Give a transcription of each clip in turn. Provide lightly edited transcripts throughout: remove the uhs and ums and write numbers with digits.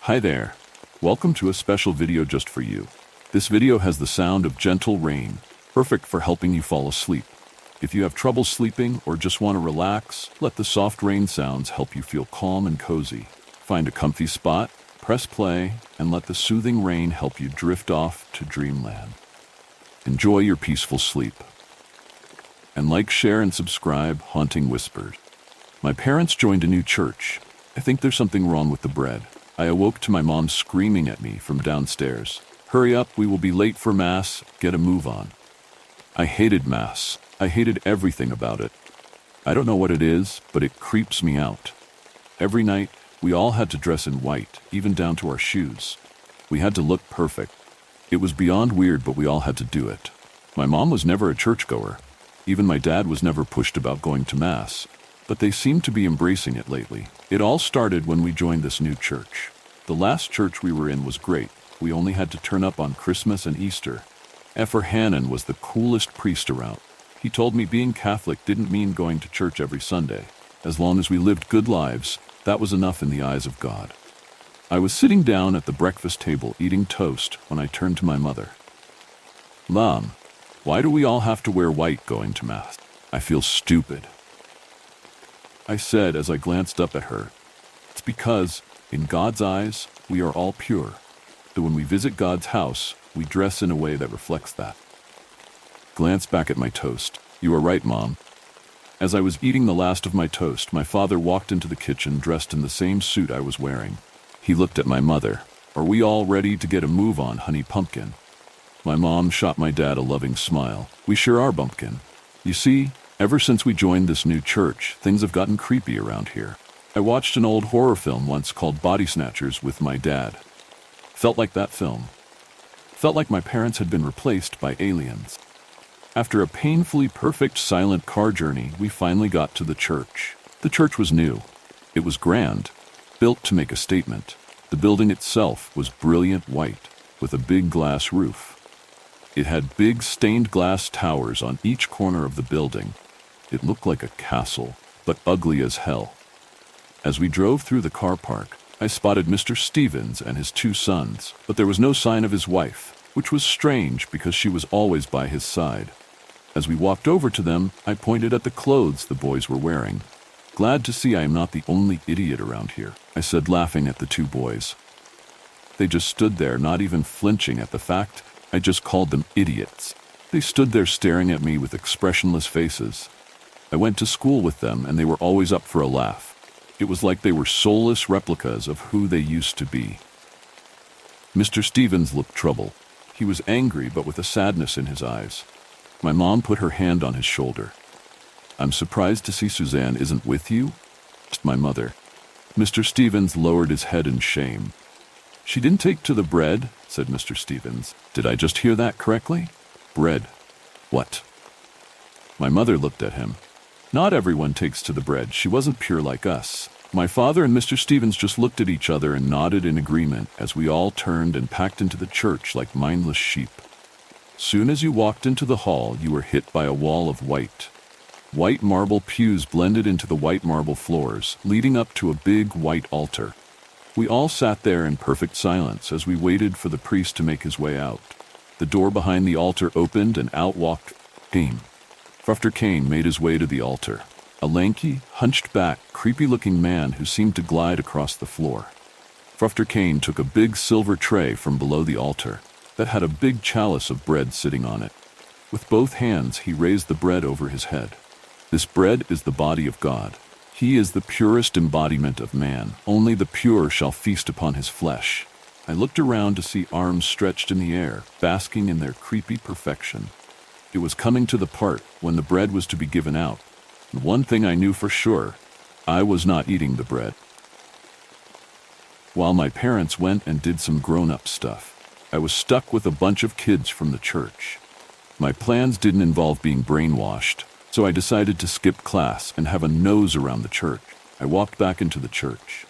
Hi there. Welcome to a special video just for you. This video has the sound of gentle rain, perfect for helping you fall asleep. If you have trouble sleeping or just want to relax, let the soft rain sounds help you feel calm and cozy. Find a comfy spot, press play, and let the soothing rain help you drift off to dreamland. Enjoy your peaceful sleep. And like, share, and subscribe, Haunting Whispers. My parents joined a new church. I think there's something wrong with the bread. I awoke to my mom screaming at me from downstairs. Hurry up, we will be late for Mass, get a move on. I hated Mass. I hated everything about it. I don't know what it is, but it creeps me out. Every night, we all had to dress in white, even down to our shoes. We had to look perfect. It was beyond weird, but we all had to do it. My mom was never a churchgoer. Even my dad was never pushed about going to Mass, but they seem to be embracing it lately. It all started when we joined this new church. The last church we were in was great. We only had to turn up on Christmas and Easter. Effer Hannon was the coolest priest around. He told me being Catholic didn't mean going to church every Sunday. As long as we lived good lives, that was enough in the eyes of God. I was sitting down at the breakfast table eating toast when I turned to my mother. Mom, why do we all have to wear white going to Mass? I feel stupid, I said as I glanced up at her. It's because, in God's eyes, we are all pure. So when we visit God's house, we dress in a way that reflects that. Glance back at my toast. You are right, Mom. As I was eating the last of my toast, my father walked into the kitchen dressed in the same suit I was wearing. He looked at my mother. Are we all ready to get a move on, honey pumpkin? My mom shot my dad a loving smile. We sure are, bumpkin. You see, ever since we joined this new church, things have gotten creepy around here. I watched an old horror film once called Body Snatchers with my dad. Felt like that film. Felt like my parents had been replaced by aliens. After a painfully perfect silent car journey, we finally got to the church. The church was new. It was grand, built to make a statement. The building itself was brilliant white, with a big glass roof. It had big stained glass towers on each corner of the building. It looked like a castle, but ugly as hell. As we drove through the car park, I spotted Mr. Stevens and his two sons, but there was no sign of his wife, which was strange because she was always by his side. As we walked over to them, I pointed at the clothes the boys were wearing. Glad to see I am not the only idiot around here, I said, laughing at the two boys. They just stood there, not even flinching at the fact I just called them idiots. They stood there staring at me with expressionless faces. I went to school with them, and they were always up for a laugh. It was like they were soulless replicas of who they used to be. Mr. Stevens looked troubled. He was angry, but with a sadness in his eyes. My mom put her hand on his shoulder. I'm surprised to see Suzanne isn't with you, said my mother. Mr. Stevens lowered his head in shame. She didn't take to the bread, said Mr. Stevens. Did I just hear that correctly? Bread. What? My mother looked at him. Not everyone takes to the bread. She wasn't pure like us. My father and Mr. Stevens just looked at each other and nodded in agreement as we all turned and packed into the church like mindless sheep. Soon as you walked into the hall, you were hit by a wall of white. White marble pews blended into the white marble floors, leading up to a big white altar. We all sat there in perfect silence as we waited for the priest to make his way out. The door behind the altar opened and out walked Kane. Frufter Kane made his way to the altar, a lanky, hunched-back, creepy-looking man who seemed to glide across the floor. Frufter Kane took a big silver tray from below the altar that had a big chalice of bread sitting on it. With both hands, he raised the bread over his head. This bread is the body of God. He is the purest embodiment of man. Only the pure shall feast upon his flesh. I looked around to see arms stretched in the air, basking in their creepy perfection. It was coming to the part when the bread was to be given out. And one thing I knew for sure, I was not eating the bread. While my parents went and did some grown-up stuff, I was stuck with a bunch of kids from the church. My plans didn't involve being brainwashed, so I decided to skip class and have a nose around the church. I walked back into the church.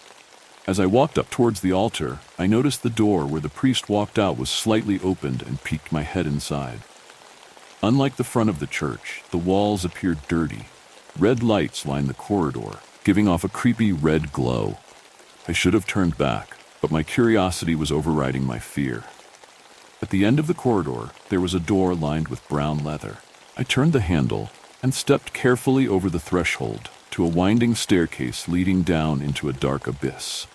As I walked up towards the altar, I noticed the door where the priest walked out was slightly opened and peeked my head inside. Unlike the front of the church, the walls appeared dirty. Red lights lined the corridor, giving off a creepy red glow. I should have turned back, but but my curiosity was overriding my fear. At the end of the corridor, there was a door lined with brown leather. I turned the handle and stepped carefully over the threshold to a winding staircase leading down into a dark abyss.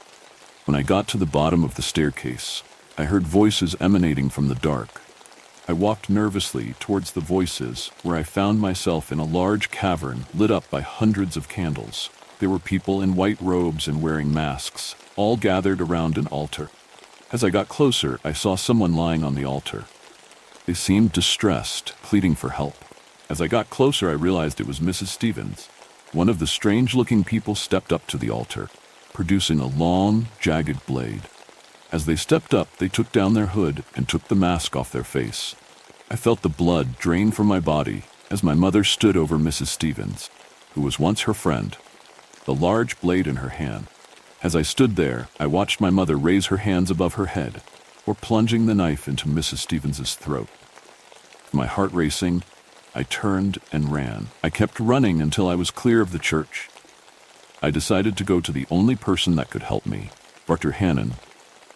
When I got to the bottom of the staircase, I heard voices emanating from the dark. I walked nervously towards the voices, where I found myself in a large cavern lit up by hundreds of candles. There were people in white robes and wearing masks, all gathered around an altar. As I got closer, I saw someone lying on the altar. They seemed distressed, pleading for help. As I got closer, I realized it was Mrs. Stevens. One of the strange-looking people stepped up to the altar, producing a long, jagged blade. As they stepped up, they took down their hood and took the mask off their face. I felt the blood drain from my body as my mother stood over Mrs. Stevens, who was once her friend, the large blade in her hand. As I stood there, I watched my mother raise her hands above her head, or plunging the knife into Mrs. Stevens's throat. My heart racing, I turned and ran. I kept running until I was clear of the church. I decided to go to the only person that could help me, Dr. Hannon.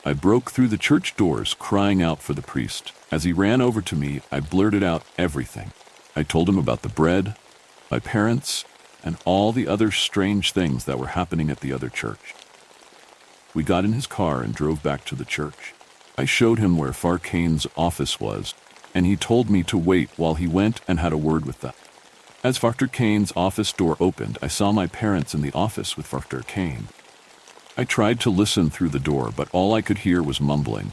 I broke through the church doors, crying out for the priest. As he ran over to me, I blurted out everything. I told him about the bread, my parents, and all the other strange things that were happening at the other church. We got in his car and drove back to the church. I showed him where Father Kane's office was, and he told me to wait while he went and had a word with them. As Father Kane's office door opened, I saw my parents in the office with Father Kane. I tried to listen through the door, but all I could hear was mumbling.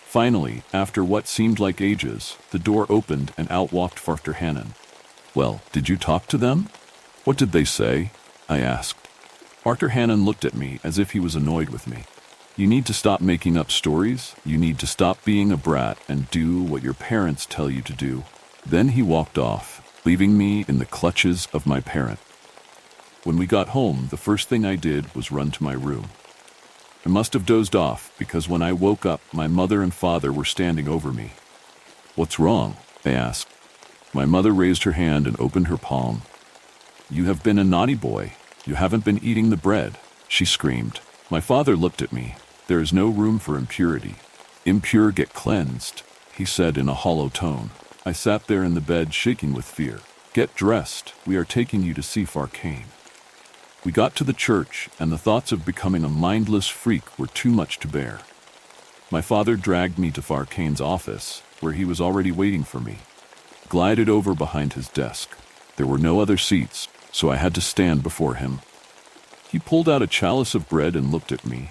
Finally, after what seemed like ages, the door opened and out walked Father Hannon. "Well, did you talk to them? What did they say?" I asked. Father Hannon looked at me as if he was annoyed with me. "You need to stop making up stories. You need to stop being a brat and do what your parents tell you to do." Then he walked off, leaving me in the clutches of my parent. When we got home, the first thing I did was run to my room. I must have dozed off, because when I woke up, my mother and father were standing over me. "What's wrong?" I asked. My mother raised her hand and opened her palm. "You have been a naughty boy. You haven't been eating the bread," she screamed. My father looked at me. "There is no room for impurity. Impure get cleansed," he said in a hollow tone. I sat there in the bed, shaking with fear. "Get dressed. We are taking you to see Father Kane." We got to the church, and the thoughts of becoming a mindless freak were too much to bear. My father dragged me to Father Kane's office, where he was already waiting for me. Glided over behind his desk. There were no other seats, so I had to stand before him. He pulled out a chalice of bread and looked at me.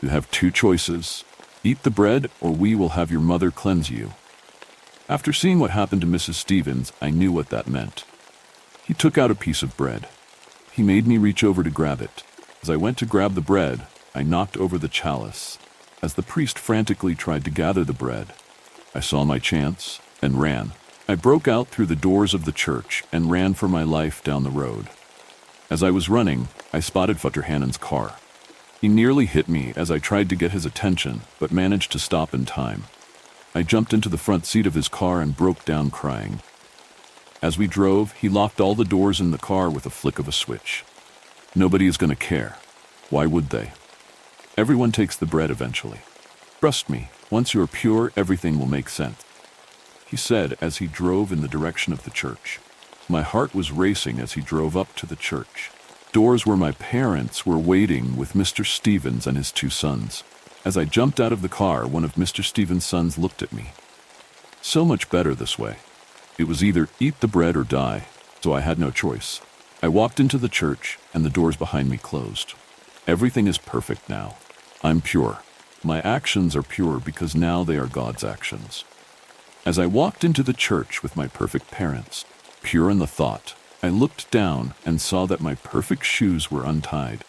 "You have two choices. Eat the bread, or we will have your mother cleanse you." After seeing what happened to Mrs. Stevens, I knew what that meant. He took out a piece of bread. He made me reach over to grab it. As I went to grab the bread, I knocked over the chalice. As the priest frantically tried to gather the bread, I saw my chance and ran. I broke out through the doors of the church and ran for my life down the road. As I was running, I spotted Father Hannon's car. He nearly hit me as I tried to get his attention, but managed to stop in time. I jumped into the front seat of his car and broke down crying. As we drove, he locked all the doors in the car with a flick of a switch. Nobody is going to care. Why would they? Everyone takes the bread eventually. Trust me, once you're pure, everything will make sense, he said as he drove in the direction of the church. My heart was racing as he drove up to the church. Doors where my parents were waiting with Mr. Stevens and his two sons. As I jumped out of the car, one of Mr. Stevens' sons looked at me. So much better this way. It was either eat the bread or die, so I had no choice. I walked into the church, and the doors behind me closed. Everything is perfect now. I'm pure. My actions are pure because now they are God's actions. As I walked into the church with my perfect parents, pure in the thought, I looked down and saw that my perfect shoes were untied.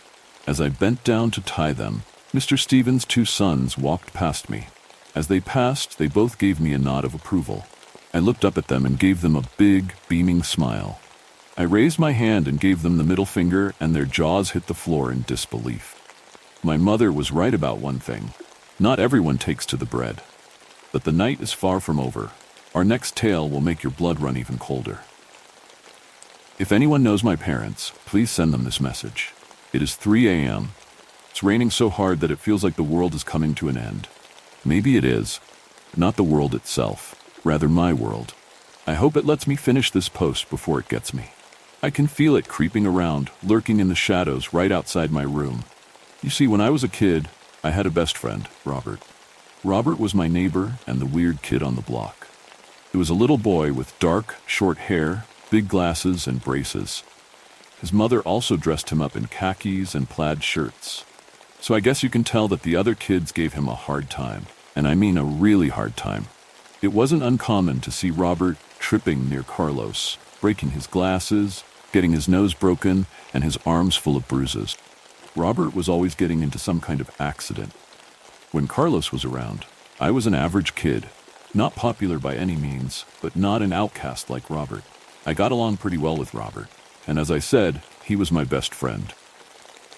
As I bent down to tie them, Mr. Stevens' two sons walked past me. As they passed, they both gave me a nod of approval. I looked up at them and gave them a big, beaming smile. I raised my hand and gave them the middle finger, and their jaws hit the floor in disbelief. My mother was right about one thing. Not everyone takes to the bread. But the night is far from over. Our next tale will make your blood run even colder. If anyone knows my parents, please send them this message. It is 3 a.m., It's raining so hard that it feels like the world is coming to an end. Maybe it is. Not the world itself, rather my world. I hope it lets me finish this post before it gets me. I can feel it creeping around, lurking in the shadows right outside my room. You see, when I was a kid, I had a best friend, Robert. Robert was my neighbor and the weird kid on the block. He was a little boy with dark, short hair, big glasses, and braces. His mother also dressed him up in khakis and plaid shirts. So I guess you can tell that the other kids gave him a hard time, and I mean a really hard time. It wasn't uncommon to see Robert tripping near Carlos, breaking his glasses, getting his nose broken, and his arms full of bruises. Robert was always getting into some kind of accident. When Carlos was around, I was an average kid, not popular by any means, but not an outcast like Robert. I got along pretty well with Robert, and as I said, he was my best friend.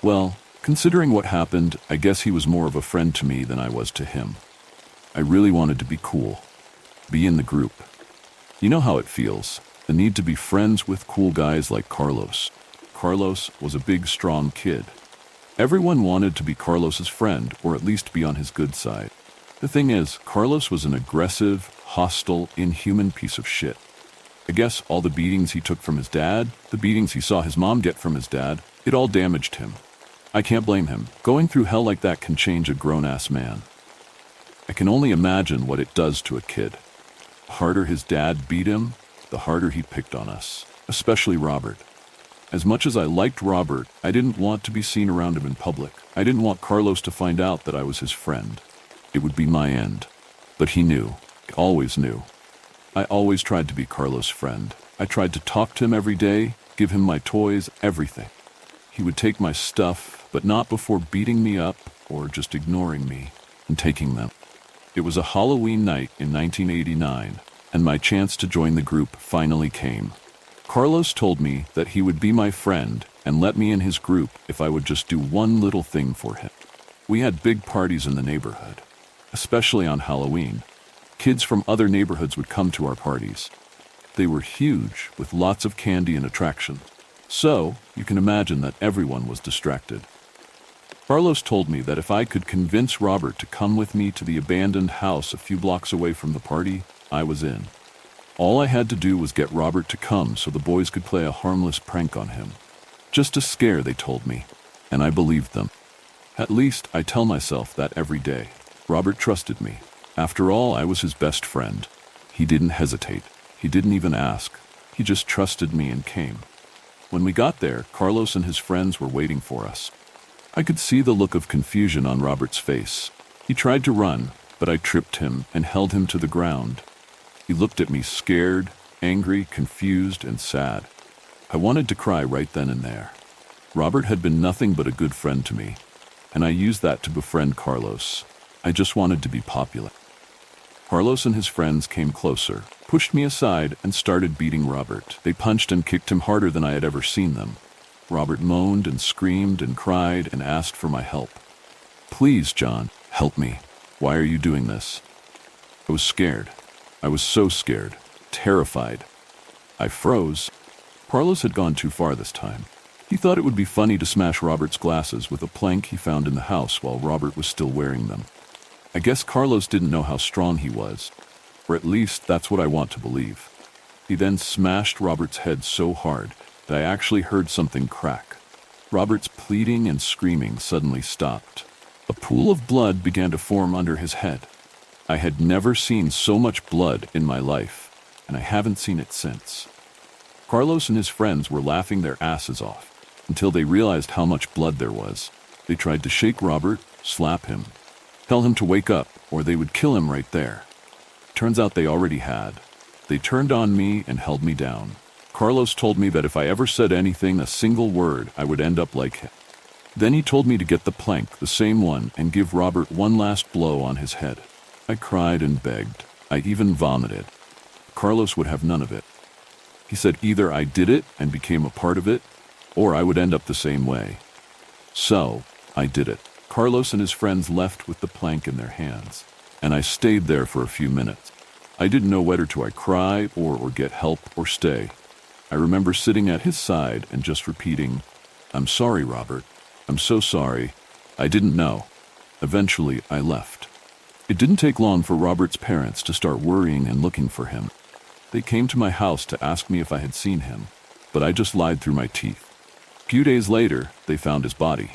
Well, considering what happened, I guess he was more of a friend to me than I was to him. I really wanted to be cool, be in the group. You know how it feels, the need to be friends with cool guys like Carlos. Carlos was a big, strong kid. Everyone wanted to be Carlos's friend, or at least be on his good side. The thing is, Carlos was an aggressive, hostile, inhuman piece of shit. I guess all the beatings he took from his dad, the beatings he saw his mom get from his dad, it all damaged him. I can't blame him. Going through hell like that can change a grown-ass man. I can only imagine what it does to a kid. The harder his dad beat him, the harder he picked on us, especially Robert. As much as I liked Robert, I didn't want to be seen around him in public. I didn't want Carlos to find out that I was his friend. It would be my end. But he knew, always knew. I always tried to be Carlos' friend. I tried to talk to him every day, give him my toys, everything. He would take my stuff, but not before beating me up or just ignoring me and taking them. It was a Halloween night in 1989, and my chance to join the group finally came. Carlos told me that he would be my friend and let me in his group if I would just do one little thing for him. We had big parties in the neighborhood, especially on Halloween. Kids from other neighborhoods would come to our parties. They were huge, with lots of candy and attraction. So, you can imagine that everyone was distracted. Carlos told me that if I could convince Robert to come with me to the abandoned house a few blocks away from the party, I was in. All I had to do was get Robert to come so the boys could play a harmless prank on him. Just a scare, they told me, and I believed them. At least, I tell myself that every day. Robert trusted me. After all, I was his best friend. He didn't hesitate. He didn't even ask. He just trusted me and came. When we got there, Carlos and his friends were waiting for us. I could see the look of confusion on Robert's face. He tried to run, but I tripped him and held him to the ground. He looked at me scared, angry, confused, and sad. I wanted to cry right then and there. Robert had been nothing but a good friend to me, and I used that to befriend Carlos. I just wanted to be popular. Carlos and his friends came closer, pushed me aside, and started beating Robert. They punched and kicked him harder than I had ever seen them. Robert moaned and screamed and cried and asked for my help. "Please, John, help me. Why are you doing this?" I was scared. I was so scared, terrified. I froze. Carlos had gone too far this time. He thought it would be funny to smash Robert's glasses with a plank he found in the house while Robert was still wearing them. I guess Carlos didn't know how strong he was, or at least that's what I want to believe. He then smashed Robert's head so hard that I actually heard something crack. Robert's pleading and screaming suddenly stopped. A pool of blood began to form under his head. I had never seen so much blood in my life, and I haven't seen it since. Carlos and his friends were laughing their asses off until they realized how much blood there was. They tried to shake Robert, slap him, tell him to wake up, or they would kill him right there. Turns out they already had. They turned on me and held me down. Carlos told me that if I ever said anything, a single word, I would end up like him. Then he told me to get the plank, the same one, and give Robert one last blow on his head. I cried and begged. I even vomited. Carlos would have none of it. He said either I did it and became a part of it, or I would end up the same way. So, I did it. Carlos and his friends left with the plank in their hands, and I stayed there for a few minutes. I didn't know whether to cry or get help or stay. I remember sitting at his side and just repeating, "I'm sorry, Robert. I'm so sorry. I didn't know. Eventually, I left. It didn't take long for Robert's parents to start worrying and looking for him. They came to my house to ask me if I had seen him, but I just lied through my teeth. A few days later, they found his body.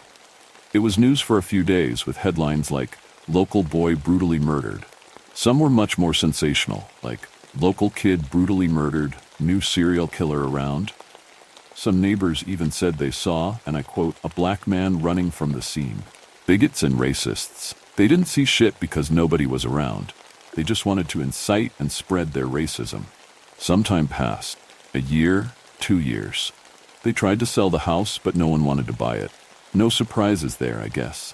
It was news for a few days with headlines like, "Local boy brutally murdered." Some were much more sensational, like, "Local kid brutally murdered, new serial killer around." Some neighbors even said they saw, and I quote, "a black man running from the scene." Bigots and racists. They didn't see shit because nobody was around. They just wanted to incite and spread their racism. Some time passed. A year, 2 years. They tried to sell the house, but no one wanted to buy it. No surprises there, I guess.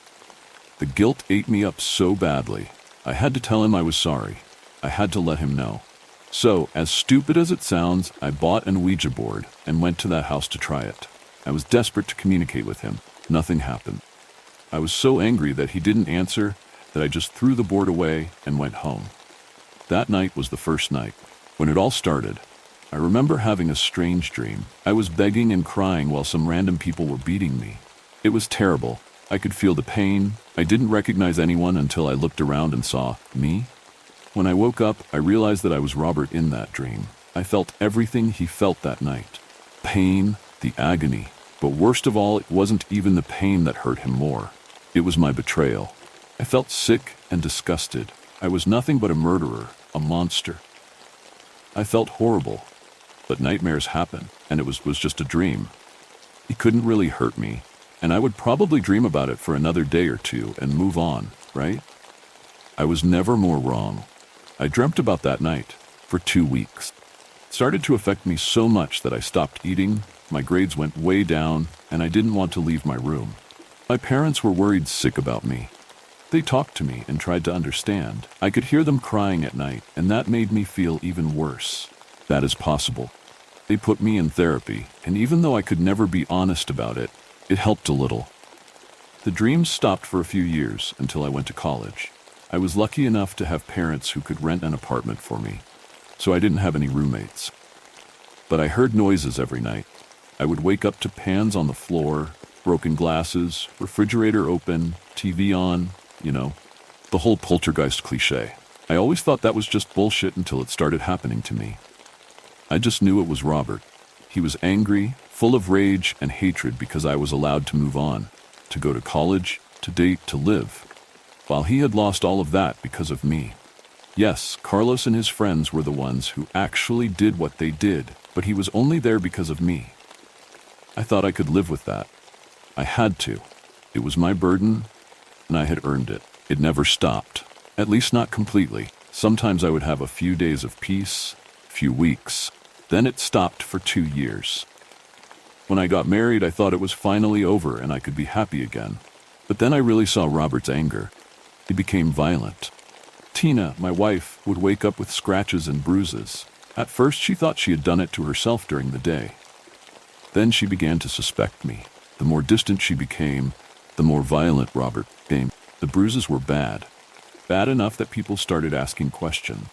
The guilt ate me up so badly. I had to tell him I was sorry. I had to let him know. So, as stupid as it sounds, I bought an Ouija board and went to that house to try it. I was desperate to communicate with him. Nothing happened. I was so angry that he didn't answer that I just threw the board away and went home. That night was the first night. When it all started, I remember having a strange dream. I was begging and crying while some random people were beating me. It was terrible. I could feel the pain. I didn't recognize anyone until I looked around and saw me. When I woke up, I realized that I was Robert in that dream. I felt everything he felt that night. Pain, the agony. But worst of all, it wasn't even the pain that hurt him more. It was my betrayal. I felt sick and disgusted. I was nothing but a murderer, a monster. I felt horrible. But nightmares happen, and it was just a dream. He couldn't really hurt me, and I would probably dream about it for another day or two and move on, right? I was never more wrong. I dreamt about that night for 2 weeks. It started to affect me so much that I stopped eating, my grades went way down, and I didn't want to leave my room. My parents were worried sick about me. They talked to me and tried to understand. I could hear them crying at night, and that made me feel even worse. That is possible. They put me in therapy, and even though I could never be honest about it, it helped a little. The dreams stopped for a few years until I went to college. I was lucky enough to have parents who could rent an apartment for me, so I didn't have any roommates. But I heard noises every night. I would wake up to pans on the floor, broken glasses, refrigerator open, TV on, the whole poltergeist cliche. I always thought that was just bullshit until it started happening to me. I just knew it was Robert. He was angry, full of rage and hatred because I was allowed to move on, to go to college, to date, to live, while he had lost all of that because of me. Yes, Carlos and his friends were the ones who actually did what they did, but he was only there because of me. I thought I could live with that. I had to. It was my burden, and I had earned it. It never stopped, at least not completely. Sometimes I would have a few days of peace, few weeks. Then it stopped for 2 years. When I got married, I thought it was finally over and I could be happy again. But then I really saw Robert's anger. He became violent. Tina, my wife, would wake up with scratches and bruises. At first, she thought she had done it to herself during the day. Then she began to suspect me. The more distant she became, the more violent Robert became. The bruises were bad. Bad enough that people started asking questions.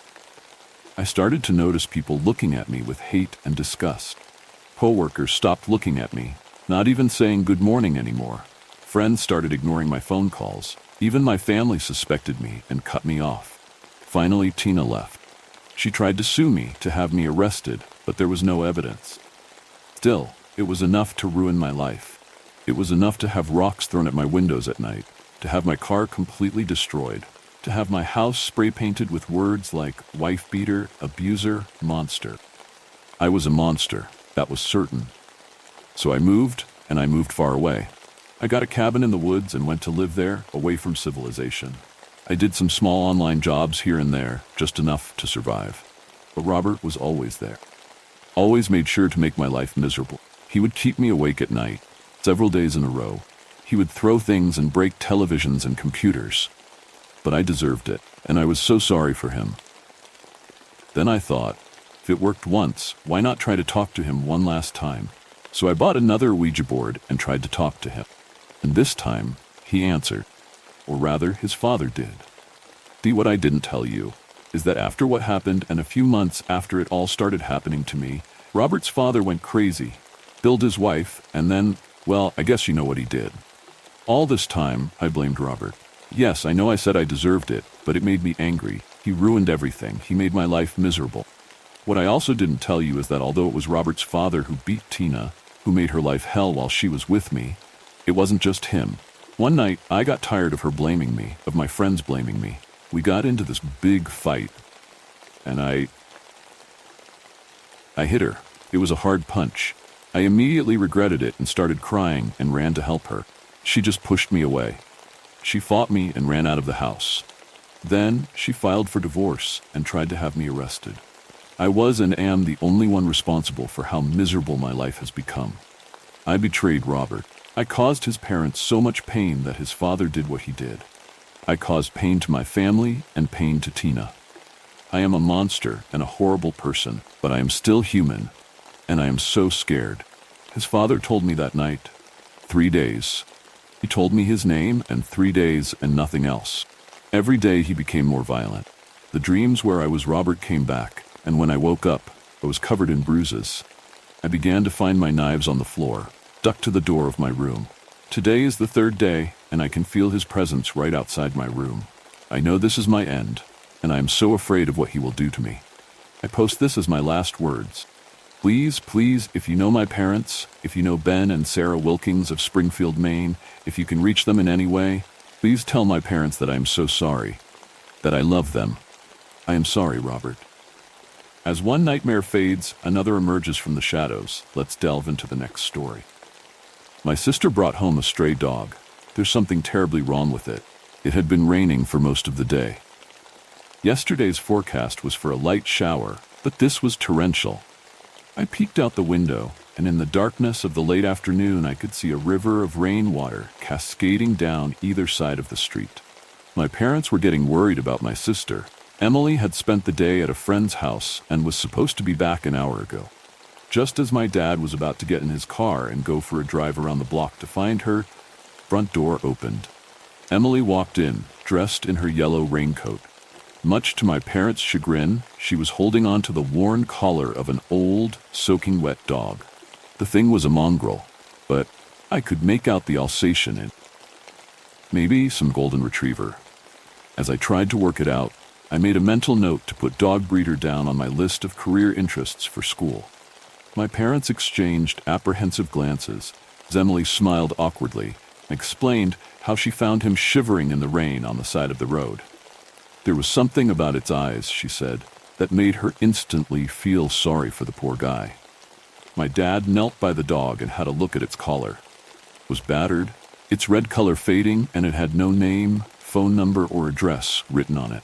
I started to notice people looking at me with hate and disgust. Coworkers stopped looking at me, not even saying good morning anymore. Friends started ignoring my phone calls. Even my family suspected me and cut me off. Finally, Tina left. She tried to sue me to have me arrested, but there was no evidence. Still, it was enough to ruin my life. It was enough to have rocks thrown at my windows at night, to have my car completely destroyed, to have my house spray painted with words like wife beater, abuser, monster. I was a monster, that was certain. So I moved, and I moved far away. I got a cabin in the woods and went to live there, away from civilization. I did some small online jobs here and there, just enough to survive. But Robert was always there. Always made sure to make my life miserable. He would keep me awake at night, several days in a row. He would throw things and break televisions and computers. But I deserved it, and I was so sorry for him. Then I thought, if it worked once, why not try to talk to him one last time? So I bought another Ouija board and tried to talk to him. And this time, he answered. Or rather, his father did. See, what I didn't tell you is that after what happened and a few months after it all started happening to me, Robert's father went crazy, killed his wife, and then, well, I guess you know what he did. All this time, I blamed Robert. Yes, I know I said I deserved it, but it made me angry. He ruined everything. He made my life miserable. What I also didn't tell you is that although it was Robert's father who beat Tina, who made her life hell while she was with me, it wasn't just him. One night, I got tired of her blaming me, of my friends blaming me. We got into this big fight, and I hit her. It was a hard punch. I immediately regretted it and started crying and ran to help her. She just pushed me away. She fought me and ran out of the house. Then she filed for divorce and tried to have me arrested. I was and am the only one responsible for how miserable my life has become. I betrayed Robert. I caused his parents so much pain that his father did what he did. I caused pain to my family and pain to Tina. I am a monster and a horrible person, but I am still human, and I am so scared. His father told me that night, 3 days. He told me his name and 3 days and nothing else. Every day he became more violent. The dreams where I was Robert came back, and when I woke up, I was covered in bruises. I began to find my knives on the floor, stuck to the door of my room. Today is the 3rd day, and I can feel his presence right outside my room. I know this is my end, and I am so afraid of what he will do to me. I post this as my last words. Please, please, if you know my parents, if you know Ben and Sarah Wilkins of Springfield, Maine, if you can reach them in any way, please tell my parents that I am so sorry, that I love them. I am sorry, Robert. As one nightmare fades, another emerges from the shadows. Let's delve into the next story. My sister brought home a stray dog. There's something terribly wrong with it. It had been raining for most of the day. Yesterday's forecast was for a light shower, but this was torrential. I peeked out the window, and in the darkness of the late afternoon I could see a river of rainwater cascading down either side of the street. My parents were getting worried about my sister. Emily had spent the day at a friend's house and was supposed to be back an hour ago. Just as my dad was about to get in his car and go for a drive around the block to find her, front door opened. Emily walked in, dressed in her yellow raincoat. Much to my parents' chagrin, she was holding on to the worn collar of an old, soaking wet dog. The thing was a mongrel, but I could make out the Alsatian in. Maybe some golden retriever. As I tried to work it out, I made a mental note to put dog breeder down on my list of career interests for school. My parents exchanged apprehensive glances as Emily smiled awkwardly and explained how she found him shivering in the rain on the side of the road. There was something about its eyes, she said, that made her instantly feel sorry for the poor guy. My dad knelt by the dog and had a look at its collar. It was battered, its red color fading, and it had no name, phone number, or address written on it.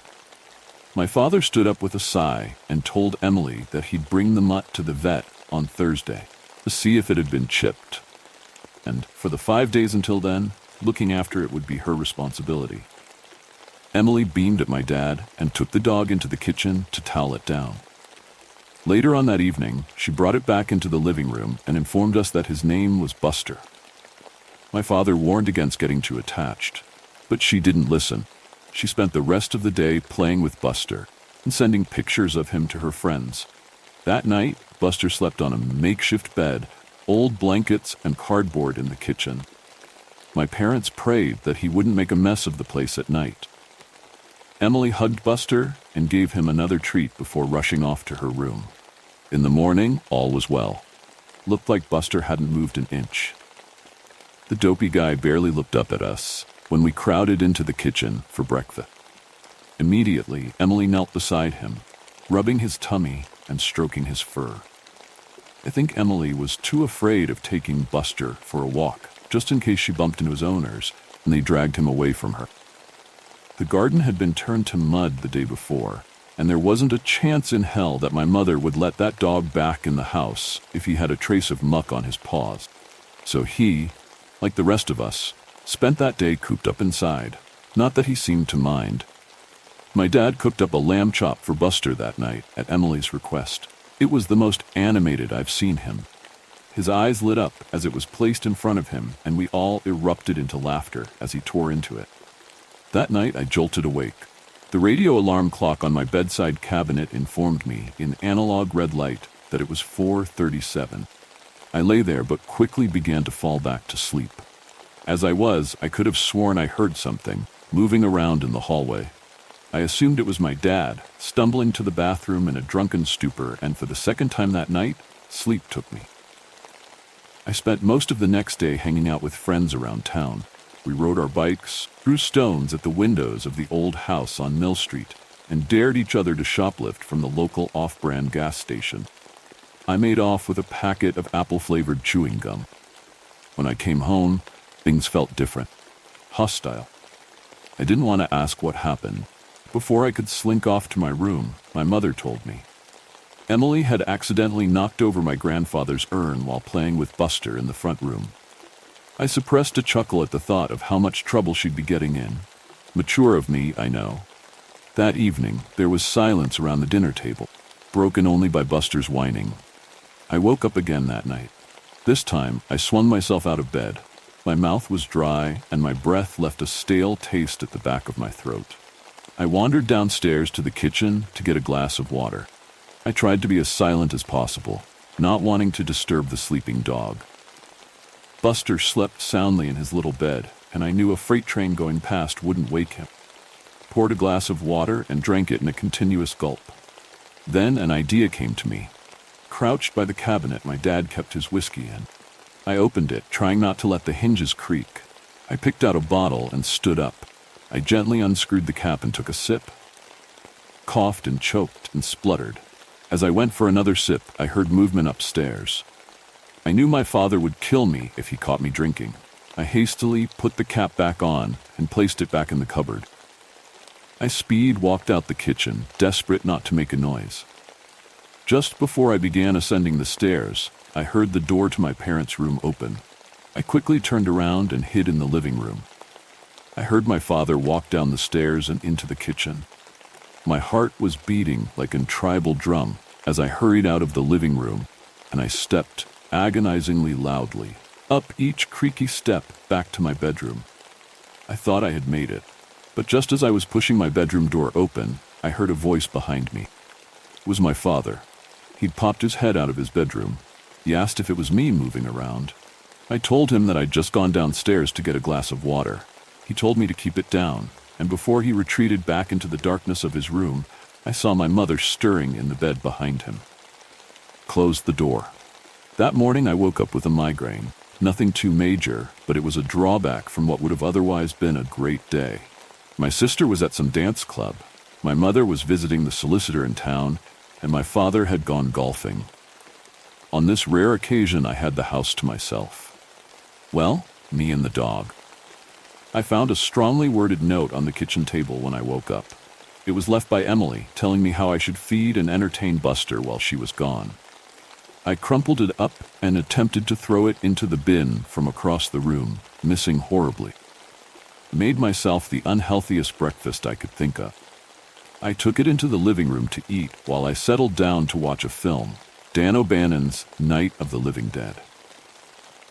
My father stood up with a sigh and told Emily that he'd bring the mutt to the vet on Thursday to see if it had been chipped. And for the 5 days until then, looking after it would be her responsibility. Emily beamed at my dad and took the dog into the kitchen to towel it down. Later on that evening, she brought it back into the living room and informed us that his name was Buster. My father warned against getting too attached, but she didn't listen. She spent the rest of the day playing with Buster and sending pictures of him to her friends. That night, Buster slept on a makeshift bed, old blankets and cardboard in the kitchen. My parents prayed that he wouldn't make a mess of the place at night. Emily hugged Buster and gave him another treat before rushing off to her room. In the morning, all was well. Looked like Buster hadn't moved an inch. The dopey guy barely looked up at us when we crowded into the kitchen for breakfast. Immediately, Emily knelt beside him, rubbing his tummy and stroking his fur. I think Emily was too afraid of taking Buster for a walk, just in case she bumped into his owners and they dragged him away from her. The garden had been turned to mud the day before, and there wasn't a chance in hell that my mother would let that dog back in the house if he had a trace of muck on his paws. So he, like the rest of us, spent that day cooped up inside. Not that he seemed to mind. My dad cooked up a lamb chop for Buster that night at Emily's request. It was the most animated I've seen him. His eyes lit up as it was placed in front of him, and we all erupted into laughter as he tore into it. That night I jolted awake. The radio alarm clock on my bedside cabinet informed me in analog red light that it was 4:37. I lay there but quickly began to fall back to sleep. As I could have sworn I heard something moving around in the hallway. I assumed it was my dad, stumbling to the bathroom in a drunken stupor, and for the second time that night, sleep took me. I spent most of the next day hanging out with friends around town. We rode our bikes, threw stones at the windows of the old house on Mill Street, and dared each other to shoplift from the local off-brand gas station. I made off with a packet of apple-flavored chewing gum. When I came home, things felt different, hostile. I didn't want to ask what happened. Before I could slink off to my room, my mother told me. Emily had accidentally knocked over my grandfather's urn while playing with Buster in the front room. I suppressed a chuckle at the thought of how much trouble she'd be getting in. Mature of me, I know. That evening, there was silence around the dinner table, broken only by Buster's whining. I woke up again that night. This time, I swung myself out of bed. My mouth was dry, and my breath left a stale taste at the back of my throat. I wandered downstairs to the kitchen to get a glass of water. I tried to be as silent as possible, not wanting to disturb the sleeping dog. Buster slept soundly in his little bed, and I knew a freight train going past wouldn't wake him. Poured a glass of water and drank it in a continuous gulp. Then an idea came to me. Crouched by the cabinet my dad kept his whiskey in. I opened it, trying not to let the hinges creak. I picked out a bottle and stood up. I gently unscrewed the cap and took a sip. Coughed and choked and spluttered. As I went for another sip, I heard movement upstairs. I knew my father would kill me if he caught me drinking. I hastily put the cap back on and placed it back in the cupboard. I walked out the kitchen, desperate not to make a noise. Just before I began ascending the stairs, I heard the door to my parents' room open. I quickly turned around and hid in the living room. I heard my father walk down the stairs and into the kitchen. My heart was beating like a tribal drum as I hurried out of the living room, and I stepped agonizingly loudly up each creaky step back to my bedroom. I thought I had made it, but just as I was pushing my bedroom door open, I heard a voice behind me. It was my father. He'd popped his head out of his bedroom. He asked if it was me moving around. I told him that I'd just gone downstairs to get a glass of water. He told me to keep it down, and before he retreated back into the darkness of his room, I saw my mother stirring in the bed behind him. Closed the door. That morning I woke up with a migraine. Nothing too major, but it was a drawback from what would have otherwise been a great day. My sister was at some dance club. My mother was visiting the solicitor in town, and my father had gone golfing. On this rare occasion, I had the house to myself. Well, me and the dog. I found a strongly worded note on the kitchen table when I woke up. It was left by Emily, telling me how I should feed and entertain Buster while she was gone. I crumpled it up and attempted to throw it into the bin from across the room, missing horribly. Made myself the unhealthiest breakfast I could think of. I took it into the living room to eat while I settled down to watch a film, Dan O'Bannon's Night of the Living Dead.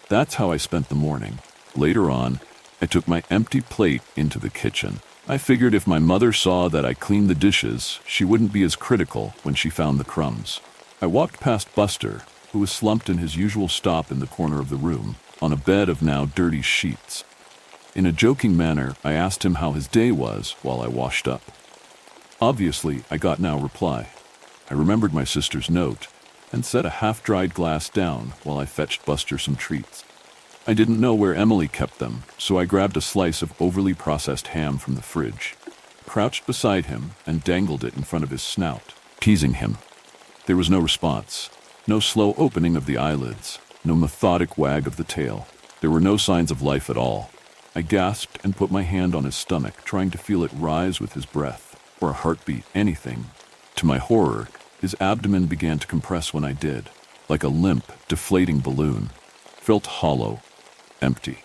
That's how I spent the morning. Later on, I took my empty plate into the kitchen. I figured if my mother saw that I cleaned the dishes, she wouldn't be as critical when she found the crumbs. I walked past Buster, who was slumped in his usual stop in the corner of the room, on a bed of now dirty sheets. In a joking manner, I asked him how his day was while I washed up. Obviously, I got no reply. I remembered my sister's note and set a half-dried glass down while I fetched Buster some treats. I didn't know where Emily kept them, so I grabbed a slice of overly processed ham from the fridge, crouched beside him, and dangled it in front of his snout, teasing him. There was no response, no slow opening of the eyelids, no methodic wag of the tail. There were no signs of life at all. I gasped and put my hand on his stomach, trying to feel it rise with his breath, or a heartbeat, anything. To my horror, his abdomen began to compress when I did, like a limp, deflating balloon. Felt hollow, empty.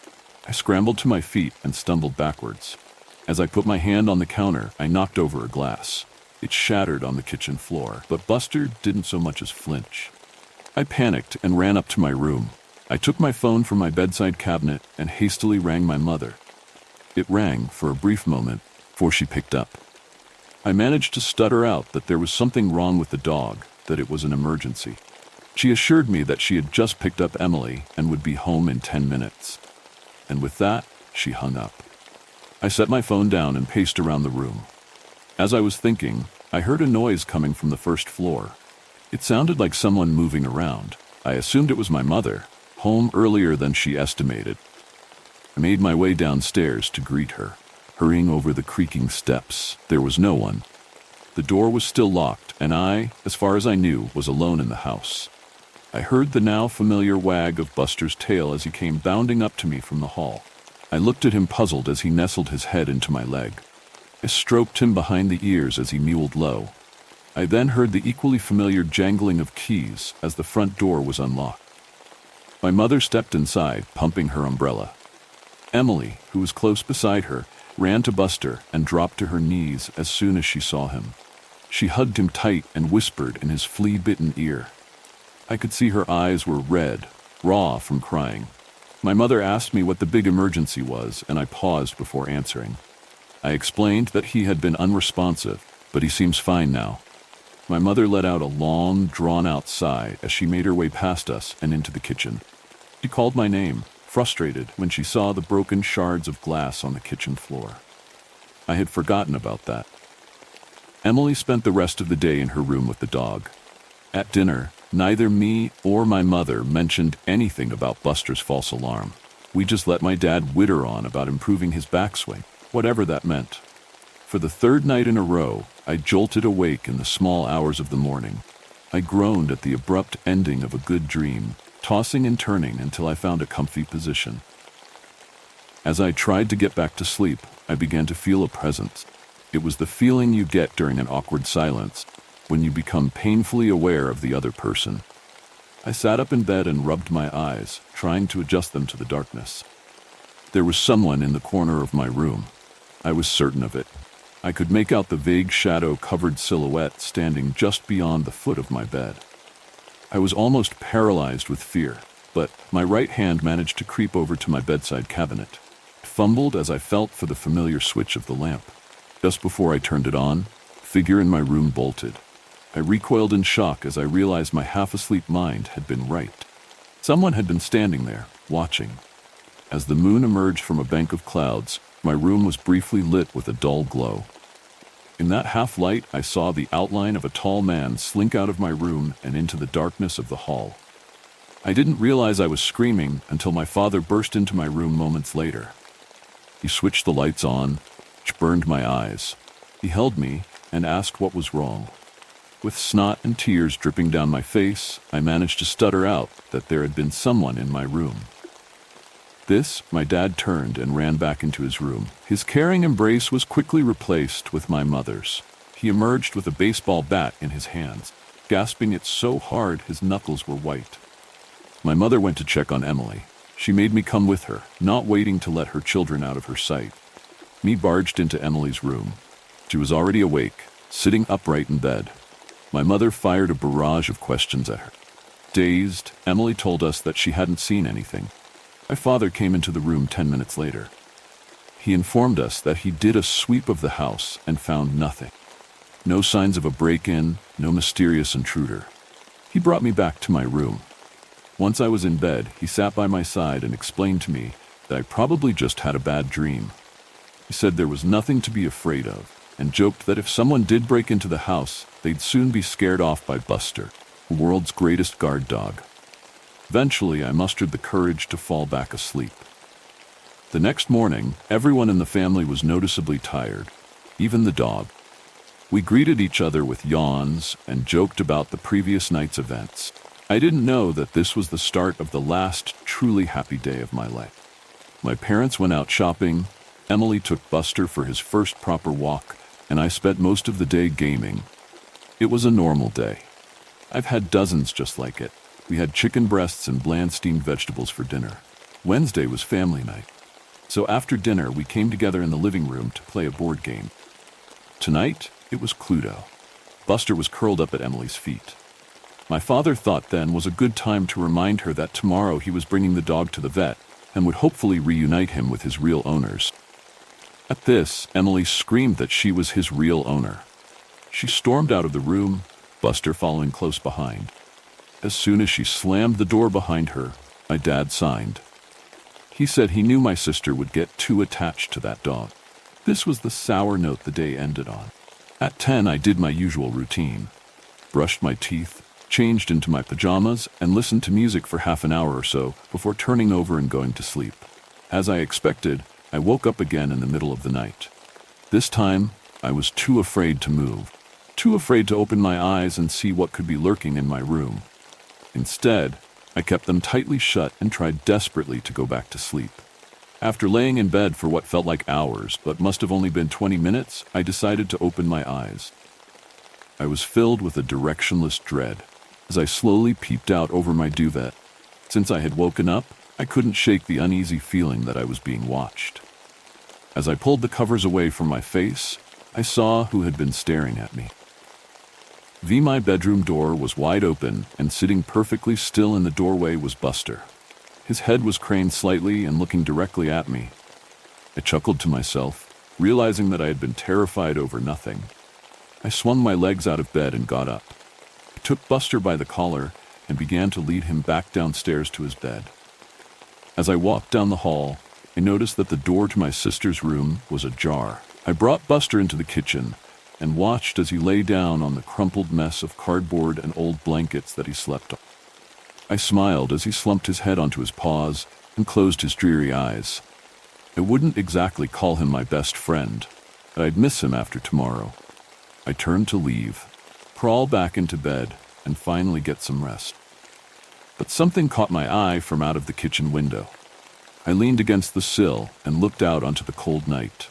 I scrambled to my feet and stumbled backwards. As I put my hand on the counter, I knocked over a glass. It shattered on the kitchen floor, but Buster didn't so much as flinch. I panicked and ran up to my room. I took my phone from my bedside cabinet and hastily rang my mother. It rang for a brief moment before she picked up. I managed to stutter out that there was something wrong with the dog, that it was an emergency. She assured me that she had just picked up Emily and would be home in 10 minutes. And with that, she hung up. I set my phone down and paced around the room. As I was thinking, I heard a noise coming from the first floor. It sounded like someone moving around. I assumed it was my mother, home earlier than she estimated. I made my way downstairs to greet her. Hurrying over the creaking steps, there was no one. The door was still locked, and I, as far as I knew, was alone in the house. I heard the now familiar wag of Buster's tail as he came bounding up to me from the hall. I looked at him puzzled as he nestled his head into my leg. I stroked him behind the ears as he mewed low. I then heard the equally familiar jangling of keys as the front door was unlocked. My mother stepped inside, pumping her umbrella. Emily, who was close beside her, ran to Buster and dropped to her knees as soon as she saw him. She hugged him tight and whispered in his flea-bitten ear. I could see her eyes were red, raw from crying. My mother asked me what the big emergency was, and I paused before answering. I explained that he had been unresponsive, but he seems fine now. My mother let out a long, drawn-out sigh as she made her way past us and into the kitchen. She called my name, frustrated when she saw the broken shards of glass on the kitchen floor. I had forgotten about that. Emily spent the rest of the day in her room with the dog. At dinner, neither me or my mother mentioned anything about Buster's false alarm. We just let my dad witter on about improving his backswing, whatever that meant. For the third night in a row, I jolted awake in the small hours of the morning. I groaned at the abrupt ending of a good dream, tossing and turning until I found a comfy position. As I tried to get back to sleep, I began to feel a presence. It was the feeling you get during an awkward silence, when you become painfully aware of the other person. I sat up in bed and rubbed my eyes, trying to adjust them to the darkness. There was someone in the corner of my room. I was certain of it. I could make out the vague shadow-covered silhouette standing just beyond the foot of my bed. I was almost paralyzed with fear, but my right hand managed to creep over to my bedside cabinet. I fumbled as I felt for the familiar switch of the lamp. Just before I turned it on, the figure in my room bolted. I recoiled in shock as I realized my half-asleep mind had been right. Someone had been standing there, watching. As the moon emerged from a bank of clouds, my room was briefly lit with a dull glow. In that half-light, I saw the outline of a tall man slink out of my room and into the darkness of the hall. I didn't realize I was screaming until my father burst into my room moments later. He switched the lights on, which burned my eyes. He held me and asked what was wrong. With snot and tears dripping down my face, I managed to stutter out that there had been someone in my room. My dad turned and ran back into his room. His caring embrace was quickly replaced with my mother's. He emerged with a baseball bat in his hands, gasping it so hard his knuckles were white. My mother went to check on Emily. She made me come with her, not waiting to let her children out of her sight. Me barged into Emily's room. She was already awake, sitting upright in bed. My mother fired a barrage of questions at her. Dazed, Emily told us that she hadn't seen anything. My father came into the room 10 minutes later. He informed us that he did a sweep of the house and found nothing. No signs of a break-in, no mysterious intruder. He brought me back to my room. Once I was in bed, he sat by my side and explained to me that I probably just had a bad dream. He said there was nothing to be afraid of, and joked that if someone did break into the house, they'd soon be scared off by Buster, the world's greatest guard dog. Eventually, I mustered the courage to fall back asleep. The next morning, everyone in the family was noticeably tired, even the dog. We greeted each other with yawns and joked about the previous night's events. I didn't know that this was the start of the last truly happy day of my life. My parents went out shopping, Emily took Buster for his first proper walk, and I spent most of the day gaming. It was a normal day. I've had dozens just like it. We had chicken breasts and bland steamed vegetables for dinner. Wednesday was family night. So after dinner, we came together in the living room to play a board game. Tonight, it was Cluedo. Buster was curled up at Emily's feet. My father thought then was a good time to remind her that tomorrow he was bringing the dog to the vet and would hopefully reunite him with his real owners. At this, Emily screamed that she was his real owner. She stormed out of the room, Buster following close behind. As soon as she slammed the door behind her, my dad signed. He said he knew my sister would get too attached to that dog. This was the sour note the day ended on. At 10, I did my usual routine. Brushed my teeth, changed into my pajamas, and listened to music for half an hour or so before turning over and going to sleep. As I expected, I woke up again in the middle of the night. This time, I was too afraid to move, too afraid to open my eyes and see what could be lurking in my room. Instead, I kept them tightly shut and tried desperately to go back to sleep. After laying in bed for what felt like hours, but must have only been 20 minutes, I decided to open my eyes. I was filled with a directionless dread as I slowly peeped out over my duvet. Since I had woken up, I couldn't shake the uneasy feeling that I was being watched. As I pulled the covers away from my face, I saw who had been staring at me. My bedroom door was wide open, and sitting perfectly still in the doorway was Buster. His head was craned slightly and looking directly at me. I chuckled to myself, realizing that I had been terrified over nothing. I swung my legs out of bed and got up. I took Buster by the collar and began to lead him back downstairs to his bed. As I walked down the hall, I noticed that the door to my sister's room was ajar. I brought Buster into the kitchen and watched as he lay down on the crumpled mess of cardboard and old blankets that he slept on. I smiled as he slumped his head onto his paws and closed his dreary eyes. I wouldn't exactly call him my best friend, but I'd miss him after tomorrow. I turned to leave, crawl back into bed, and finally get some rest. But something caught my eye from out of the kitchen window. I leaned against the sill and looked out onto the cold night.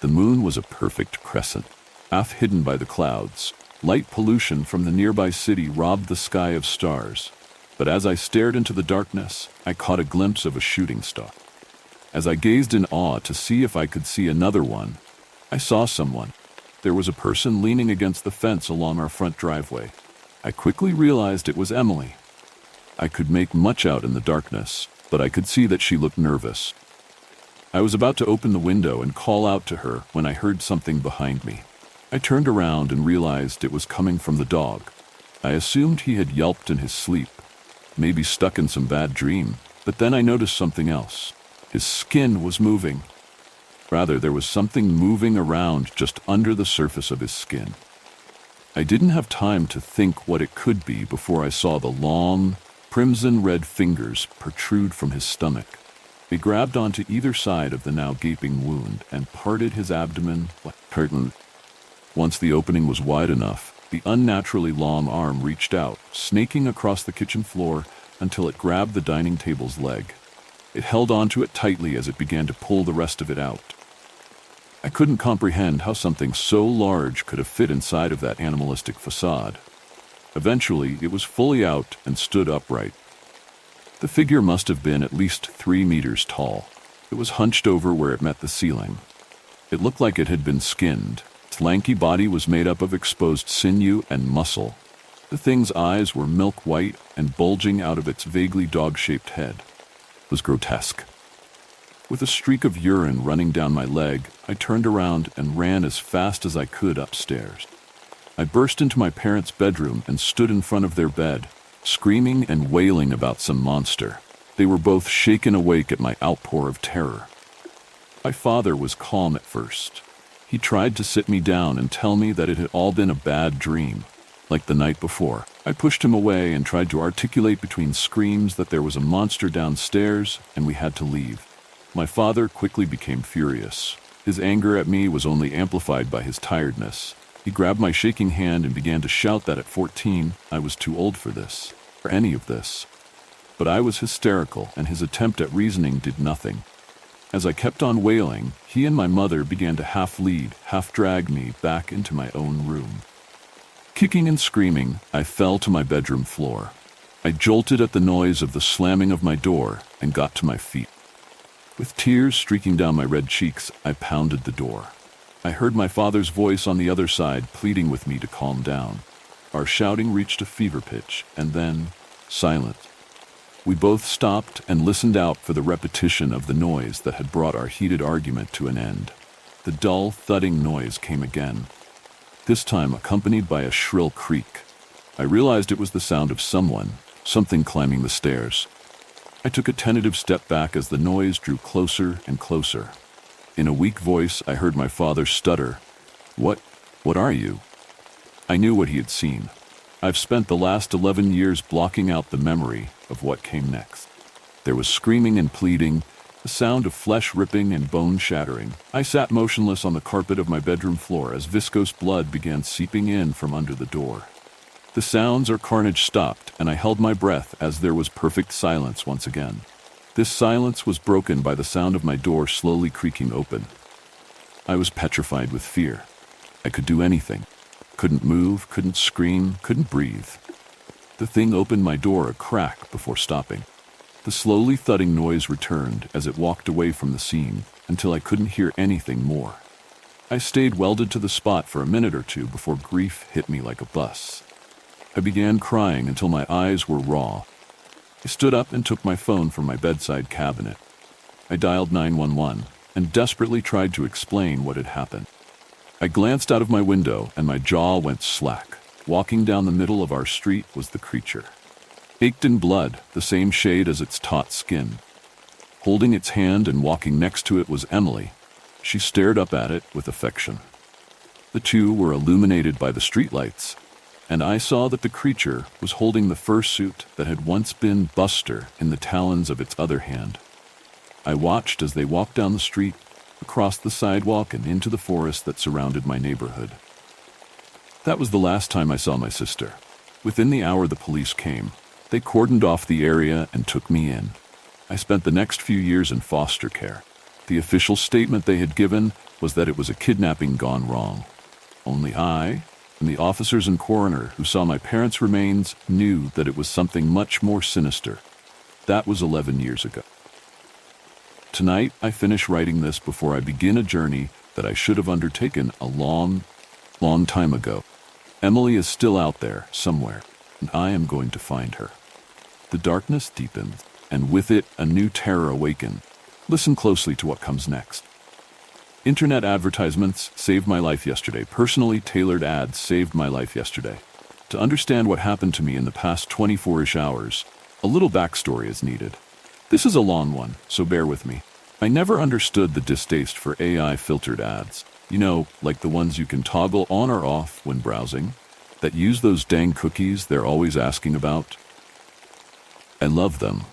The moon was a perfect crescent, half hidden by the clouds. Light pollution from the nearby city robbed the sky of stars. But as I stared into the darkness, I caught a glimpse of a shooting star. As I gazed in awe to see if I could see another one, I saw someone. There was a person leaning against the fence along our front driveway. I quickly realized it was Emily. I could make much out in the darkness, but I could see that she looked nervous. I was about to open the window and call out to her when I heard something behind me. I turned around and realized it was coming from the dog. I assumed he had yelped in his sleep, maybe stuck in some bad dream, but then I noticed something else. His skin was moving. Rather, there was something moving around just under the surface of his skin. I didn't have time to think what it could be before I saw the long, crimson-red fingers protrude from his stomach. They grabbed onto either side of the now gaping wound and parted his abdomen like a curtain. Once the opening was wide enough, the unnaturally long arm reached out, snaking across the kitchen floor until it grabbed the dining table's leg. It held onto it tightly as it began to pull the rest of it out. I couldn't comprehend how something so large could have fit inside of that animalistic facade. Eventually, it was fully out and stood upright. The figure must have been at least 3 meters tall. It was hunched over where it met the ceiling. It looked like it had been skinned. Its lanky body was made up of exposed sinew and muscle. The thing's eyes were milk white and bulging out of its vaguely dog-shaped head. It was grotesque. With a streak of urine running down my leg, I turned around and ran as fast as I could upstairs. I burst into my parents' bedroom and stood in front of their bed, screaming and wailing about some monster. They were both shaken awake at my outpour of terror. My father was calm at first. He tried to sit me down and tell me that it had all been a bad dream, like the night before. I pushed him away and tried to articulate between screams that there was a monster downstairs and we had to leave. My father quickly became furious. His anger at me was only amplified by his tiredness. He grabbed my shaking hand and began to shout that at 14, I was too old for this, for any of this. But I was hysterical, and his attempt at reasoning did nothing. As I kept on wailing, he and my mother began to half lead, half drag me back into my own room. Kicking and screaming, I fell to my bedroom floor. I jolted at the noise of the slamming of my door and got to my feet. With tears streaking down my red cheeks, I pounded the door. I heard my father's voice on the other side pleading with me to calm down. Our shouting reached a fever pitch, and then silence. We both stopped and listened out for the repetition of the noise that had brought our heated argument to an end. The dull, thudding noise came again, this time accompanied by a shrill creak. I realized it was the sound of something climbing the stairs. I took a tentative step back as the noise drew closer and closer. In a weak voice, I heard my father stutter, What are you?" I knew what he had seen. I've spent the last 11 years blocking out the memory of what came next. There was screaming and pleading, the sound of flesh ripping and bone shattering. I sat motionless on the carpet of my bedroom floor as viscose blood began seeping in from under the door. The sounds or carnage stopped, and I held my breath as there was perfect silence once again. This silence was broken by the sound of my door slowly creaking open. I was petrified with fear. I could do anything. Couldn't move, couldn't scream, couldn't breathe. The thing opened my door a crack before stopping. The slowly thudding noise returned as it walked away from the scene until I couldn't hear anything more. I stayed welded to the spot for a minute or two before grief hit me like a bus. I began crying until my eyes were raw. I stood up and took my phone from my bedside cabinet. I dialed 911 and desperately tried to explain what had happened. I glanced out of my window and my jaw went slack. Walking down the middle of our street was the creature. Baked in blood, the same shade as its taut skin. Holding its hand and walking next to it was Emily. She stared up at it with affection. The two were illuminated by the streetlights, and I saw that the creature was holding the fursuit that had once been Buster in the talons of its other hand. I watched as they walked down the street, across the sidewalk and into the forest that surrounded my neighborhood. That was the last time I saw my sister. Within the hour the police came. They cordoned off the area and took me in. I spent the next few years in foster care. The official statement they had given was that it was a kidnapping gone wrong. Only I, and the officers and coroner who saw my parents' remains, knew that it was something much more sinister. That was 11 years ago. Tonight, I finish writing this before I begin a journey that I should have undertaken a long time ago. Emily is still out there, somewhere, and I am going to find her. The darkness deepens, and with it, a new terror awakens. Listen closely to what comes next. Internet advertisements saved my life yesterday. Personally tailored ads saved my life yesterday. To understand what happened to me in the past 24-ish hours, a little backstory is needed. This is a long one, so bear with me. I never understood the distaste for AI-filtered ads. You know, like the ones you can toggle on or off when browsing, that use those dang cookies they're always asking about. I love them.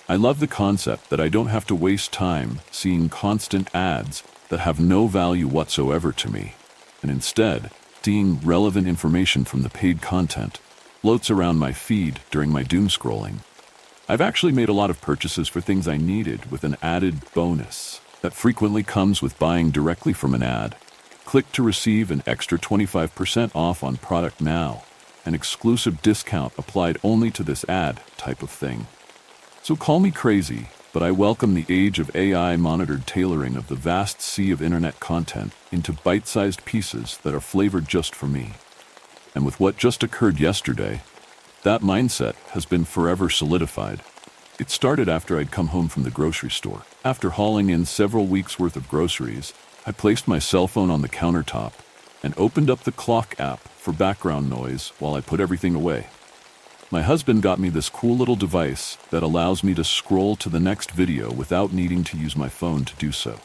I love the concept that I don't have to waste time seeing constant ads that have no value whatsoever to me, and instead, seeing relevant information from the paid content floats around my feed during my doom scrolling. I've actually made a lot of purchases for things I needed with an added bonus that frequently comes with buying directly from an ad. Click to receive an extra 25% off on product now, an exclusive discount applied only to this ad type of thing. So call me crazy, but I welcome the age of AI-monitored tailoring of the vast sea of internet content into bite-sized pieces that are flavored just for me. And with what just occurred yesterday, that mindset has been forever solidified. It started after I'd come home from the grocery store. After hauling in several weeks' worth of groceries, I placed my cell phone on the countertop and opened up the clock app for background noise while I put everything away. My husband got me this cool little device that allows me to scroll to the next video without needing to use my phone to do so.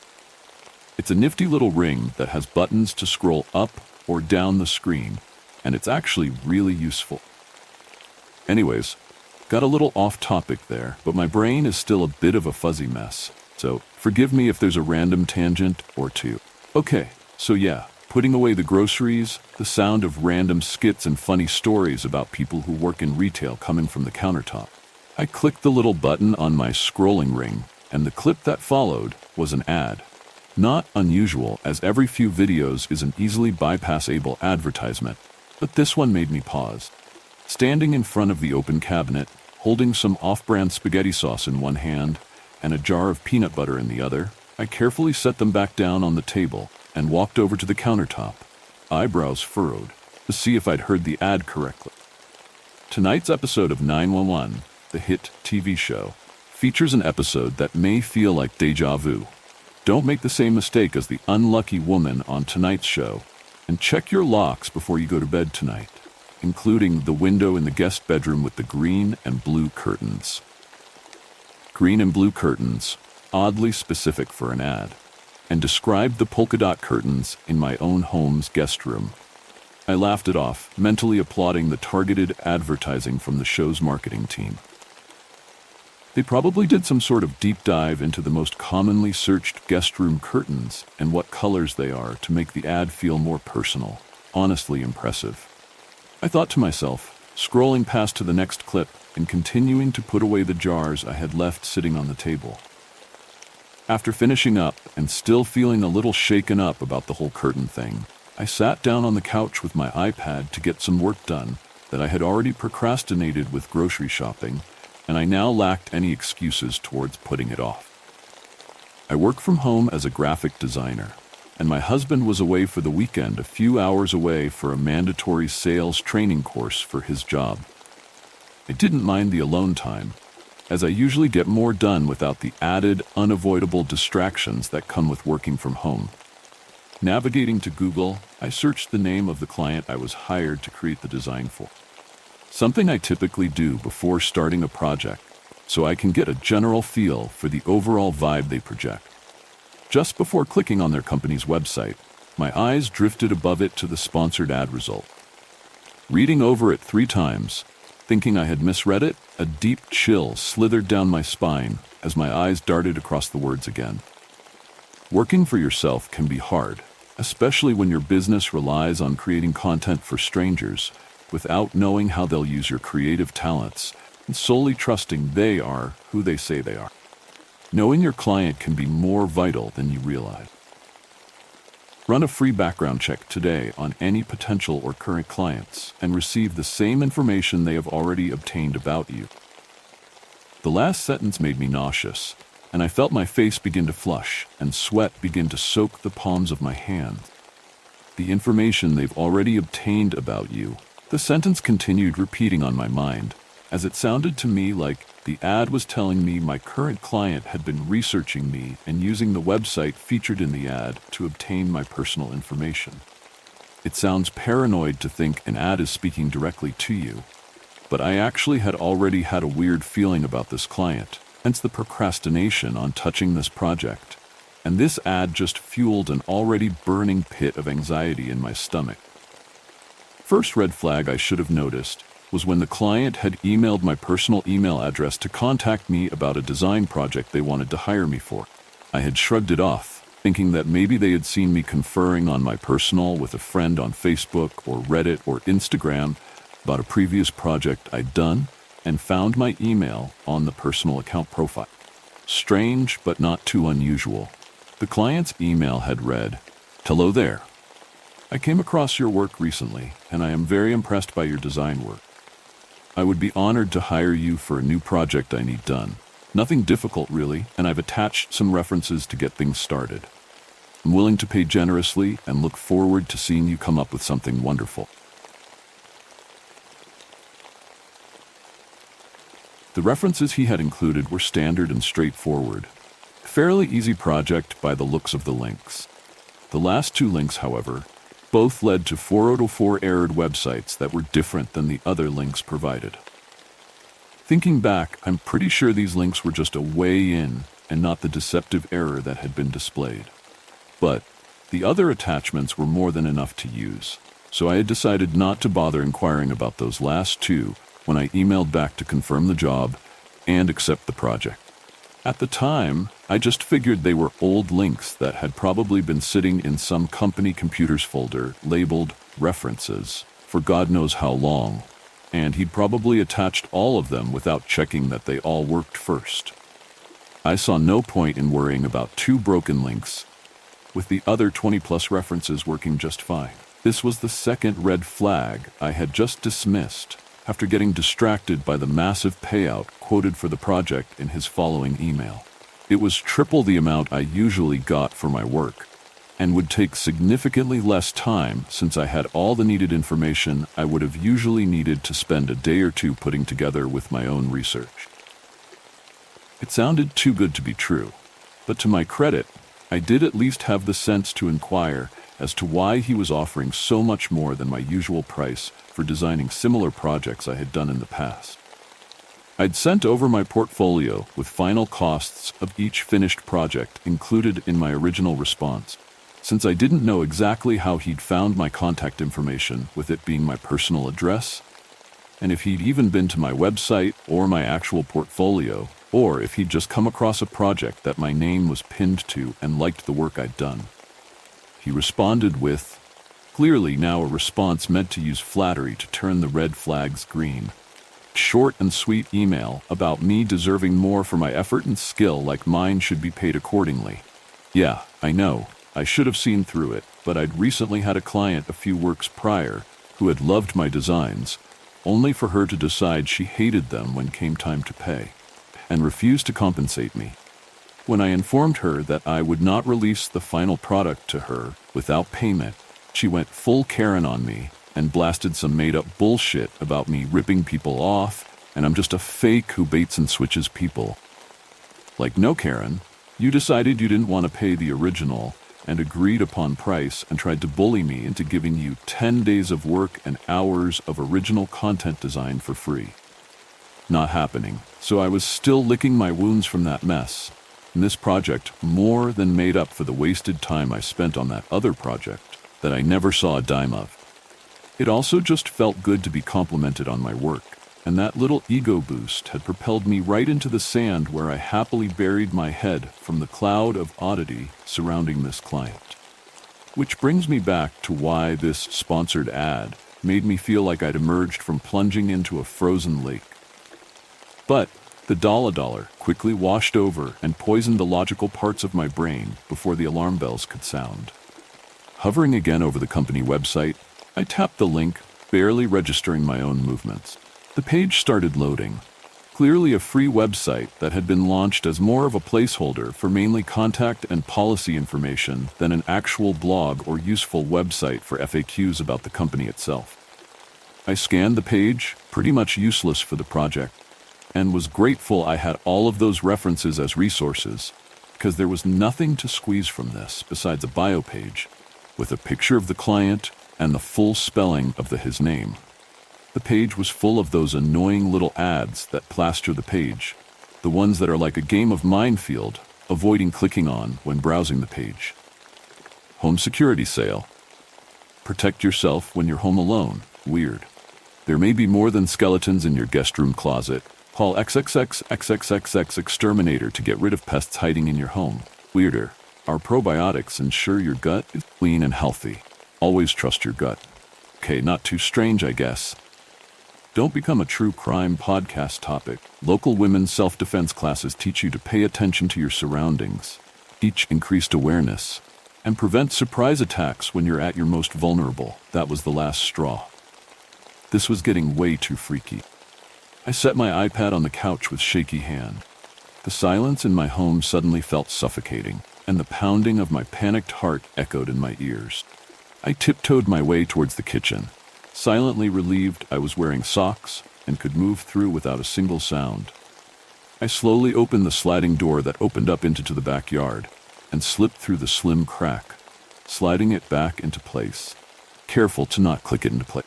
It's a nifty little ring that has buttons to scroll up or down the screen, and it's actually really useful. Anyways, got a little off topic there, but my brain is still a bit of a fuzzy mess, so forgive me if there's a random tangent or two. Okay, so yeah, putting away the groceries, the sound of random skits and funny stories about people who work in retail coming from the countertop. I clicked the little button on my scrolling ring, and the clip that followed was an ad. Not unusual, as every few videos is an easily bypassable advertisement, but this one made me pause. Standing in front of the open cabinet, holding some off-brand spaghetti sauce in one hand and a jar of peanut butter in the other, I carefully set them back down on the table and walked over to the countertop, eyebrows furrowed, to see if I'd heard the ad correctly. Tonight's episode of 911, the hit TV show, features an episode that may feel like déjà vu. Don't make the same mistake as the unlucky woman on tonight's show, and check your locks before you go to bed tonight, including the window in the guest bedroom with the green and blue curtains. green and blue curtains, oddly specific for an ad, and described the polka dot curtains in my own home's guest room. I laughed it off, mentally applauding the targeted advertising from the show's marketing team. They probably did some sort of deep dive into the most commonly searched guest room curtains and what colors they are to make the ad feel more personal. Honestly impressive. I thought to myself, scrolling past to the next clip and continuing to put away the jars I had left sitting on the table. After finishing up and still feeling a little shaken up about the whole curtain thing, I sat down on the couch with my iPad to get some work done that I had already procrastinated with grocery shopping, and I now lacked any excuses towards putting it off. I work from home as a graphic designer, and my husband was away for the weekend a few hours away for a mandatory sales training course for his job. I didn't mind the alone time, as I usually get more done without the added, unavoidable distractions that come with working from home. Navigating to Google, I searched the name of the client I was hired to create the design for. Something I typically do before starting a project, so I can get a general feel for the overall vibe they project. Just before clicking on their company's website, my eyes drifted above it to the sponsored ad result. Reading over it 3 times, thinking I had misread it, a deep chill slithered down my spine as my eyes darted across the words again. Working for yourself can be hard, especially when your business relies on creating content for strangers without knowing how they'll use your creative talents and solely trusting they are who they say they are. Knowing your client can be more vital than you realize. Run a free background check today on any potential or current clients and receive the same information they have already obtained about you. The last sentence made me nauseous, and I felt my face begin to flush and sweat begin to soak the palms of my hands. The information they've already obtained about you. The sentence continued repeating on my mind, as it sounded to me like the ad was telling me my current client had been researching me and using the website featured in the ad to obtain my personal information. It sounds paranoid to think an ad is speaking directly to you, but I actually had already had a weird feeling about this client, hence the procrastination on touching this project, and this ad just fueled an already burning pit of anxiety in my stomach. First red flag I should have noticed was when the client had emailed my personal email address to contact me about a design project they wanted to hire me for. I had shrugged it off, thinking that maybe they had seen me conferring on my personal with a friend on Facebook or Reddit or Instagram about a previous project I'd done, and found my email on the personal account profile. Strange, but not too unusual. The client's email had read, "Hello there. I came across your work recently, and I am very impressed by your design work. I would be honored to hire you for a new project I need done. Nothing difficult, really, and I've attached some references to get things started. I'm willing to pay generously and look forward to seeing you come up with something wonderful." The references he had included were standard and straightforward. Fairly easy project by the looks of the links. The last 2 links, however, both led to 404 errored websites that were different than the other links provided. Thinking back, I'm pretty sure these links were just a way in and not the deceptive error that had been displayed. But the other attachments were more than enough to use, so I had decided not to bother inquiring about those last 2 when I emailed back to confirm the job and accept the project. At the time, I just figured they were old links that had probably been sitting in some company computers folder labeled references for God knows how long, and he'd probably attached all of them without checking that they all worked first. I saw no point in worrying about 2 broken links, with the other 20+ references working just fine. This was the second red flag I had just dismissed after getting distracted by the massive payout quoted for the project in his following email. It was triple the amount I usually got for my work, and would take significantly less time since I had all the needed information I would have usually needed to spend a day or 2 putting together with my own research. It sounded too good to be true, but to my credit, I did at least have the sense to inquire as to why he was offering so much more than my usual price for designing similar projects I had done in the past. I'd sent over my portfolio with final costs of each finished project included in my original response. Since I didn't know exactly how he'd found my contact information, with it being my personal address, and if he'd even been to my website or my actual portfolio, or if he'd just come across a project that my name was pinned to and liked the work I'd done. He responded with, clearly now a response meant to use flattery to turn the red flags green. Short and sweet email about me deserving more for my effort and skill, like mine should be paid accordingly. Yeah, I know, I should have seen through it, but I'd recently had a client a few works prior who had loved my designs, only for her to decide she hated them when came time to pay, and refused to compensate me. When I informed her that I would not release the final product to her without payment, she went full Karen on me and blasted some made-up bullshit about me ripping people off, and I'm just a fake who baits and switches people. Like, no, Karen, you decided you didn't want to pay the original and agreed upon price and tried to bully me into giving you 10 days of work and hours of original content design for free. Not happening. So I was still licking my wounds from that mess, and this project more than made up for the wasted time I spent on that other project that I never saw a dime of. It also just felt good to be complimented on my work, and that little ego boost had propelled me right into the sand where I happily buried my head from the cloud of oddity surrounding this client. Which brings me back to why this sponsored ad made me feel like I'd emerged from plunging into a frozen lake. But the dollar quickly washed over and poisoned the logical parts of my brain before the alarm bells could sound. Hovering again over the company website, I tapped the link, barely registering my own movements. The page started loading. Clearly a free website that had been launched as more of a placeholder for mainly contact and policy information than an actual blog or useful website for FAQs about the company itself. I scanned the page, pretty much useless for the project, and was grateful I had all of those references as resources, because there was nothing to squeeze from this besides a bio page with a picture of the client and the full spelling of his name. The page was full of those annoying little ads that plaster the page, the ones that are like a game of minefield, avoiding clicking on when browsing the page. Home security sale. Protect yourself when you're home alone. Weird. There may be more than skeletons in your guest room closet. Call XXXXXXX Exterminator to get rid of pests hiding in your home. Weirder. Our probiotics ensure your gut is clean and healthy. Always trust your gut. Okay, not too strange, I guess. Don't become a true crime podcast topic. Local women's self-defense classes teach you to pay attention to your surroundings, teach increased awareness, and prevent surprise attacks when you're at your most vulnerable. That was the last straw. This was getting way too freaky. I set my iPad on the couch with shaky hand. The silence in my home suddenly felt suffocating, and the pounding of my panicked heart echoed in my ears. I tiptoed my way towards the kitchen, silently relieved I was wearing socks and could move through without a single sound. I slowly opened the sliding door that opened up into the backyard and slipped through the slim crack, sliding it back into place, careful to not click it into place.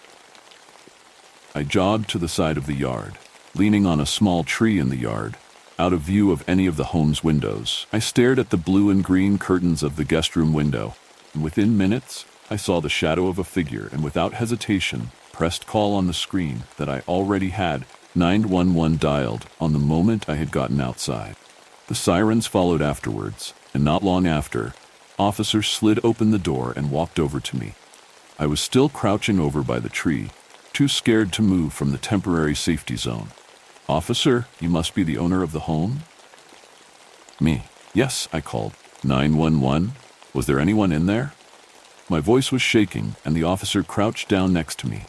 I jogged to the side of the yard, leaning on a small tree in the yard, out of view of any of the home's windows. I stared at the blue and green curtains of the guest room window, and within minutes, I saw the shadow of a figure and without hesitation pressed call on the screen that I already had 911 dialed on the moment I had gotten outside. The sirens followed afterwards, and not long after, officers slid open the door and walked over to me. I was still crouching over by the tree, too scared to move from the temporary safety zone. "Officer, you must be the owner of the home?" Me. "Yes," I called. 911? Was there anyone in there?" My voice was shaking, and the officer crouched down next to me.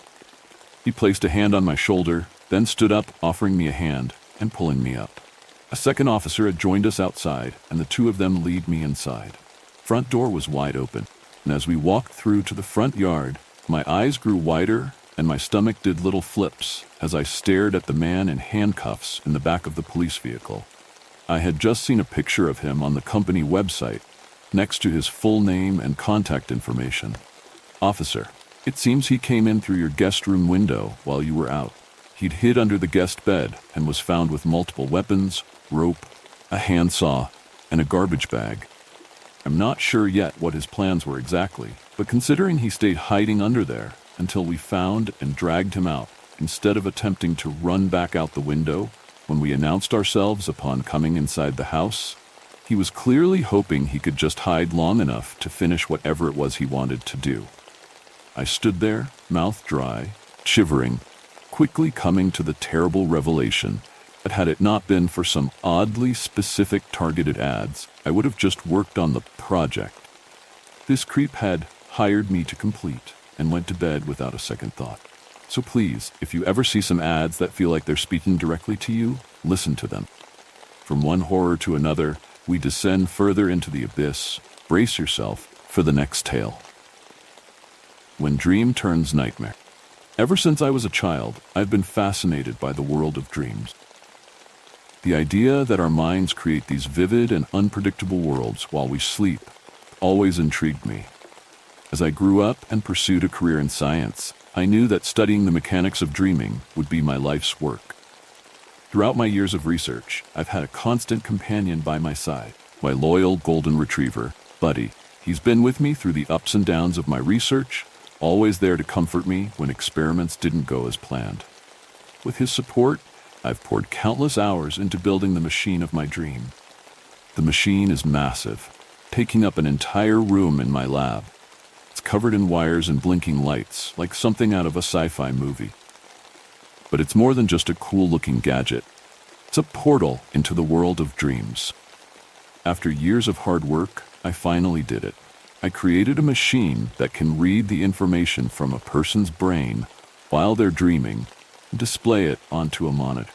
He placed a hand on my shoulder, then stood up, offering me a hand and pulling me up. A second officer had joined us outside, and the two of them lead me inside. Front door was wide open, and as we walked through to the front yard, my eyes grew wider and my stomach did little flips as I stared at the man in handcuffs in the back of the police vehicle. I had just seen a picture of him on the company website, next to his full name and contact information. "Officer, it seems he came in through your guest room window while you were out." He'd hid under the guest bed and was found with multiple weapons, rope, a handsaw, and a garbage bag. I'm not sure yet what his plans were exactly, but considering he stayed hiding under there until we found and dragged him out, instead of attempting to run back out the window when we announced ourselves upon coming inside the house, he was clearly hoping he could just hide long enough to finish whatever it was he wanted to do. I stood there, mouth dry, shivering, quickly coming to the terrible revelation that had it not been for some oddly specific targeted ads, I would have just worked on the project this creep had hired me to complete, and went to bed without a second thought. So please, if you ever see some ads that feel like they're speaking directly to you, listen to them. From one horror to another, we descend further into the abyss. Brace yourself for the next tale. When dream turns nightmare. Ever since I was a child, I've been fascinated by the world of dreams. The idea that our minds create these vivid and unpredictable worlds while we sleep always intrigued me. As I grew up and pursued a career in science, I knew that studying the mechanics of dreaming would be my life's work. Throughout my years of research, I've had a constant companion by my side, my loyal golden retriever, Buddy. He's been with me through the ups and downs of my research, always there to comfort me when experiments didn't go as planned. With his support, I've poured countless hours into building the machine of my dream. The machine is massive, taking up an entire room in my lab. It's covered in wires and blinking lights, like something out of a sci-fi movie. But it's more than just a cool-looking gadget. It's a portal into the world of dreams. After years of hard work, I finally did it. I created a machine that can read the information from a person's brain while they're dreaming and display it onto a monitor.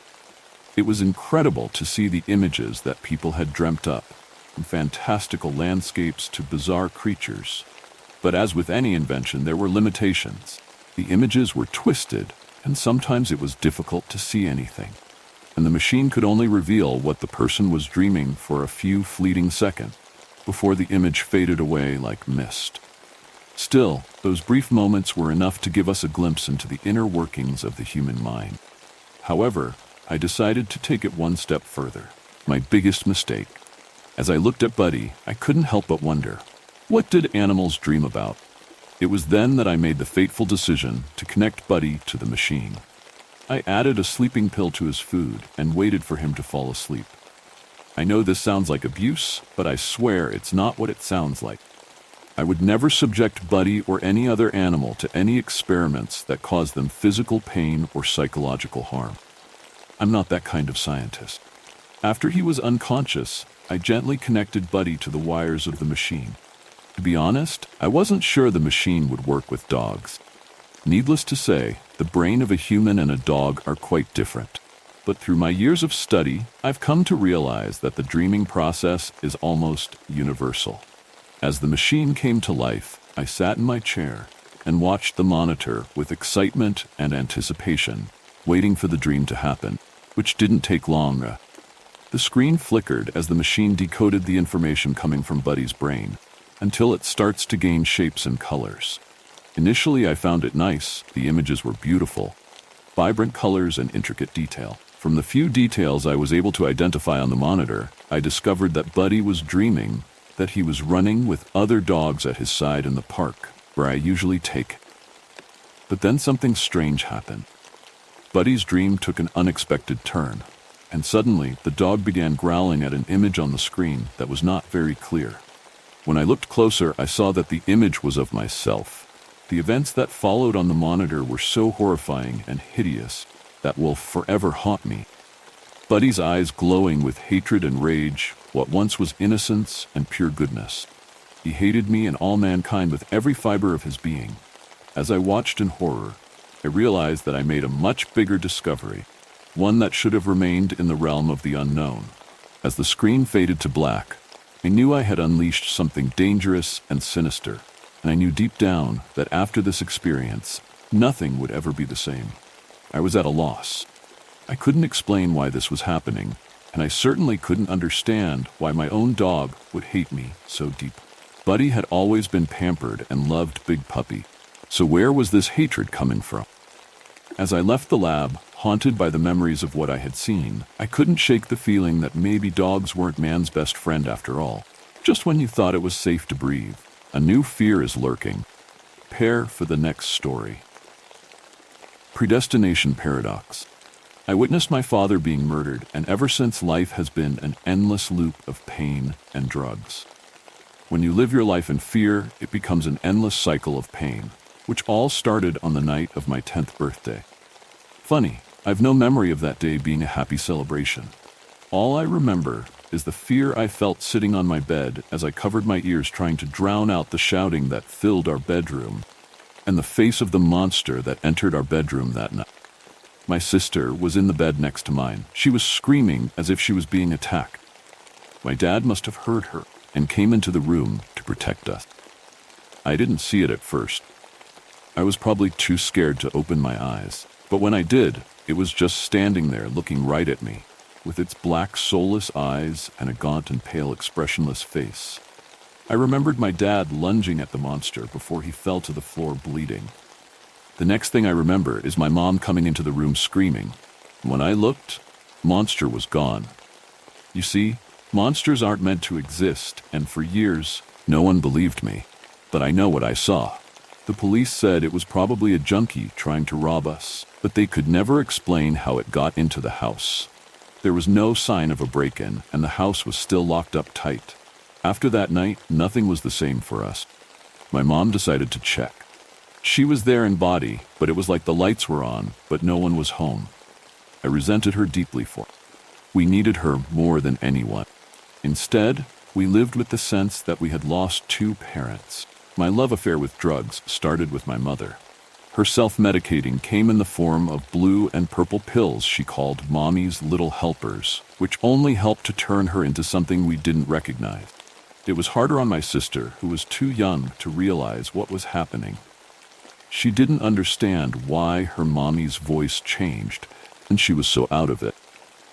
It was incredible to see the images that people had dreamt up, from fantastical landscapes to bizarre creatures. But as with any invention, there were limitations. The images were twisted, and sometimes it was difficult to see anything. And the machine could only reveal what the person was dreaming for a few fleeting seconds before the image faded away like mist. Still, those brief moments were enough to give us a glimpse into the inner workings of the human mind. However, I decided to take it one step further. My biggest mistake. As I looked at Buddy, I couldn't help but wonder, what did animals dream about? It was then that I made the fateful decision to connect Buddy to the machine. I added a sleeping pill to his food and waited for him to fall asleep. I know this sounds like abuse, but I swear it's not what it sounds like. I would never subject Buddy or any other animal to any experiments that cause them physical pain or psychological harm. I'm not that kind of scientist. After he was unconscious, I gently connected Buddy to the wires of the machine. To be honest, I wasn't sure the machine would work with dogs. Needless to say, the brain of a human and a dog are quite different. But through my years of study, I've come to realize that the dreaming process is almost universal. As the machine came to life, I sat in my chair and watched the monitor with excitement and anticipation, waiting for the dream to happen, which didn't take long. The screen flickered as the machine decoded the information coming from Buddy's brain, until it starts to gain shapes and colors. Initially, I found it nice. The images were beautiful, vibrant colors and intricate detail. From the few details I was able to identify on the monitor, I discovered that Buddy was dreaming that he was running with other dogs at his side in the park, where I usually take it. But then something strange happened. Buddy's dream took an unexpected turn, and suddenly the dog began growling at an image on the screen that was not very clear. When I looked closer, I saw that the image was of myself. The events that followed on the monitor were so horrifying and hideous that will forever haunt me. Buddy's eyes glowing with hatred and rage, what once was innocence and pure goodness. He hated me and all mankind with every fiber of his being. As I watched in horror, I realized that I made a much bigger discovery, one that should have remained in the realm of the unknown. As the screen faded to black, I knew I had unleashed something dangerous and sinister, and I knew deep down that after this experience, nothing would ever be the same. I was at a loss. I couldn't explain why this was happening, and I certainly couldn't understand why my own dog would hate me so deep. Buddy had always been pampered and loved Big Puppy, so where was this hatred coming from? As I left the lab, Haunted by the memories of what I had seen, I couldn't shake the feeling that maybe dogs weren't man's best friend after all. Just when you thought it was safe to breathe, a new fear is lurking. Prepare for the next story. Predestination paradox. I witnessed my father being murdered, and ever since life has been an endless loop of pain and drugs. When you live your life in fear, it becomes an endless cycle of pain, which all started on the night of my 10th birthday. Funny, I've no memory of that day being a happy celebration. All I remember is the fear I felt sitting on my bed as I covered my ears trying to drown out the shouting that filled our bedroom, and the face of the monster that entered our bedroom that night. My sister was in the bed next to mine. She was screaming as if she was being attacked. My dad must have heard her and came into the room to protect us. I didn't see it at first. I was probably too scared to open my eyes, but when I did, it was just standing there looking right at me, with its black, soulless eyes and a gaunt and pale, expressionless face. I remembered my dad lunging at the monster before he fell to the floor bleeding. The next thing I remember is my mom coming into the room screaming. When I looked, monster was gone. You see, monsters aren't meant to exist, and for years, no one believed me. But I know what I saw. The police said it was probably a junkie trying to rob us, but they could never explain how it got into the house. There was no sign of a break-in, and the house was still locked up tight. After that night, nothing was the same for us. My mom decided to check. She was there in body, but it was like the lights were on, but no one was home. I resented her deeply for it. We needed her more than anyone. Instead, we lived with the sense that we had lost two parents. My love affair with drugs started with my mother. Her self-medicating came in the form of blue and purple pills she called Mommy's Little Helpers, which only helped to turn her into something we didn't recognize. It was harder on my sister, who was too young to realize what was happening. She didn't understand why her mommy's voice changed, and she was so out of it.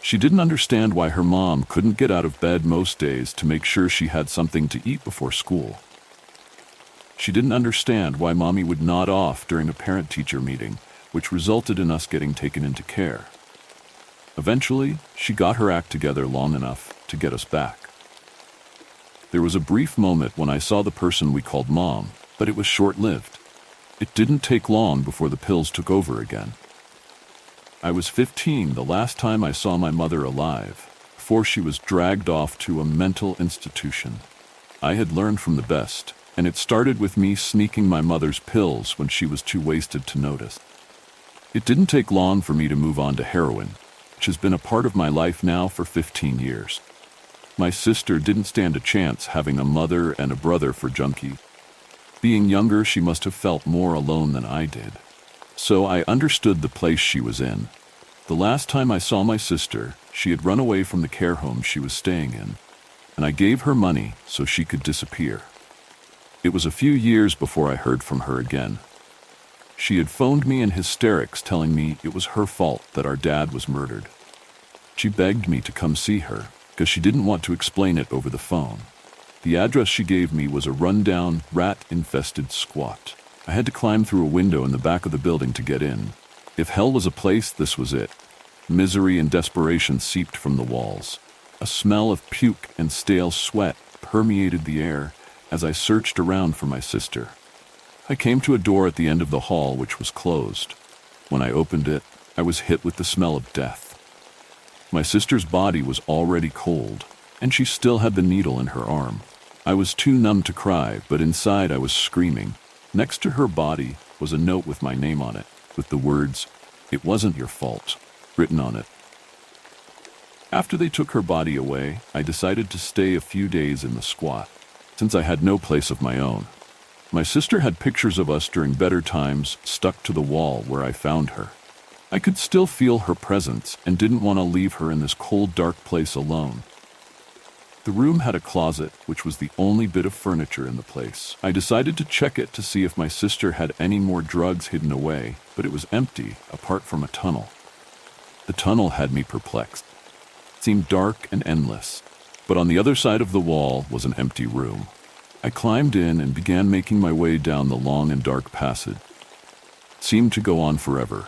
She didn't understand why her mom couldn't get out of bed most days to make sure she had something to eat before school. She didn't understand why Mommy would nod off during a parent-teacher meeting, which resulted in us getting taken into care. Eventually, she got her act together long enough to get us back. There was a brief moment when I saw the person we called Mom, but it was short-lived. It didn't take long before the pills took over again. I was 15 the last time I saw my mother alive, before she was dragged off to a mental institution. I had learned from the best, and it started with me sneaking my mother's pills when she was too wasted to notice. It didn't take long for me to move on to heroin, which has been a part of my life now for 15 years. My sister didn't stand a chance having a mother and a brother for junkies. Being younger, she must have felt more alone than I did. So I understood the place she was in. The last time I saw my sister, she had run away from the care home she was staying in, and I gave her money so she could disappear. It was a few years before I heard from her again. She had phoned me in hysterics telling me it was her fault that our dad was murdered. She begged me to come see her because she didn't want to explain it over the phone. The address she gave me was a rundown, rat-infested squat. I had to climb through a window in the back of the building to get in. If hell was a place, this was it. Misery and desperation seeped from the walls. A smell of puke and stale sweat permeated the air as I searched around for my sister. I came to a door at the end of the hall which was closed. When I opened it, I was hit with the smell of death. My sister's body was already cold, and she still had the needle in her arm. I was too numb to cry, but inside I was screaming. Next to her body was a note with my name on it, with the words, "It wasn't your fault," written on it. After they took her body away, I decided to stay a few days in the squat, since I had no place of my own. My sister had pictures of us during better times stuck to the wall where I found her. I could still feel her presence and didn't want to leave her in this cold, dark place alone. The room had a closet, which was the only bit of furniture in the place. I decided to check it to see if my sister had any more drugs hidden away, but it was empty, apart from a tunnel. The tunnel had me perplexed. It seemed dark and endless, but on the other side of the wall was an empty room. I climbed in and began making my way down the long and dark passage. It seemed to go on forever.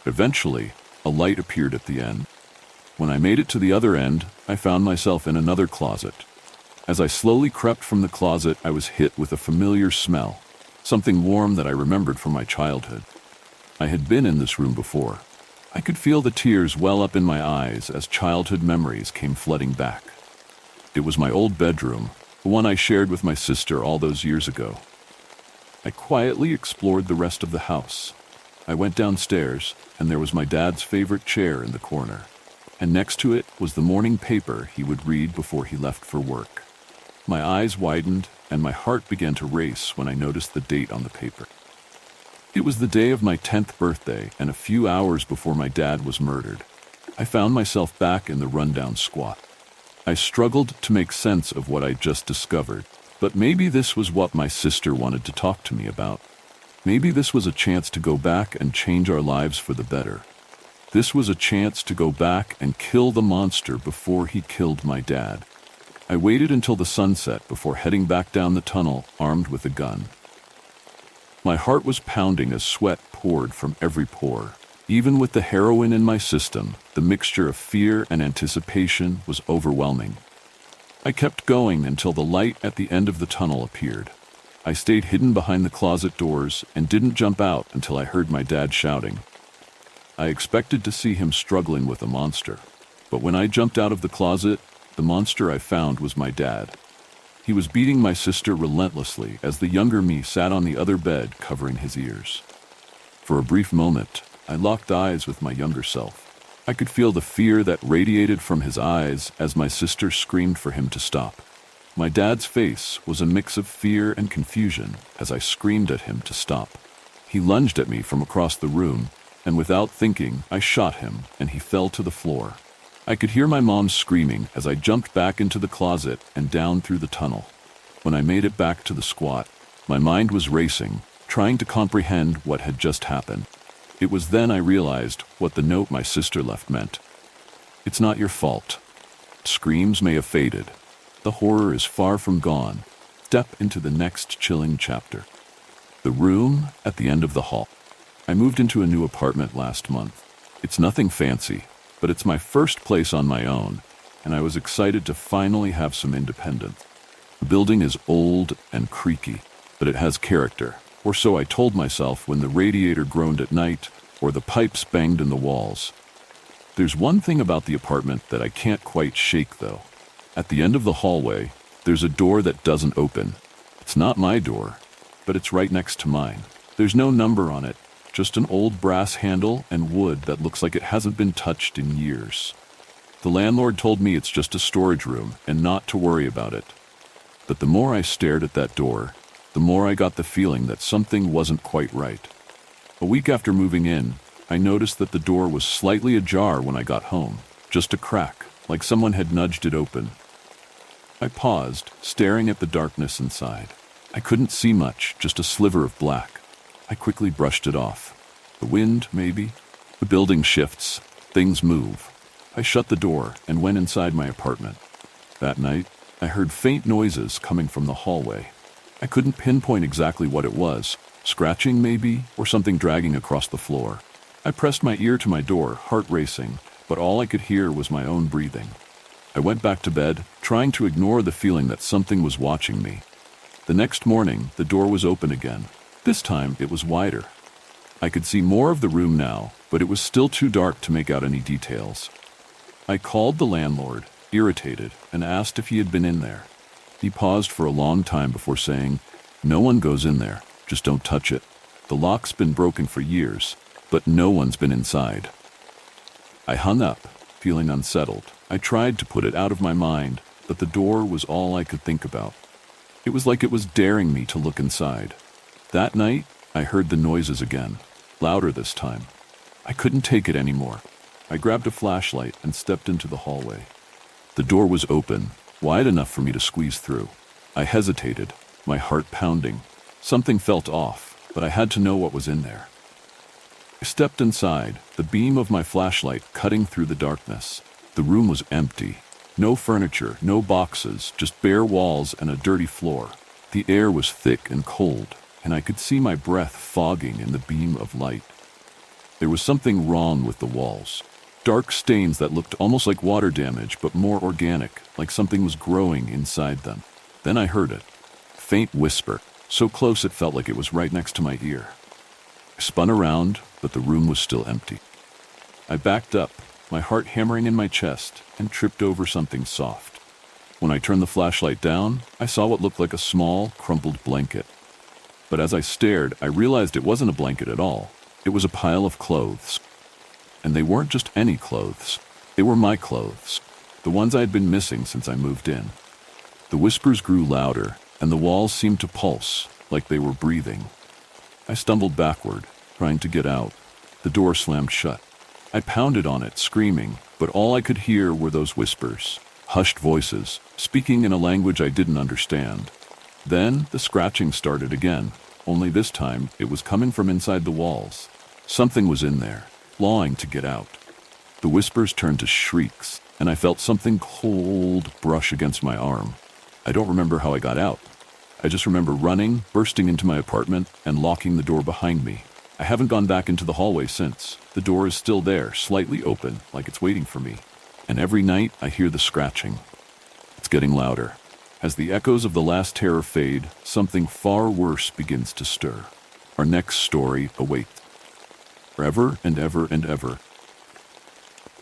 Eventually, A light appeared at the end. When I made it to the other end, I found myself in another closet. As I slowly crept from the closet, I was hit with a familiar smell, something warm that I remembered from my childhood. I had been in this room before. I could feel the tears well up in my eyes as childhood memories came flooding back. It was my old bedroom, the one I shared with my sister all those years ago. I quietly explored the rest of the house. I went downstairs, and there was my dad's favorite chair in the corner. And next to it was the morning paper he would read before he left for work. My eyes widened, and my heart began to race when I noticed the date on the paper. It was the day of my 10th birthday, and a few hours before my dad was murdered. I found myself back in the rundown squat. I struggled to make sense of what I'd just discovered, but maybe this was what my sister wanted to talk to me about. Maybe this was a chance to go back and change our lives for the better. This was a chance to go back and kill the monster before he killed my dad. I waited until the sunset before heading back down the tunnel, armed with a gun. My heart was pounding as sweat poured from every pore. Even with the heroin in my system, the mixture of fear and anticipation was overwhelming. I kept going until the light at the end of the tunnel appeared. I stayed hidden behind the closet doors and didn't jump out until I heard my dad shouting. I expected to see him struggling with a monster, but when I jumped out of the closet, the monster I found was my dad. He was beating my sister relentlessly as the younger me sat on the other bed covering his ears. For a brief moment, I locked eyes with my younger self. I could feel the fear that radiated from his eyes as my sister screamed for him to stop. My dad's face was a mix of fear and confusion as I screamed at him to stop. He lunged at me from across the room, and without thinking, I shot him, and he fell to the floor. I could hear my mom screaming as I jumped back into the closet and down through the tunnel. When I made it back to the squat, my mind was racing, trying to comprehend what had just happened. It was then I realized what the note my sister left meant. It's not your fault. Screams may have faded. The horror is far from gone. Step into the next chilling chapter. The room at the end of the hall. I moved into a new apartment last month. It's nothing fancy, but it's my first place on my own, and I was excited to finally have some independence. The building is old and creaky, but it has character, or so I told myself when the radiator groaned at night or the pipes banged in the walls. There's one thing about the apartment that I can't quite shake, though. At the end of the hallway, there's a door that doesn't open. It's not my door, but it's right next to mine. There's no number on it, just an old brass handle and wood that looks like it hasn't been touched in years. The landlord told me it's just a storage room and not to worry about it. But the more I stared at that door, the more I got the feeling that something wasn't quite right. A week after moving in, I noticed that the door was slightly ajar when I got home, just a crack, like someone had nudged it open. I paused, staring at the darkness inside. I couldn't see much, just a sliver of black. I quickly brushed it off. The wind, maybe? The building shifts. Things move. I shut the door and went inside my apartment. That night, I heard faint noises coming from the hallway. I couldn't pinpoint exactly what it was. Scratching, maybe, or something dragging across the floor. I pressed my ear to my door, heart racing, but all I could hear was my own breathing. I went back to bed, trying to ignore the feeling that something was watching me. The next morning, the door was open again. This time, it was wider. I could see more of the room now, but it was still too dark to make out any details. I called the landlord, irritated, and asked if he had been in there. He paused for a long time before saying, "No one goes in there. Just don't touch it. The lock's been broken for years, but no one's been inside." I hung up, feeling unsettled. I tried to put it out of my mind, but the door was all I could think about. It was like it was daring me to look inside. That night, I heard the noises again, louder this time. I couldn't take it anymore. I grabbed a flashlight and stepped into the hallway. The door was open, wide enough for me to squeeze through. I hesitated, my heart pounding. Something felt off, but I had to know what was in there. I stepped inside, the beam of my flashlight cutting through the darkness. The room was empty. No furniture, no boxes, just bare walls and a dirty floor. The air was thick and cold, and I could see my breath fogging in the beam of light. There was something wrong with the walls. Dark stains that looked almost like water damage, but more organic, like something was growing inside them. Then I heard it. A faint whisper, so close it felt like it was right next to my ear. I spun around, but the room was still empty. I backed up, my heart hammering in my chest, and tripped over something soft. When I turned the flashlight down, I saw what looked like a small, crumpled blanket. But as I stared, I realized it wasn't a blanket at all. It was a pile of clothes. And they weren't just any clothes. They were my clothes, the ones I had been missing since I moved in. The whispers grew louder, and the walls seemed to pulse, like they were breathing. I stumbled backward, trying to get out. The door slammed shut. I pounded on it, screaming, but all I could hear were those whispers, hushed voices, speaking in a language I didn't understand. Then the scratching started again, only this time it was coming from inside the walls. Something was in there, clawing to get out. The whispers turned to shrieks, and I felt something cold brush against my arm. I don't remember how I got out. I just remember running, bursting into my apartment, and locking the door behind me. I haven't gone back into the hallway since. The door is still there, slightly open, like it's waiting for me. And every night I hear the scratching. It's getting louder. As the echoes of the last terror fade, something far worse begins to stir. Our next story awaits. Forever and ever and ever.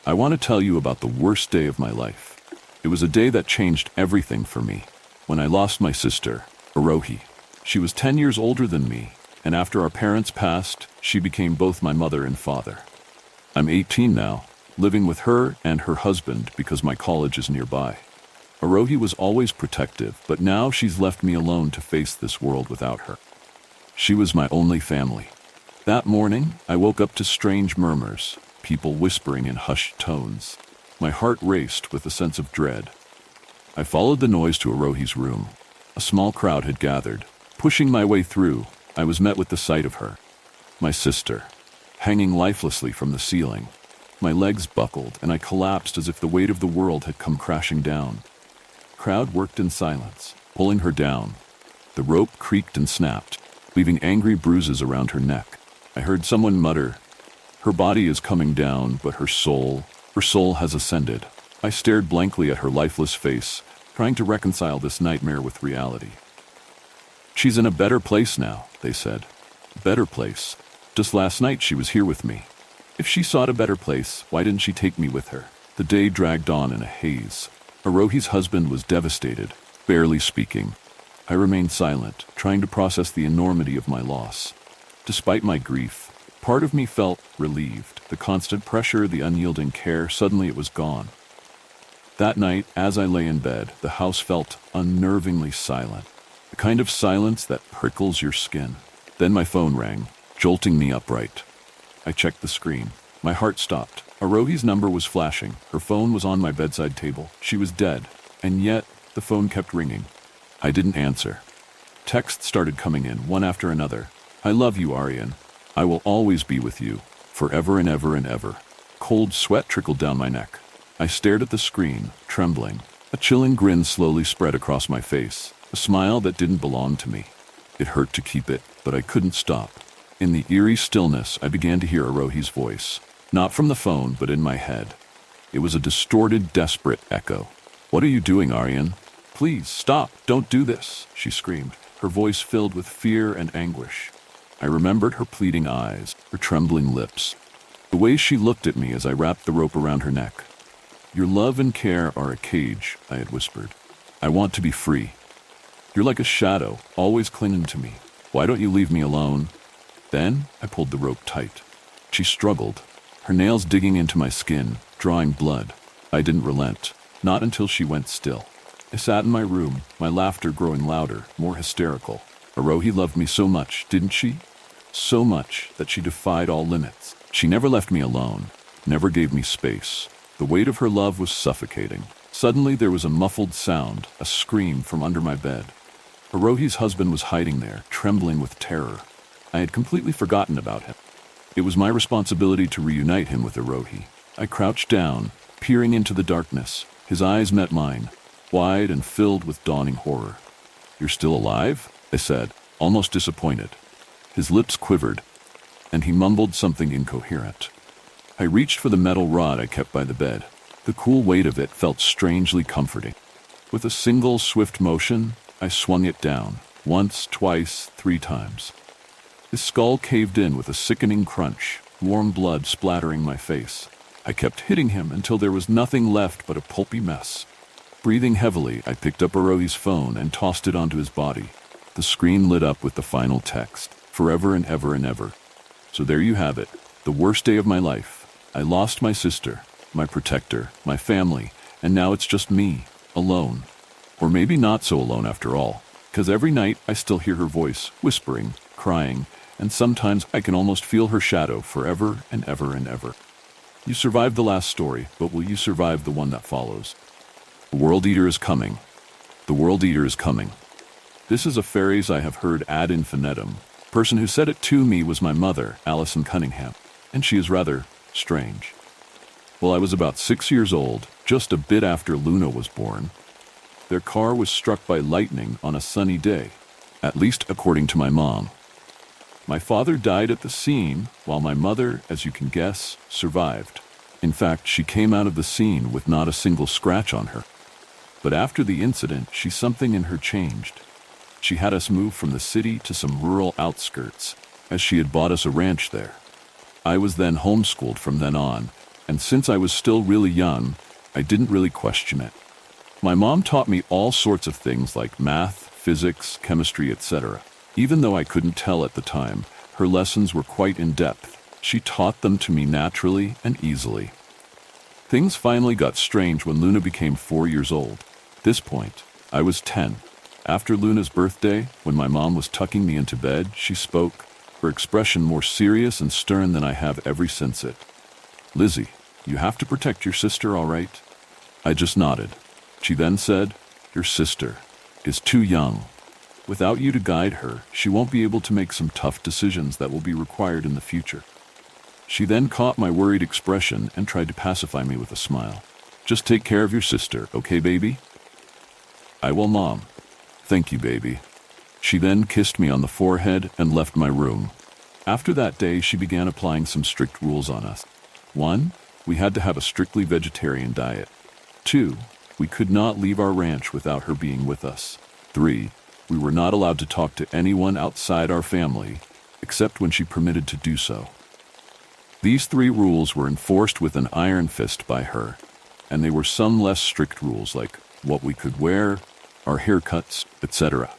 I want to tell you about the worst day of my life. It was a day that changed everything for me. When I lost my sister, Arohi. She was 10 years older than me, and after our parents passed, she became both my mother and father. I'm 18 now, living with her and her husband because my college is nearby. Arohi was always protective, but now she's left me alone to face this world without her. She was my only family. That morning, I woke up to strange murmurs, people whispering in hushed tones. My heart raced with a sense of dread. I followed the noise to Arohi's room. A small crowd had gathered. Pushing my way through, I was met with the sight of her. My sister, hanging lifelessly from the ceiling. My legs buckled, and I collapsed as if the weight of the world had come crashing down. The crowd worked in silence, pulling her down. The rope creaked and snapped, leaving angry bruises around her neck. I heard someone mutter, "Her body is coming down, but her soul has ascended." I stared blankly at her lifeless face, trying to reconcile this nightmare with reality. "She's in a better place now," they said. Better place. Just last night she was here with me. If she sought a better place, why didn't she take me with her? The day dragged on in a haze. Arohi's husband was devastated, barely speaking. I remained silent, trying to process the enormity of my loss. Despite my grief, part of me felt relieved. The constant pressure, the unyielding care, suddenly it was gone. That night, as I lay in bed, the house felt unnervingly silent. The kind of silence that prickles your skin. Then my phone rang, jolting me upright. I checked the screen. My heart stopped. Arohi's number was flashing. Her phone was on my bedside table. She was dead, and yet the phone kept ringing. I didn't answer. Texts started coming in, one after another. "I love you, Aryan. I will always be with you, forever and ever and ever." Cold sweat trickled down my neck. I stared at the screen, trembling. A chilling grin slowly spread across my face, a smile that didn't belong to me. It hurt to keep it, but I couldn't stop. In the eerie stillness, I began to hear Arohi's voice, not from the phone, but in my head. It was a distorted, desperate echo. "What are you doing, Aryan? Please, stop, don't do this," she screamed, her voice filled with fear and anguish. I remembered her pleading eyes, her trembling lips, the way she looked at me as I wrapped the rope around her neck. "Your love and care are a cage," I had whispered. "I want to be free. You're like a shadow, always clinging to me. Why don't you leave me alone?" Then I pulled the rope tight. She struggled, her nails digging into my skin, drawing blood. I didn't relent, not until she went still. I sat in my room, my laughter growing louder, more hysterical. Arohi loved me so much, didn't she? So much that she defied all limits. She never left me alone, never gave me space. The weight of her love was suffocating. Suddenly there was a muffled sound, a scream from under my bed. Arohi's husband was hiding there, trembling with terror. I had completely forgotten about him. It was my responsibility to reunite him with Arohi. I crouched down, peering into the darkness. His eyes met mine, wide and filled with dawning horror. "You're still alive?" I said, almost disappointed. His lips quivered. and he mumbled something incoherent. I reached for the metal rod I kept by the bed. The cool weight of it felt strangely comforting. With a single swift motion, I swung it down, once, twice, 3 times. His skull caved in with a sickening crunch, warm blood splattering my face. I kept hitting him until there was nothing left but a pulpy mess. Breathing heavily, I picked up Arohi's phone and tossed it onto his body. The screen lit up with the final text, forever and ever and ever. So there you have it, the worst day of my life. I lost my sister, my protector, my family, and now it's just me, alone. Or maybe not so alone after all, because every night I still hear her voice, whispering, crying, and sometimes I can almost feel her shadow forever and ever and ever. You survived the last story, but will you survive the one that follows? The World Eater is coming. The World Eater is coming. This is a phrase I have heard ad infinitum. The person who said it to me was my mother, Allison Cunningham, and she is rather strange. Well, I was about 6 years old, just a bit after Luna was born. Their car was struck by lightning on a sunny day, at least according to my mom. My father died at the scene, while my mother, as you can guess, survived. In fact, she came out of the scene with not a single scratch on her. But after the incident, something in her changed. She had us move from the city to some rural outskirts, as she had bought us a ranch there. I was then homeschooled from then on, and since I was still really young, I didn't really question it. My mom taught me all sorts of things like math, physics, chemistry, etc. Even though I couldn't tell at the time, her lessons were quite in-depth. She taught them to me naturally and easily. Things finally got strange when Luna became 4 years old. At this point, I was 10. After Luna's birthday, when my mom was tucking me into bed, she spoke, her expression more serious and stern than I have ever since it. "Lizzie, you have to protect your sister, all right?" I just nodded. She then said, "Your sister is too young. Without you to guide her, she won't be able to make some tough decisions that will be required in the future." She then caught my worried expression and tried to pacify me with a smile. "Just take care of your sister, okay, baby?" "I will, Mom." "Thank you, baby." She then kissed me on the forehead and left my room. After that day, she began applying some strict rules on us. 1. We had to have a strictly vegetarian diet. 2. We could not leave our ranch without her being with us. 3. We were not allowed to talk to anyone outside our family, except when she permitted to do so. These 3 rules were enforced with an iron fist by her, and they were some less strict rules like what we could wear, our haircuts, etc.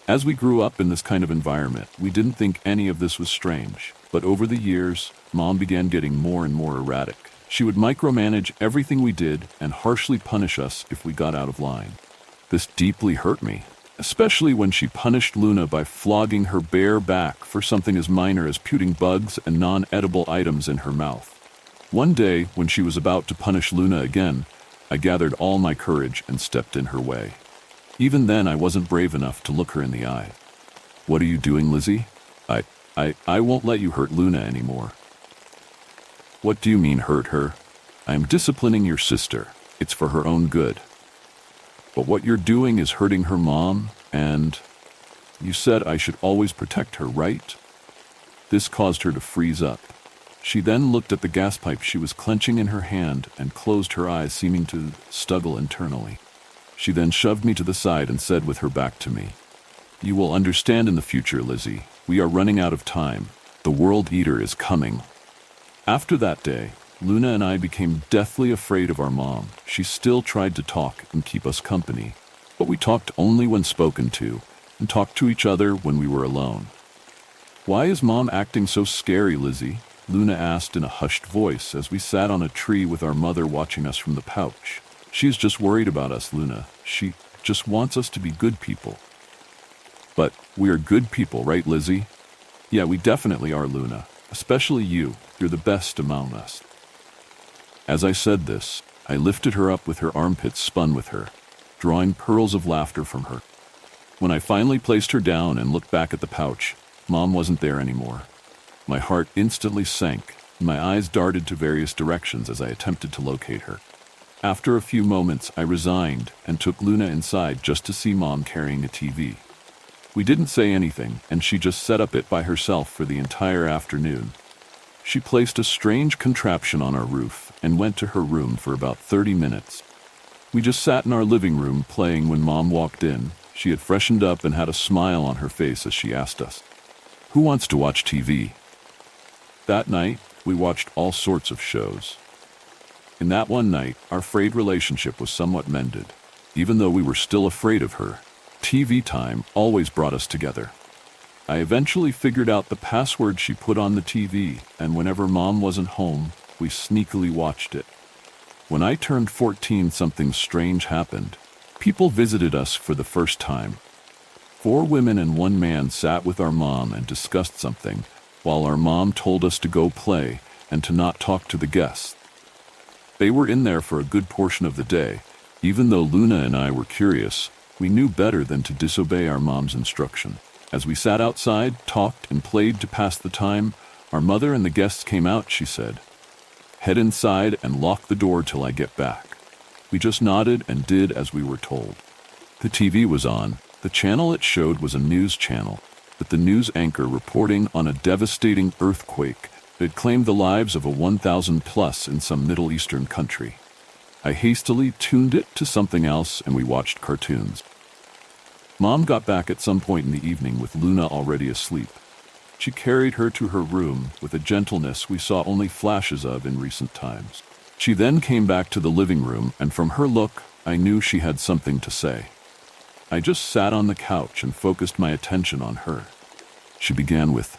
As we grew up in this kind of environment, we didn't think any of this was strange, but over the years, Mom began getting more and more erratic. She would micromanage everything we did and harshly punish us if we got out of line. This deeply hurt me, especially when she punished Luna by flogging her bare back for something as minor as putting bugs and non-edible items in her mouth. One day, when she was about to punish Luna again, I gathered all my courage and stepped in her way. Even then, I wasn't brave enough to look her in the eye. "What are you doing, Lizzie? I won't let you hurt Luna anymore." "What do you mean, hurt her? I am disciplining your sister. It's for her own good." "But what you're doing is hurting her mom, and you said I should always protect her, right?" This caused her to freeze up. She then looked at the gas pipe she was clenching in her hand and closed her eyes, seeming to struggle internally. She then shoved me to the side and said with her back to me, "You will understand in the future, Lizzie. We are running out of time. The World Eater is coming." After that day, Luna and I became deathly afraid of our mom. She still tried to talk and keep us company, but we talked only when spoken to, and talked to each other when we were alone. "Why is Mom acting so scary, Lizzie?" Luna asked in a hushed voice as we sat on a tree with our mother watching us from the pouch. "She's just worried about us, Luna. She just wants us to be good people." "But we are good people, right, Lizzie?" "Yeah, we definitely are, Luna. Especially you. You're the best among us." As I said this, I lifted her up with her armpits spun with her, drawing pearls of laughter from her. When I finally placed her down and looked back at the pouch, Mom wasn't there anymore. My heart instantly sank, and my eyes darted to various directions as I attempted to locate her. After a few moments, I resigned and took Luna inside just to see Mom carrying a TV. We didn't say anything, and she just set up it by herself for the entire afternoon. She placed a strange contraption on our roof and went to her room for about 30 minutes. We just sat in our living room playing when Mom walked in. She had freshened up and had a smile on her face as she asked us, "Who wants to watch TV?" That night, we watched all sorts of shows. In that one night, our frayed relationship was somewhat mended. Even though we were still afraid of her, TV time always brought us together. I eventually figured out the password she put on the TV, and whenever Mom wasn't home, we sneakily watched it. When I turned 14, something strange happened. People visited us for the first time. 4 women and 1 man sat with our mom and discussed something, while our mom told us to go play and to not talk to the guests. They were in there for a good portion of the day. Even though Luna and I were curious, we knew better than to disobey our mom's instruction. As we sat outside, talked, and played to pass the time, our mother and the guests came out, she said. "Head inside and lock the door till I get back." We just nodded and did as we were told. The TV was on. The channel it showed was a news channel, with the news anchor reporting on a devastating earthquake that had claimed the lives of a 1,000 plus in some Middle Eastern country. I hastily tuned it to something else and we watched cartoons. Mom got back at some point in the evening with Luna already asleep. She carried her to her room with a gentleness we saw only flashes of in recent times. She then came back to the living room, and from her look, I knew she had something to say. I just sat on the couch and focused my attention on her. She began with,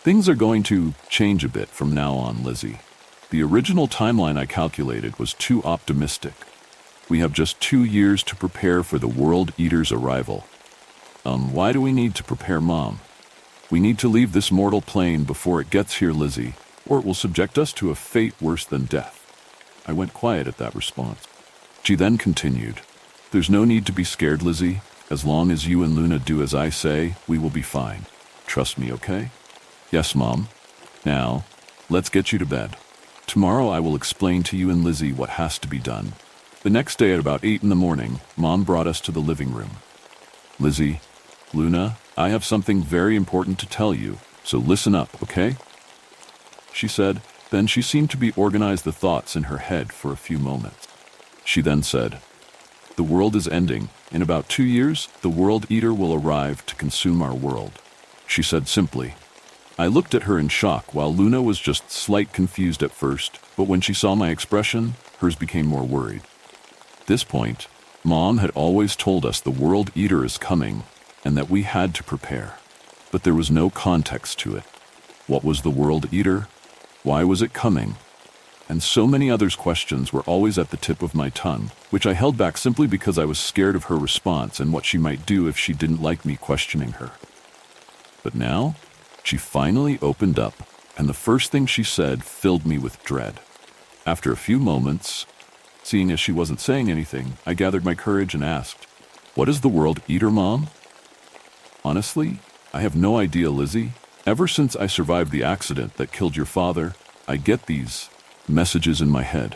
"Things are going to change a bit from now on, Lizzie. The original timeline I calculated was too optimistic. We have just 2 years to prepare for the World Eater's arrival." Why do we need to prepare, Mom? "We need to leave this mortal plane before it gets here, Lizzie, or it will subject us to a fate worse than death." I went quiet at that response. She then continued, "There's no need to be scared, Lizzie. As long as you and Luna do as I say, we will be fine. Trust me, okay?" "Yes, Mom. Now, let's get you to bed. Tomorrow I will explain to you and Lizzie what has to be done." The next day at about 8 in the morning, Mom brought us to the living room. "Lizzie, Luna, I have something very important to tell you, so listen up, okay?" She said. Then she seemed to be organize the thoughts in her head for a few moments. She then said, "The world is ending. In about 2 years, the World Eater will arrive to consume our world," she said simply. I looked at her in shock, while Luna was just slight confused at first, but when she saw my expression, hers became more worried. At this point, Mom had always told us the World Eater is coming and that we had to prepare. But there was no context to it. What was the World Eater? Why was it coming? And so many other questions were always at the tip of my tongue, which I held back simply because I was scared of her response and what she might do if she didn't like me questioning her. But now, she finally opened up, and the first thing she said filled me with dread. After a few moments, seeing as she wasn't saying anything, I gathered my courage and asked, "What is the World Eater, Mom?" "Honestly, I have no idea, Lizzie. Ever since I survived the accident that killed your father, I get these messages in my head.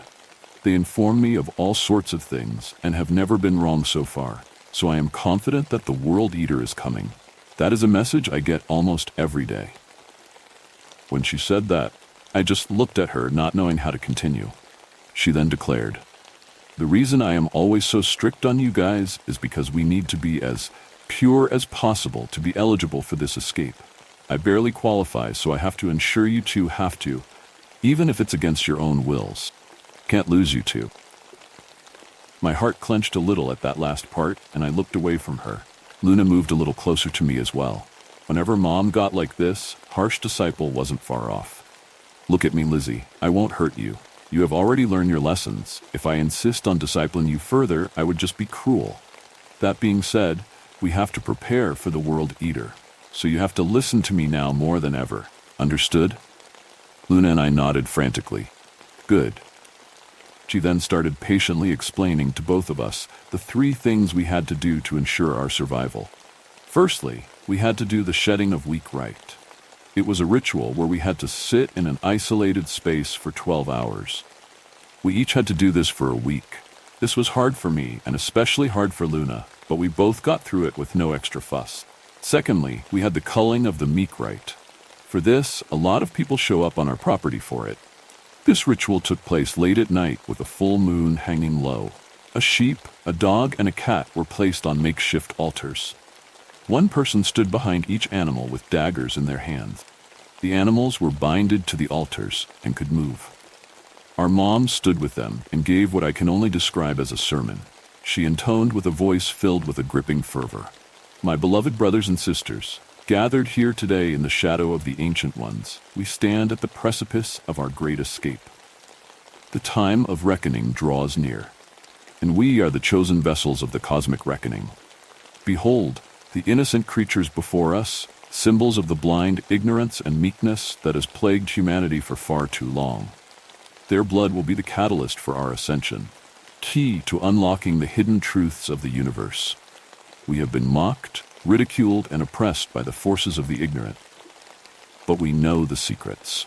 They inform me of all sorts of things and have never been wrong so far, so I am confident that the World Eater is coming. That is a message I get almost every day." When she said that, I just looked at her, not knowing how to continue. She then declared, "The reason I am always so strict on you guys is because we need to be as pure as possible to be eligible for this escape. I barely qualify, so I have to ensure you two have to, even if it's against your own wills. Can't lose you two." My heart clenched a little at that last part, and I looked away from her. Luna moved a little closer to me as well. Whenever Mom got like this, harsh disciple wasn't far off. "Look at me, Lizzie. I won't hurt you. You have already learned your lessons. If I insist on disciplining you further, I would just be cruel. That being said, we have to prepare for the World Eater. So you have to listen to me now more than ever. Understood?" Luna and I nodded frantically. "Good." She then started patiently explaining to both of us the 3 things we had to do to ensure our survival. Firstly, we had to do the shedding of weak rite. It was a ritual where we had to sit in an isolated space for 12 hours. We each had to do this for a week. This was hard for me and especially hard for Luna, but we both got through it with no extra fuss. Secondly, we had the culling of the meek rite. For this, a lot of people show up on our property for it. This ritual took place late at night with a full moon hanging low. A sheep, a dog, and a cat were placed on makeshift altars. One person stood behind each animal with daggers in their hands. The animals were binded to the altars and could move. Our mom stood with them and gave what I can only describe as a sermon. She intoned with a voice filled with a gripping fervor. My beloved brothers and sisters, gathered here today in the shadow of the ancient ones, we stand at the precipice of our great escape. The time of reckoning draws near, and we are the chosen vessels of the cosmic reckoning. Behold, the innocent creatures before us, symbols of the blind ignorance and meekness that has plagued humanity for far too long. Their blood will be the catalyst for our ascension, key to unlocking the hidden truths of the universe. We have been mocked, ridiculed, and oppressed by the forces of the ignorant. But we know the secrets.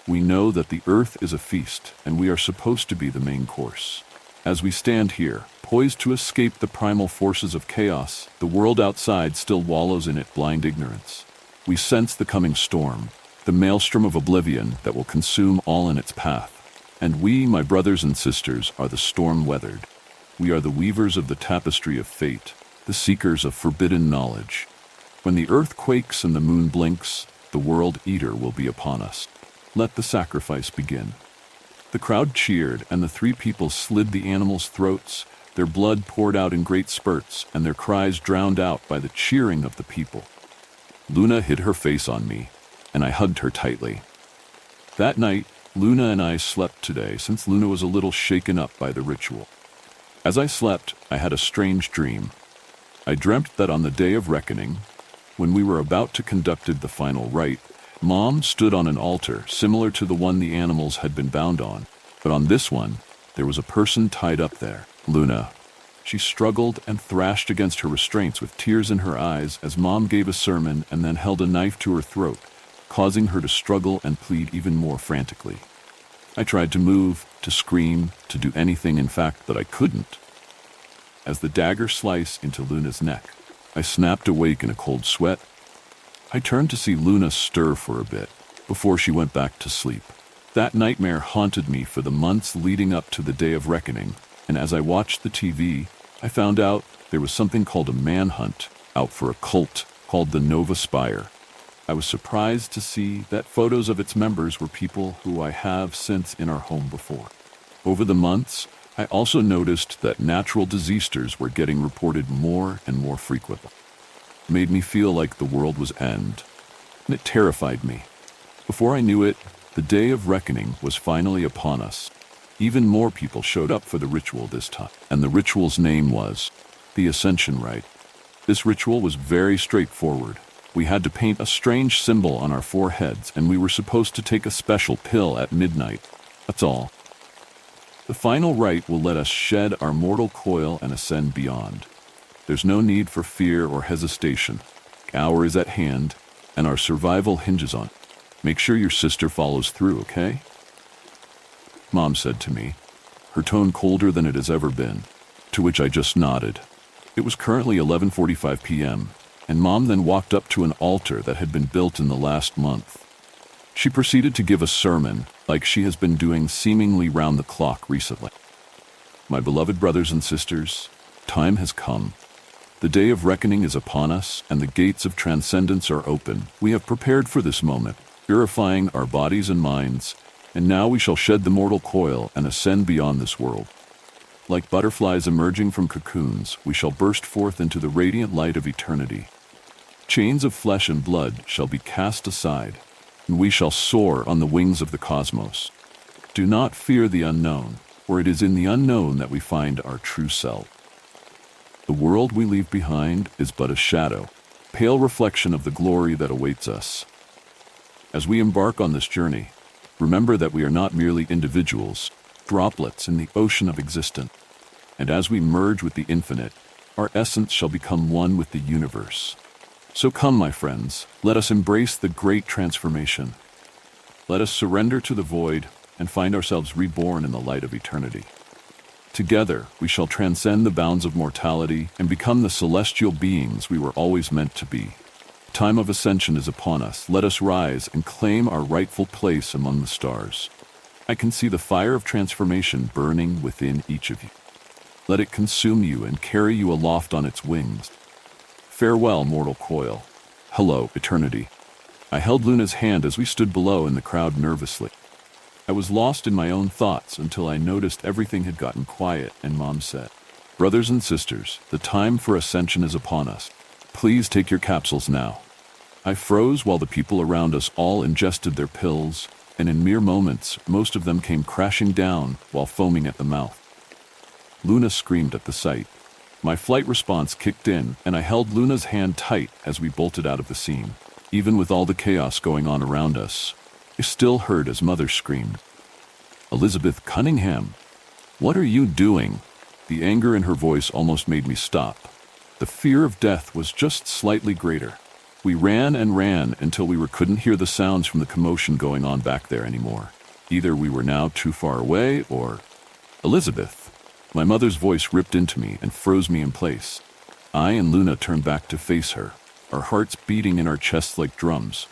We know that the earth is a feast, and we are supposed to be the main course. As we stand here, poised to escape the primal forces of chaos, the world outside still wallows in it blind ignorance. We sense the coming storm, the maelstrom of oblivion that will consume all in its path. And we, my brothers and sisters, are the storm weathered. We are the weavers of the tapestry of fate, the seekers of forbidden knowledge. When the earth quakes and the moon blinks, the world eater will be upon us. Let the sacrifice begin. The crowd cheered, and the three people slid the animals' throats. Their blood poured out in great spurts, and their cries drowned out by the cheering of the people. Luna hid her face on me, and I hugged her tightly. That night, Luna and I slept today, since Luna was a little shaken up by the ritual. As I slept, I had a strange dream. I dreamt that on the day of reckoning, when we were about to conduct the final rite, Mom stood on an altar similar to the one the animals had been bound on, but on this one, there was a person tied up there, Luna. She struggled and thrashed against her restraints with tears in her eyes as Mom gave a sermon and then held a knife to her throat, causing her to struggle and plead even more frantically. I tried to move, to scream, to do anything in fact that I couldn't. As the dagger sliced into Luna's neck, I snapped awake in a cold sweat. I turned to see Luna stir for a bit before she went back to sleep. That nightmare haunted me for the months leading up to the day of reckoning, and as I watched the TV, I found out there was something called a manhunt out for a cult called the Nova Spire. I was surprised to see that photos of its members were people who I have since in our home before. Over the months, I also noticed that natural disasters were getting reported more and more frequently. It made me feel like the world was end, and it terrified me. Before I knew it, the day of reckoning was finally upon us. Even more people showed up for the ritual this time, and the ritual's name was the Ascension Rite. This ritual was very straightforward. We had to paint a strange symbol on our foreheads, and we were supposed to take a special pill at midnight. That's all. The final rite will let us shed our mortal coil and ascend beyond. There's no need for fear or hesitation. The hour is at hand, and our survival hinges on it. Make sure your sister follows through, okay? Mom said to me, her tone colder than it has ever been, to which I just nodded. It was currently 11:45 p.m., and Mom then walked up to an altar that had been built in the last month. She proceeded to give a sermon, like she has been doing seemingly round the clock recently. My beloved brothers and sisters, time has come. The day of reckoning is upon us, and the gates of transcendence are open. We have prepared for this moment, purifying our bodies and minds, and now we shall shed the mortal coil and ascend beyond this world. Like butterflies emerging from cocoons, we shall burst forth into the radiant light of eternity. Chains of flesh and blood shall be cast aside, and we shall soar on the wings of the cosmos. Do not fear the unknown, for it is in the unknown that we find our true self. The world we leave behind is but a shadow, pale reflection of the glory that awaits us. As we embark on this journey, remember that we are not merely individuals, droplets in the ocean of existence. And as we merge with the infinite, our essence shall become one with the universe. So come, my friends, let us embrace the great transformation. Let us surrender to the void and find ourselves reborn in the light of eternity. Together, we shall transcend the bounds of mortality and become the celestial beings we were always meant to be. Time of ascension is upon us. Let us rise and claim our rightful place among the stars. I can see the fire of transformation burning within each of you. Let it consume you and carry you aloft on its wings. Farewell, mortal coil. Hello, eternity. I held Luna's hand as we stood below in the crowd nervously. I was lost in my own thoughts until I noticed everything had gotten quiet and Mom said, "Brothers and sisters, the time for ascension is upon us. Please take your capsules now." I froze while the people around us all ingested their pills, and in mere moments, most of them came crashing down while foaming at the mouth. Luna screamed at the sight. My flight response kicked in, and I held Luna's hand tight as we bolted out of the scene. Even with all the chaos going on around us, I still heard as Mother screamed, "Elizabeth Cunningham, what are you doing?" The anger in her voice almost made me stop. The fear of death was just slightly greater. We ran and ran until we couldn't hear the sounds from the commotion going on back there anymore. Either we were now too far away or... "Elizabeth!" My mother's voice ripped into me and froze me in place. I and Luna turned back to face her, our hearts beating in our chests like drums.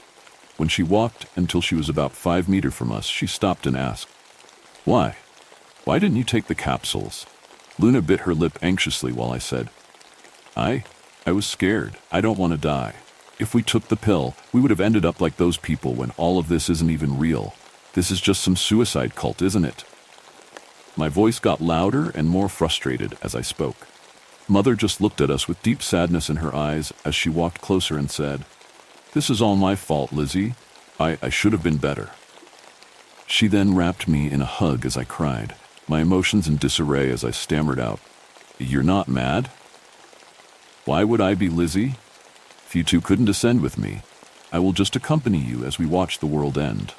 When she walked until she was about 5 meters from us, she stopped and asked, "Why? Why didn't you take the capsules?" Luna bit her lip anxiously while I said, I was scared. I don't want to die. If we took the pill, we would have ended up like those people when all of this isn't even real. This is just some suicide cult, isn't it?" My voice got louder and more frustrated as I spoke. Mother just looked at us with deep sadness in her eyes as she walked closer and said, "This is all my fault, Lizzie. I should have been better." She then wrapped me in a hug as I cried, my emotions in disarray as I stammered out, "You're not mad?" "Why would I be, Lizzie? If you two couldn't ascend with me, I will just accompany you as we watch the world end."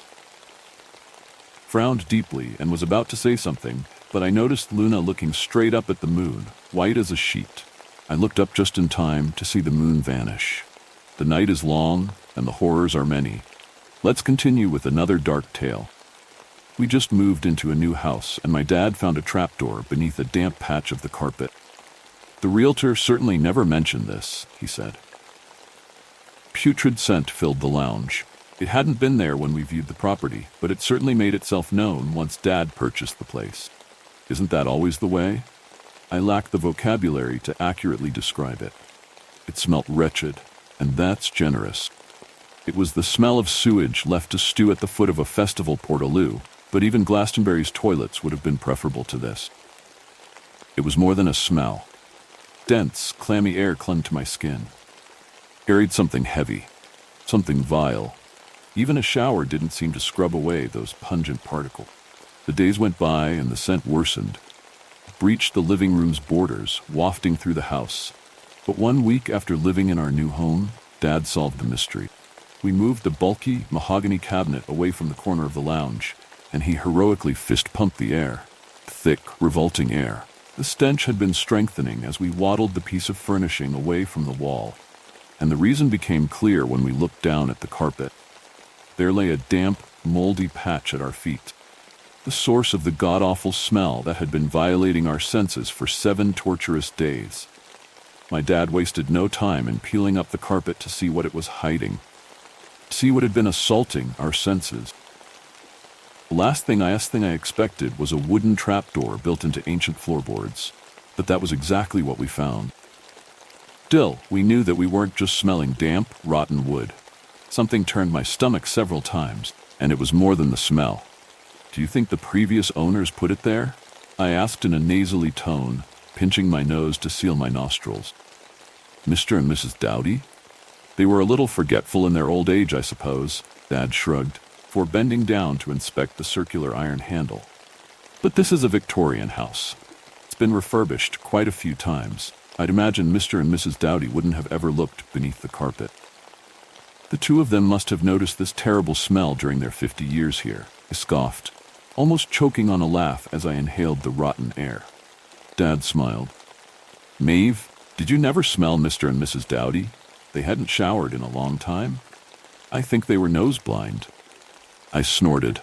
Frowned deeply and was about to say something, but I noticed Luna looking straight up at the moon, white as a sheet. I looked up just in time to see the moon vanish. The night is long, and the horrors are many. Let's continue with another dark tale. We just moved into a new house, and my dad found a trapdoor beneath a damp patch of the carpet. "The realtor certainly never mentioned this," he said. Putrid scent filled the lounge. It hadn't been there when we viewed the property, but it certainly made itself known once Dad purchased the place. Isn't that always the way? I lack the vocabulary to accurately describe it. It smelt wretched, and that's generous. It was the smell of sewage left to stew at the foot of a festival portaloo, but even Glastonbury's toilets would have been preferable to this. It was more than a smell. Dense, clammy air clung to my skin. Carried something heavy, something vile. Even a shower didn't seem to scrub away those pungent particles. The days went by and the scent worsened. It breached the living room's borders, wafting through the house. But 1 week after living in our new home, Dad solved the mystery. We moved the bulky mahogany cabinet away from the corner of the lounge, and he heroically fist-pumped the air. Thick, revolting air. The stench had been strengthening as we waddled the piece of furnishing away from the wall, and the reason became clear when we looked down at the carpet. There lay a damp, moldy patch at our feet, the source of the god-awful smell that had been violating our senses for 7 torturous days. My dad wasted no time in peeling up the carpet to see what it was hiding, to see what had been assaulting our senses. The last thing I expected was a wooden trapdoor built into ancient floorboards, but that was exactly what we found. Still, we knew that we weren't just smelling damp, rotten wood. Something turned my stomach several times, and it was more than the smell. "Do you think the previous owners put it there?" I asked in a nasally tone, pinching my nose to seal my nostrils. "Mr. and Mrs. Dowdy? They were a little forgetful in their old age, I suppose," Dad shrugged, before bending down to inspect the circular iron handle. "But this is a Victorian house. It's been refurbished quite a few times. I'd imagine Mr. and Mrs. Dowdy wouldn't have ever looked beneath the carpet. The two of them must have noticed this terrible smell during their 50 years here," I scoffed, almost choking on a laugh as I inhaled the rotten air. Dad smiled. "Maeve, did you never smell Mr. and Mrs. Dowdy? They hadn't showered in a long time. I think they were nose-blind." I snorted.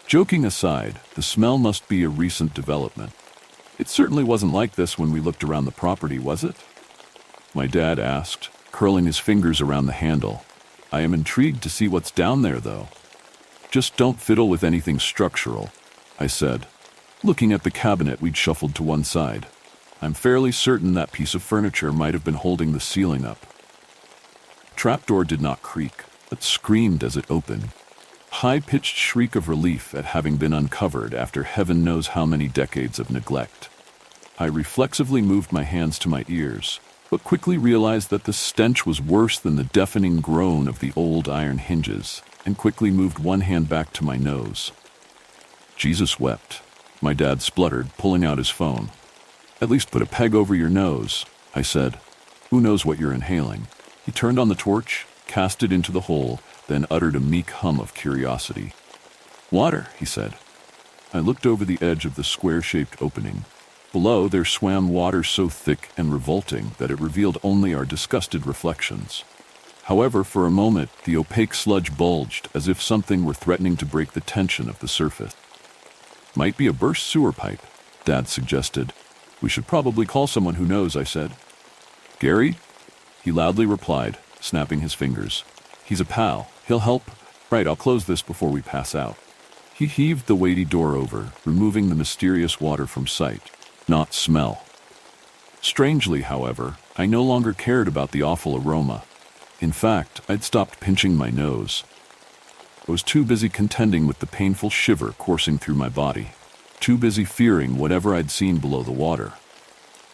Joking aside, the smell must be a recent development. It certainly wasn't like this when we looked around the property, was it? My dad asked, curling his fingers around the handle. I am intrigued to see what's down there, though. Just don't fiddle with anything structural, I said, looking at the cabinet we'd shuffled to one side. I'm fairly certain that piece of furniture might have been holding the ceiling up. The trapdoor did not creak, but screamed as it opened. High-pitched shriek of relief at having been uncovered after heaven knows how many decades of neglect. I reflexively moved my hands to my ears, but quickly realized that the stench was worse than the deafening groan of the old iron hinges, and quickly moved one hand back to my nose. Jesus wept, my dad spluttered, pulling out his phone. At least put a peg over your nose, I said. Who knows what you're inhaling? He turned on the torch, cast it into the hole, then uttered a meek hum of curiosity. Water, he said. I looked over the edge of the square-shaped opening. Below, there swam water so thick and revolting that it revealed only our disgusted reflections. However, for a moment, the opaque sludge bulged as if something were threatening to break the tension of the surface. Might be a burst sewer pipe, Dad suggested. We should probably call someone who knows, I said. Gary? He loudly replied, snapping his fingers. He's a pal. He'll help. Right, I'll close this before we pass out. He heaved the weighty door over, removing the mysterious water from sight, not smell. Strangely, however, I no longer cared about the awful aroma. In fact, I'd stopped pinching my nose. I was too busy contending with the painful shiver coursing through my body, too busy fearing whatever I'd seen below the water.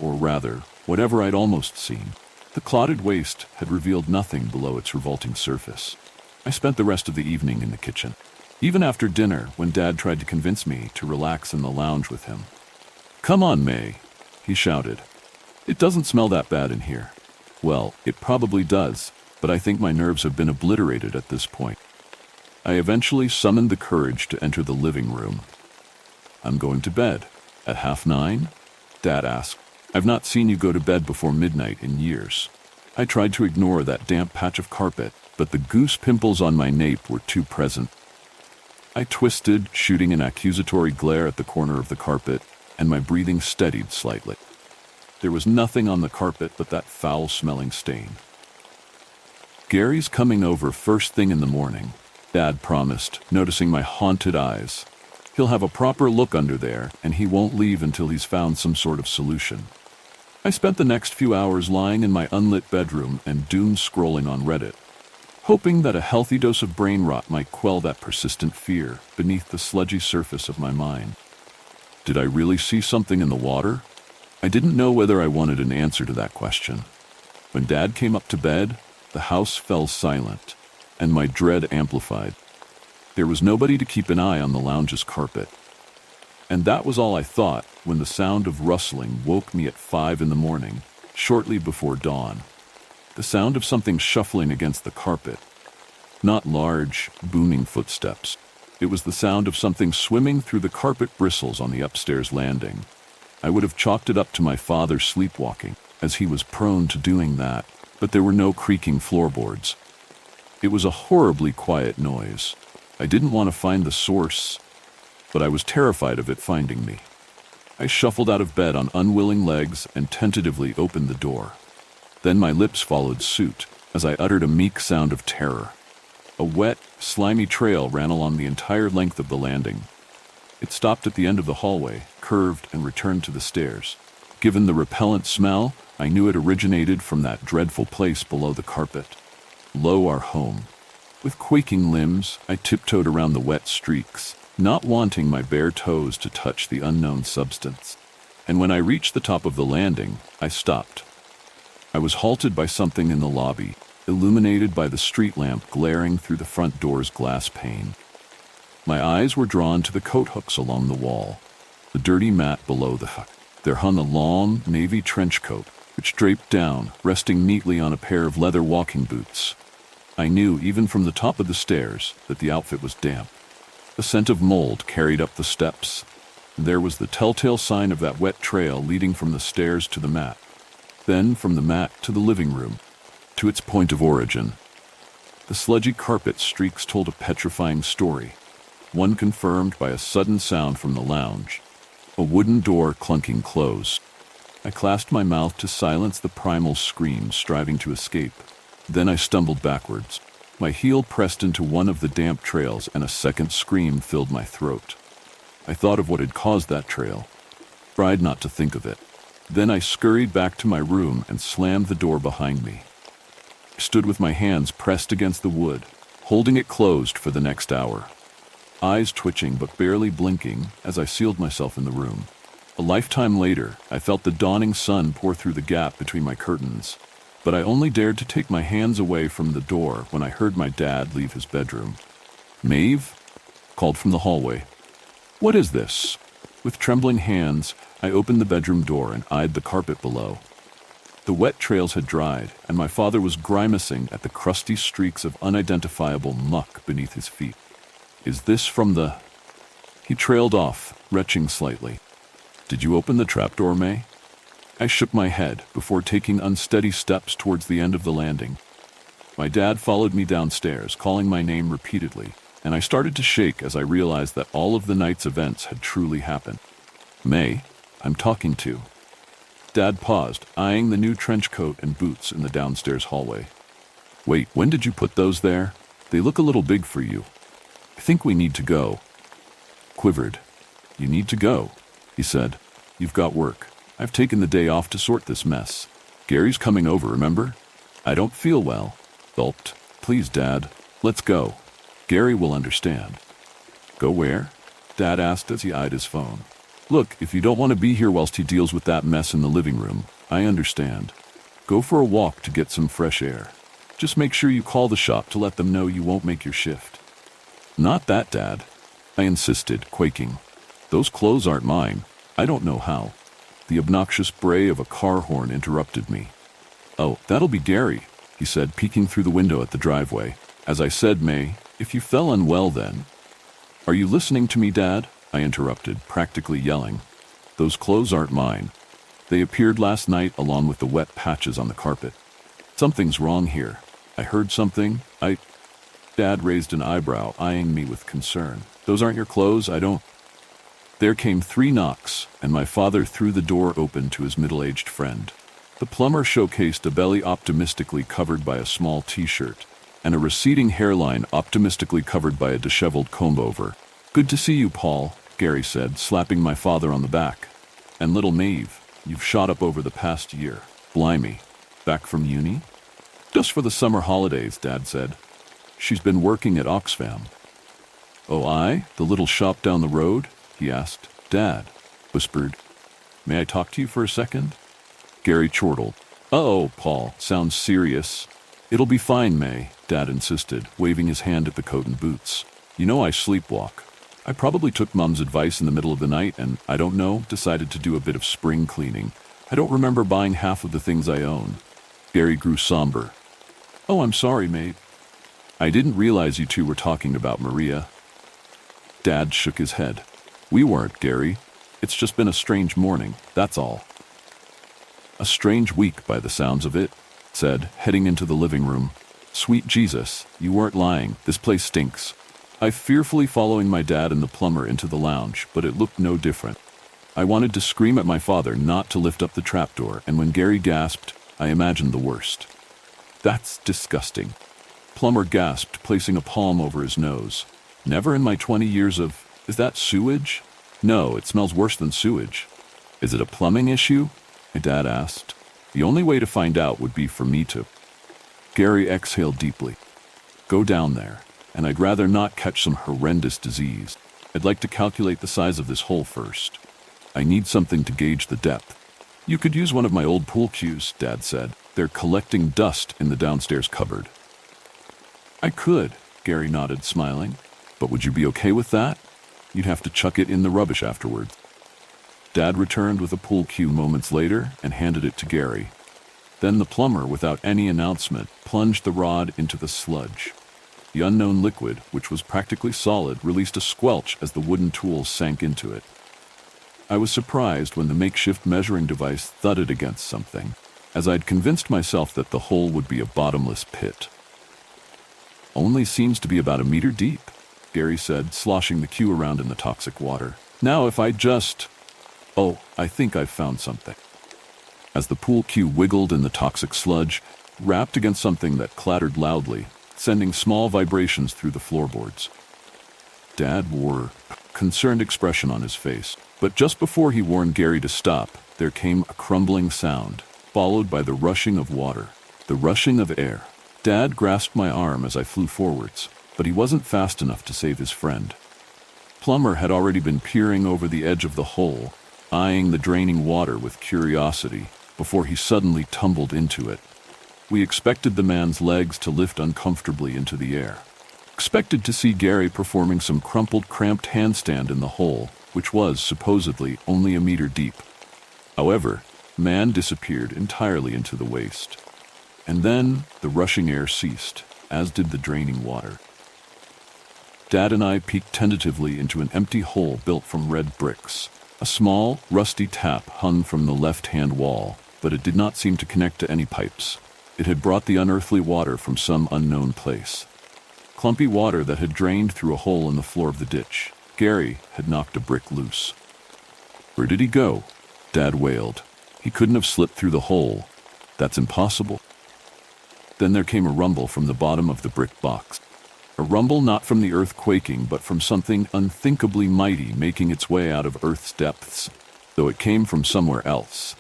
Or rather, whatever I'd almost seen. The clotted waste had revealed nothing below its revolting surface. I spent the rest of the evening in the kitchen, even after dinner when Dad tried to convince me to relax in the lounge with him. Come on, May, he shouted. It doesn't smell that bad in here. Well, it probably does, but I think my nerves have been obliterated at this point. I eventually summoned the courage to enter the living room. I'm going to bed. At 9:30? Dad asked. I've not seen you go to bed before midnight in years. I tried to ignore that damp patch of carpet, but the goose pimples on my nape were too present. I twisted, shooting an accusatory glare at the corner of the carpet, and my breathing steadied slightly. There was nothing on the carpet but that foul-smelling stain. Gary's coming over first thing in the morning, Dad promised, noticing my haunted eyes. He'll have a proper look under there, and he won't leave until he's found some sort of solution. I spent the next few hours lying in my unlit bedroom and doom-scrolling on Reddit, hoping that a healthy dose of brain rot might quell that persistent fear beneath the sludgy surface of my mind. Did I really see something in the water? I didn't know whether I wanted an answer to that question. When Dad came up to bed, the house fell silent, and my dread amplified. There was nobody to keep an eye on the lounge's carpet. And that was all I thought when the sound of rustling woke me at 5 a.m, shortly before dawn. The sound of something shuffling against the carpet. Not large, booming footsteps. It was the sound of something swimming through the carpet bristles on the upstairs landing. I would have chalked it up to my father sleepwalking, as he was prone to doing that, but there were no creaking floorboards. It was a horribly quiet noise. I didn't want to find the source, but I was terrified of it finding me. I shuffled out of bed on unwilling legs and tentatively opened the door. Then my lips followed suit as I uttered a meek sound of terror. A wet, slimy trail ran along the entire length of the landing. It stopped at the end of the hallway, curved, and returned to the stairs. Given the repellent smell, I knew it originated from that dreadful place below the carpet. Lo, our home. With quaking limbs, I tiptoed around the wet streaks, not wanting my bare toes to touch the unknown substance. And when I reached the top of the landing, I stopped. I was halted by something in the lobby, illuminated by the street lamp glaring through the front door's glass pane. My eyes were drawn to the coat hooks along the wall, the dirty mat below the hook. There hung a long, navy trench coat, which draped down, resting neatly on a pair of leather walking boots. I knew, even from the top of the stairs, that the outfit was damp. The scent of mold carried up the steps. There was the telltale sign of that wet trail leading from the stairs to the mat, then from the mat to the living room, to its point of origin. The sludgy carpet streaks told a petrifying story, one confirmed by a sudden sound from the lounge, a wooden door clunking closed. I clasped my mouth to silence the primal scream striving to escape. Then I stumbled backwards. My heel pressed into one of the damp trails and a second scream filled my throat. I thought of what had caused that trail. Tried not to think of it. Then I scurried back to my room and slammed the door behind me. I stood with my hands pressed against the wood, holding it closed for the next hour. Eyes twitching but barely blinking as I sealed myself in the room. A lifetime later, I felt the dawning sun pour through the gap between my curtains, but I only dared to take my hands away from the door when I heard my dad leave his bedroom. "Maeve?" called from the hallway. "What is this?" With trembling hands, I opened the bedroom door and eyed the carpet below. The wet trails had dried, and my father was grimacing at the crusty streaks of unidentifiable muck beneath his feet. "Is this from the—" He trailed off, retching slightly. "Did you open the trapdoor, May?" I shook my head before taking unsteady steps towards the end of the landing. My dad followed me downstairs, calling my name repeatedly, and I started to shake as I realized that all of the night's events had truly happened. "May, I'm talking to." Dad paused, eyeing the new trench coat and boots in the downstairs hallway. "Wait, when did you put those there? They look a little big for you. I think we need to go." Quivered. "You need to go," he said. "You've got work. I've taken the day off to sort this mess. Gary's coming over, remember? I don't feel well." Gulped. "Please, Dad, let's go. Gary will understand." "Go where?" Dad asked as he eyed his phone. "Look, if you don't want to be here whilst he deals with that mess in the living room, I understand. Go for a walk to get some fresh air. Just make sure you call the shop to let them know you won't make your shift." "Not that, Dad," I insisted, quaking. "Those clothes aren't mine. I don't know how." The obnoxious bray of a car horn interrupted me. "Oh, that'll be Gary," he said, peeking through the window at the driveway. "As I said, May, if you fell unwell then—" "Are you listening to me, Dad?" I interrupted, practically yelling. "Those clothes aren't mine. They appeared last night along with the wet patches on the carpet. Something's wrong here. I heard something. Dad raised an eyebrow, eyeing me with concern. "Those aren't your clothes, I don't—" There came 3 knocks, and my father threw the door open to his middle-aged friend. The plumber showcased a belly optimistically covered by a small t-shirt, and a receding hairline optimistically covered by a disheveled comb-over. "Good to see you, Paul," Gary said, slapping my father on the back. "And little Maeve, you've shot up over the past year. Blimey, back from uni?" "Just for the summer holidays," Dad said. "She's been working at Oxfam." "Oh, aye? The little shop down the road?" he asked. "Dad," whispered. "May I talk to you for a second?" Gary chortled. "Uh-oh, Paul, sounds serious." "It'll be fine, May," Dad insisted, waving his hand at the coat and boots. "You know I sleepwalk. I probably took Mom's advice in the middle of the night and, I don't know, decided to do a bit of spring cleaning. I don't remember buying half of the things I own." Gary grew somber. "Oh, I'm sorry, mate. I didn't realize you two were talking about Maria." Dad shook his head. "We weren't, Gary. It's just been a strange morning, that's all." "A strange week by the sounds of it," said, heading into the living room. "Sweet Jesus, you weren't lying. This place stinks." I fearfully following my dad and the plumber into the lounge, but it looked no different. I wanted to scream at my father not to lift up the trapdoor, and when Gary gasped, I imagined the worst. "That's disgusting." Plumber gasped, placing a palm over his nose. "Never in my 20 years of— Is that sewage?" "No, it smells worse than sewage." "Is it a plumbing issue?" my dad asked. "The only way to find out would be for me to—" Gary exhaled deeply. "Go down there, and I'd rather not catch some horrendous disease. I'd like to calculate the size of this hole first. I need something to gauge the depth." "You could use one of my old pool cues," Dad said. "They're collecting dust in the downstairs cupboard." "I could," Gary nodded, smiling. "But would you be okay with that? You'd have to chuck it in the rubbish afterwards." Dad returned with a pool cue moments later and handed it to Gary. Then the plumber, without any announcement, plunged the rod into the sludge. The unknown liquid, which was practically solid, released a squelch as the wooden tool sank into it. I was surprised when the makeshift measuring device thudded against something, as I'd convinced myself that the hole would be a bottomless pit. "Only seems to be about 1 meter deep," Gary said, sloshing the cue around in the toxic water. "Now if I just— Oh, I think I've found something." as the pool cue wiggled in the toxic sludge, rapped against something that clattered loudly, sending small vibrations through the floorboards. Dad wore a concerned expression on his face, but just before he warned Gary to stop, there came a crumbling sound, followed by the rushing of water, the rushing of air. Dad grasped my arm as I flew forwards, but he wasn't fast enough to save his friend. Plumber had already been peering over the edge of the hole, eyeing the draining water with curiosity, before he suddenly tumbled into it. We expected the man's legs to lift uncomfortably into the air. Expected to see Gary performing some crumpled, cramped handstand in the hole, which was, supposedly, only a meter deep. However, man disappeared entirely into the waste. And then the rushing air ceased, as did the draining water. Dad and I peeked tentatively into an empty hole built from red bricks. A small, rusty tap hung from the left-hand wall, but it did not seem to connect to any pipes. It had brought the unearthly water from some unknown place. Clumpy water that had drained through a hole in the floor of the ditch. Gary had knocked a brick loose. "Where did he go?" Dad wailed. "He couldn't have slipped through the hole. That's impossible." Then there came a rumble from the bottom of the brick box. A rumble not from the earth quaking, but from something unthinkably mighty making its way out of Earth's depths, though it came from somewhere else.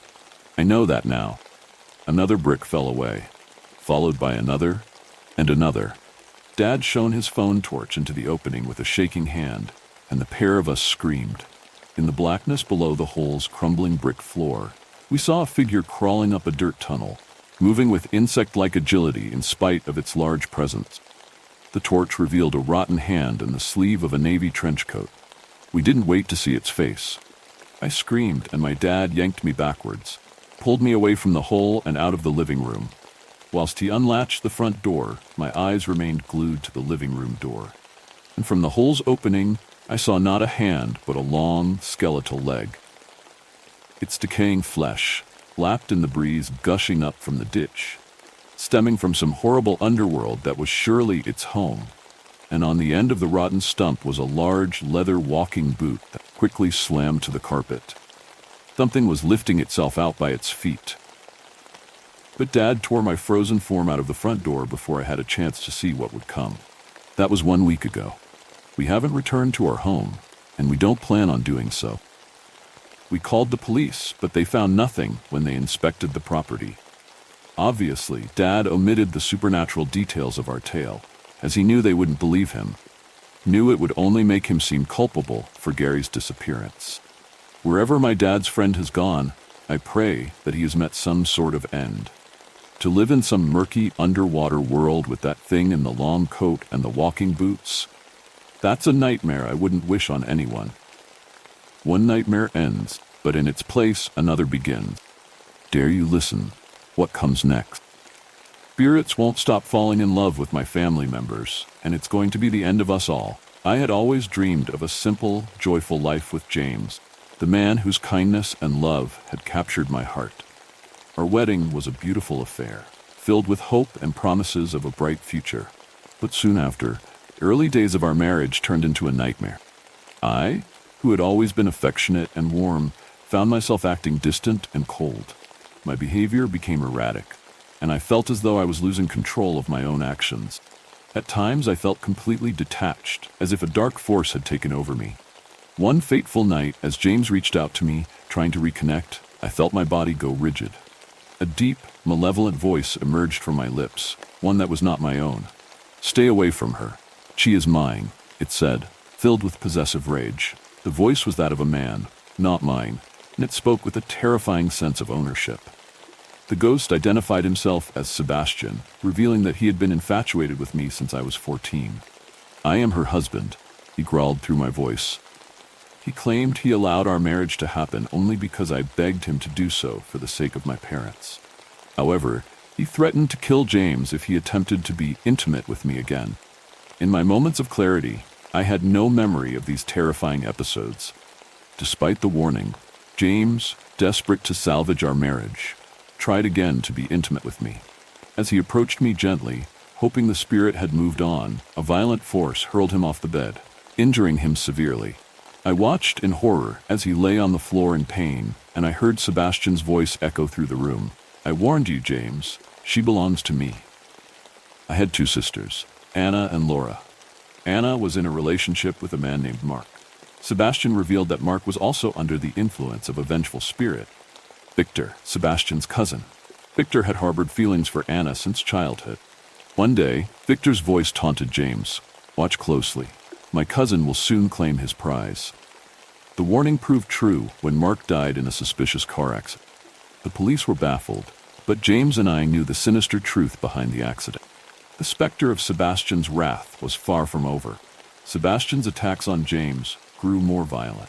I know that now. Another brick fell away, followed by another and another. Dad shone his phone torch into the opening with a shaking hand, and the pair of us screamed. In the blackness below the hole's crumbling brick floor, we saw a figure crawling up a dirt tunnel, moving with insect-like agility in spite of its large presence. The torch revealed a rotten hand and the sleeve of a navy trench coat. We didn't wait to see its face. I screamed, and my dad yanked me backwards, pulled me away from the hole and out of the living room. Whilst he unlatched the front door, my eyes remained glued to the living room door. And from the hole's opening, I saw not a hand, but a long, skeletal leg. Its decaying flesh, lapped in the breeze gushing up from the ditch, stemming from some horrible underworld that was surely its home. And on the end of the rotten stump was a large leather walking boot that quickly slammed to the carpet. Something was lifting itself out by its feet. But Dad tore my frozen form out of the front door before I had a chance to see what would come. That was 1 week ago. We haven't returned to our home, and we don't plan on doing so. We called the police, but they found nothing when they inspected the property. Obviously, Dad omitted the supernatural details of our tale, as he knew they wouldn't believe him. Knew it would only make him seem culpable for Gary's disappearance. Wherever my dad's friend has gone, I pray that he has met some sort of end. To live in some murky underwater world with that thing in the long coat and the walking boots, that's a nightmare I wouldn't wish on anyone. One nightmare ends, but in its place another begins. Dare you listen? What comes next? Spirits won't stop falling in love with my family members, and it's going to be the end of us all. I had always dreamed of a simple, joyful life with James, the man whose kindness and love had captured my heart. Our wedding was a beautiful affair, filled with hope and promises of a bright future. But soon after, the early days of our marriage turned into a nightmare. I, who had always been affectionate and warm, found myself acting distant and cold. My behavior became erratic, and I felt as though I was losing control of my own actions. At times I felt completely detached, as if a dark force had taken over me. One fateful night, as James reached out to me, trying to reconnect, I felt my body go rigid. A deep, malevolent voice emerged from my lips, one that was not my own. "Stay away from her. She is mine," it said, filled with possessive rage. The voice was that of a man, not mine, and it spoke with a terrifying sense of ownership. The ghost identified himself as Sebastian, revealing that he had been infatuated with me since I was 14. "I am her husband," he growled through my voice. He claimed he allowed our marriage to happen only because I begged him to do so for the sake of my parents. However, he threatened to kill James if he attempted to be intimate with me again. In my moments of clarity, I had no memory of these terrifying episodes. Despite the warning, James, desperate to salvage our marriage, tried again to be intimate with me. As he approached me gently, hoping the spirit had moved on, a violent force hurled him off the bed, injuring him severely. I watched in horror as he lay on the floor in pain, and I heard Sebastian's voice echo through the room. "I warned you, James. She belongs to me." I had two sisters, Anna and Laura. Anna was in a relationship with a man named Mark. Sebastian revealed that Mark was also under the influence of a vengeful spirit. Victor, Sebastian's cousin. Victor had harbored feelings for Anna since childhood. One day, Victor's voice taunted James. "Watch closely. My cousin will soon claim his prize." The warning proved true when Mark died in a suspicious car accident. The police were baffled, but James and I knew the sinister truth behind the accident. The specter of Sebastian's wrath was far from over. Sebastian's attacks on James grew more violent.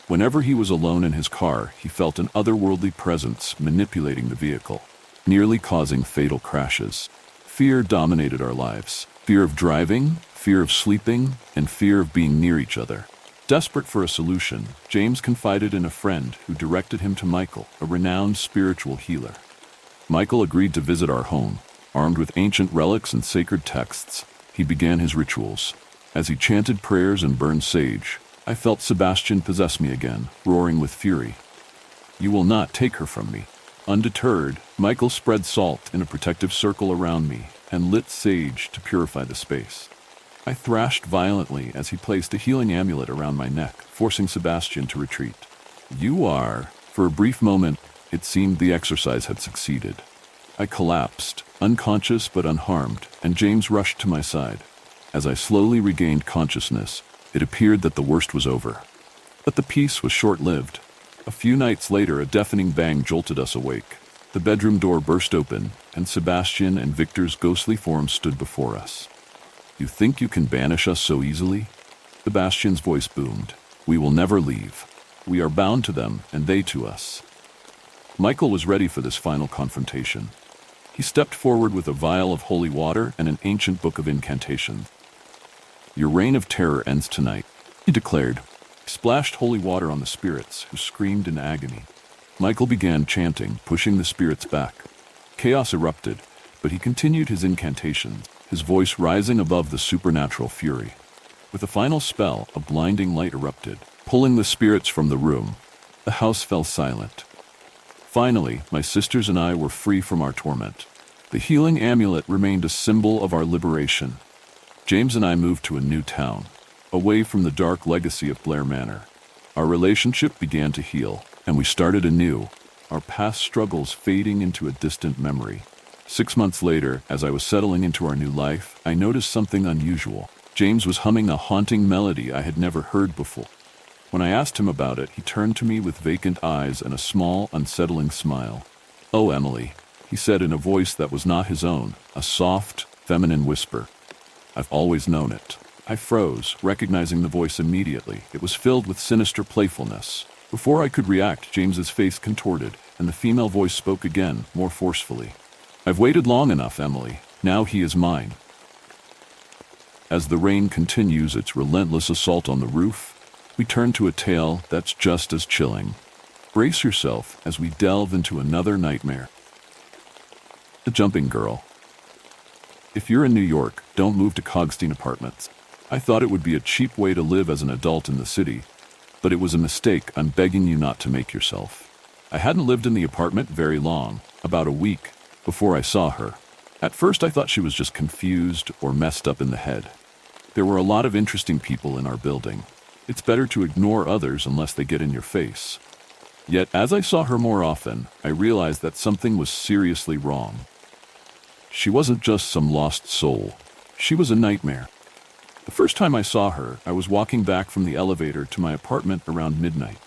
Whenever he was alone in his car, he felt an otherworldly presence manipulating the vehicle, nearly causing fatal crashes. Fear dominated our lives. Fear of driving, fear of sleeping, and fear of being near each other. Desperate for a solution, James confided in a friend who directed him to Michael, a renowned spiritual healer. Michael agreed to visit our home. Armed with ancient relics and sacred texts, he began his rituals. As he chanted prayers and burned sage, I felt Sebastian possess me again, roaring with fury. "You will not take her from me." Undeterred, Michael spread salt in a protective circle around me and lit sage to purify the space. I thrashed violently as he placed a healing amulet around my neck, forcing Sebastian to retreat. "You are..." For a brief moment, it seemed the exercise had succeeded. I collapsed, unconscious but unharmed, and James rushed to my side. As I slowly regained consciousness, it appeared that the worst was over. But the peace was short-lived. A few nights later, a deafening bang jolted us awake. The bedroom door burst open, and Sebastian and Victor's ghostly forms stood before us. "You think you can banish us so easily?" Sebastian's voice boomed. "We will never leave. We are bound to them, and they to us." Michael was ready for this final confrontation. He stepped forward with a vial of holy water and an ancient book of incantations. "Your reign of terror ends tonight," he declared. He splashed holy water on the spirits, who screamed in agony. Michael began chanting, pushing the spirits back. Chaos erupted, but he continued his incantations, his voice rising above the supernatural fury. With a final spell, a blinding light erupted, pulling the spirits from the room. The house fell silent. Finally, my sisters and I were free from our torment. The healing amulet remained a symbol of our liberation. James and I moved to a new town, away from the dark legacy of Blair Manor. Our relationship began to heal, and we started anew, our past struggles fading into a distant memory. 6 months later, as I was settling into our new life, I noticed something unusual. James was humming a haunting melody I had never heard before. When I asked him about it, he turned to me with vacant eyes and a small, unsettling smile. "Oh, Emily," he said in a voice that was not his own, a soft, feminine whisper. "I've always known it." I froze, recognizing the voice immediately. It was filled with sinister playfulness. Before I could react, James's face contorted, and the female voice spoke again, more forcefully. "I've waited long enough, Emily. Now he is mine." As the rain continues its relentless assault on the roof, we turn to a tale that's just as chilling. Brace yourself as we delve into another nightmare. The Jumping Girl. If you're in New York, don't move to Cogstein Apartments. I thought it would be a cheap way to live as an adult in the city, but it was a mistake. I'm begging you not to make yourself. I hadn't lived in the apartment very long, about a week, before I saw her. At first I thought she was just confused or messed up in the head. There were a lot of interesting people in our building. It's better to ignore others unless they get in your face. Yet, as I saw her more often, I realized that something was seriously wrong. She wasn't just some lost soul. She was a nightmare. The first time I saw her, I was walking back from the elevator to my apartment around midnight.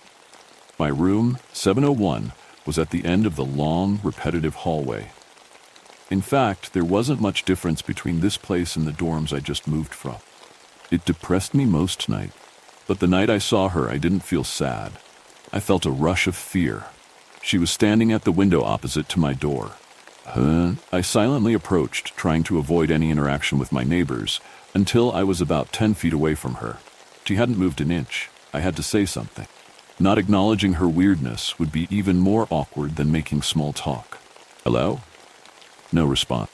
My room, 701, was at the end of the long, repetitive hallway. In fact, there wasn't much difference between this place and the dorms I just moved from. It depressed me most nights. But the night I saw her, I didn't feel sad. I felt a rush of fear. She was standing at the window opposite to my door. I silently approached, trying to avoid any interaction with my neighbors, until I was about 10 feet away from her. She hadn't moved an inch. I had to say something. Not acknowledging her weirdness would be even more awkward than making small talk. "Hello?" No response.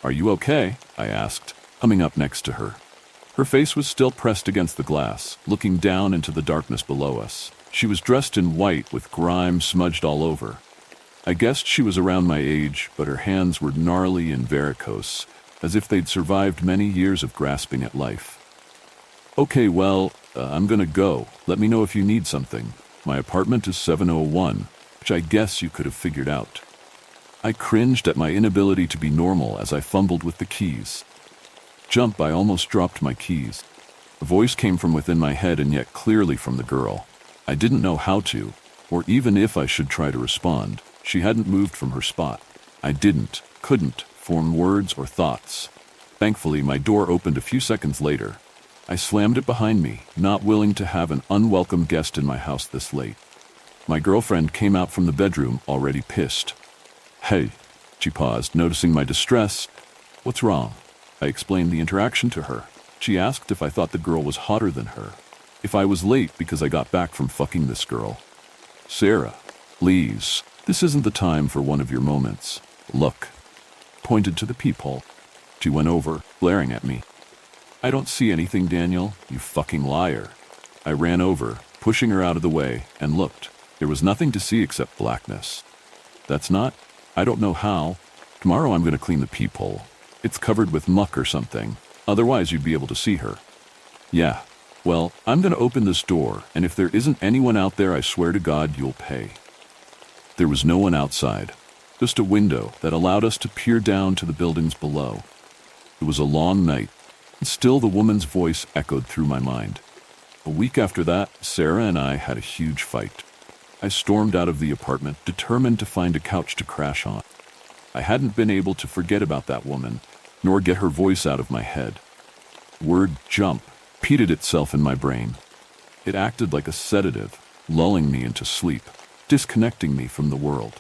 "Are you okay?" I asked, coming up next to her. Her face was still pressed against the glass, looking down into the darkness below us. She was dressed in white with grime smudged all over. I guessed she was around my age, but her hands were gnarly and varicose, as if they'd survived many years of grasping at life. "Okay, well, I'm gonna go. Let me know if you need something. My apartment is 701, which I guess you could have figured out." I cringed at my inability to be normal as I fumbled with the keys. Jump, I almost dropped my keys. A voice came from within my head and yet clearly from the girl. I didn't know how to, or even if I should try to respond. She hadn't moved from her spot. I couldn't form words or thoughts. Thankfully, my door opened a few seconds later. I slammed it behind me, not willing to have an unwelcome guest in my house this late. My girlfriend came out from the bedroom, already pissed. "Hey," she paused, noticing my distress. "What's wrong?" I explained the interaction to her. She asked if I thought the girl was hotter than her, if I was late because I got back from fucking this girl. "Sarah, please, this isn't the time for one of your moments. Look." Pointed to the peephole. She went over, glaring at me. "I don't see anything, Daniel, you fucking liar." I ran over, pushing her out of the way, and looked. There was nothing to see except blackness. "That's not? I don't know how. Tomorrow I'm gonna clean the peephole. It's covered with muck or something. Otherwise you'd be able to see her." "Yeah. Well, I'm gonna open this door, and if there isn't anyone out there, I swear to God you'll pay." There was no one outside. Just a window that allowed us to peer down to the buildings below. It was a long night, and still the woman's voice echoed through my mind. A week after that, Sarah and I had a huge fight. I stormed out of the apartment, determined to find a couch to crash on. I hadn't been able to forget about that woman, nor get her voice out of my head. Word jump repeated itself in my brain. It acted like a sedative, lulling me into sleep, disconnecting me from the world.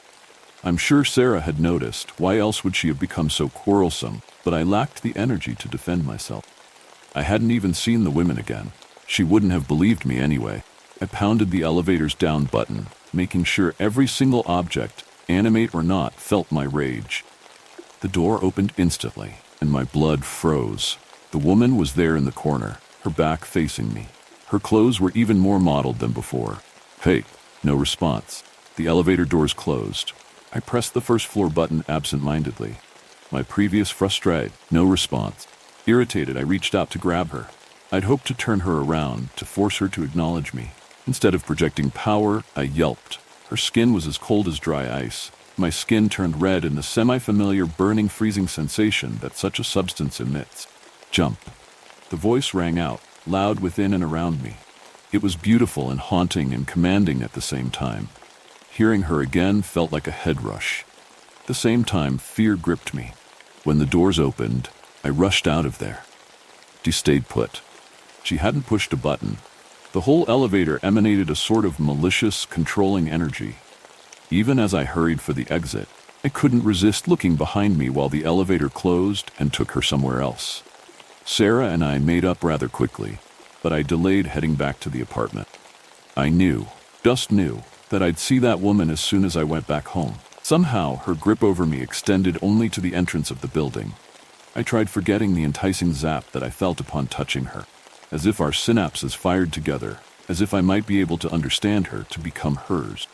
I'm sure Sarah had noticed. Why else would she have become so quarrelsome? But I lacked the energy to defend myself. I hadn't even seen the women again. She wouldn't have believed me anyway. I pounded the elevator's down button, making sure every single object, animate or not, felt my rage. The door opened instantly, and my blood froze. The woman was there in the corner, her back facing me. Her clothes were even more mottled than before. "Hey," no response. The elevator doors closed. I pressed the first floor button absent-mindedly. My previous frustration, no response. Irritated, I reached out to grab her. I'd hoped to turn her around, to force her to acknowledge me. Instead of projecting power, I yelped. Her skin was as cold as dry ice. My skin turned red in the semi-familiar burning, freezing sensation that such a substance emits. "Jump." The voice rang out, loud within and around me. It was beautiful and haunting and commanding at the same time. Hearing her again felt like a head rush. At the same time, fear gripped me. When the doors opened, I rushed out of there. She stayed put. She hadn't pushed a button. The whole elevator emanated a sort of malicious, controlling energy. Even as I hurried for the exit, I couldn't resist looking behind me while the elevator closed and took her somewhere else. Sarah and I made up rather quickly, but I delayed heading back to the apartment. I knew, just knew, that I'd see that woman as soon as I went back home. Somehow, her grip over me extended only to the entrance of the building. I tried forgetting the enticing zap that I felt upon touching her, as if our synapses fired together, as if I might be able to understand her, to become hers.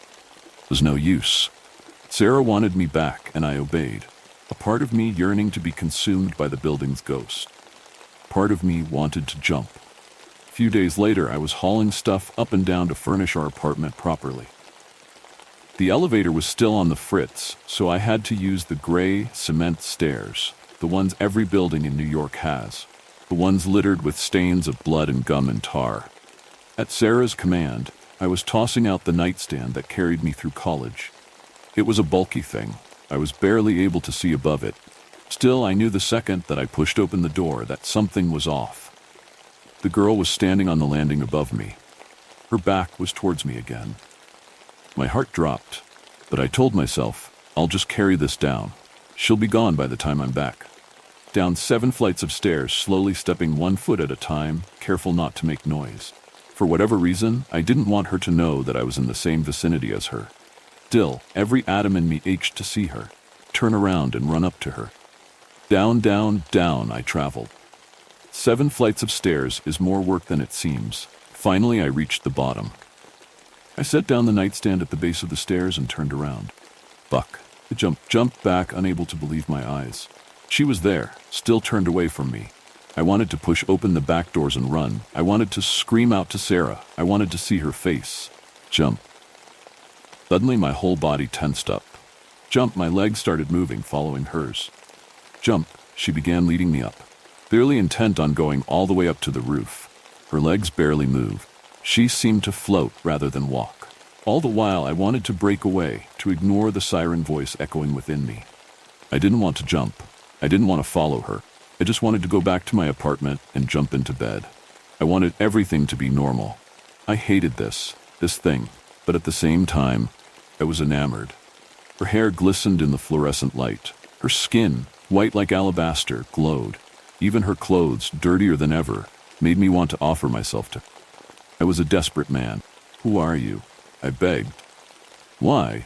It was no use. Sarah wanted me back, and I obeyed, a part of me yearning to be consumed by the building's ghost. Part of me wanted to jump. A few days later, I was hauling stuff up and down to furnish our apartment properly. The elevator was still on the fritz, so I had to use the gray cement stairs, the ones every building in New York has, the ones littered with stains of blood and gum and tar. At Sarah's command, I was tossing out the nightstand that carried me through college. It was a bulky thing. I was barely able to see above it. Still, I knew the second that I pushed open the door that something was off. The girl was standing on the landing above me. Her back was towards me again. My heart dropped, but I told myself, I'll just carry this down. She'll be gone by the time I'm back. Down 7 flights of stairs, slowly stepping 1 foot at a time, careful not to make noise. For whatever reason, I didn't want her to know that I was in the same vicinity as her. Still, every atom in me ached to see her, turn around and run up to her. Down, down, down I traveled. 7 flights of stairs is more work than it seems. Finally, I reached the bottom. I set down the nightstand at the base of the stairs and turned around. Fuck. I jumped back, unable to believe my eyes. She was there, still turned away from me. I wanted to push open the back doors and run. I wanted to scream out to Sarah. I wanted to see her face. Jump. Suddenly, my whole body tensed up. Jump, my legs started moving, following hers. Jump, she began leading me up, clearly intent on going all the way up to the roof. Her legs barely moved. She seemed to float rather than walk. All the while, I wanted to break away, to ignore the siren voice echoing within me. I didn't want to jump. I didn't want to follow her. I just wanted to go back to my apartment and jump into bed. I wanted everything to be normal. I hated this thing, but at the same time, I was enamored. Her hair glistened in the fluorescent light. Her skin, white like alabaster, glowed. Even her clothes, dirtier than ever, made me want to offer myself to her. I was a desperate man. Who are you? I begged. Why?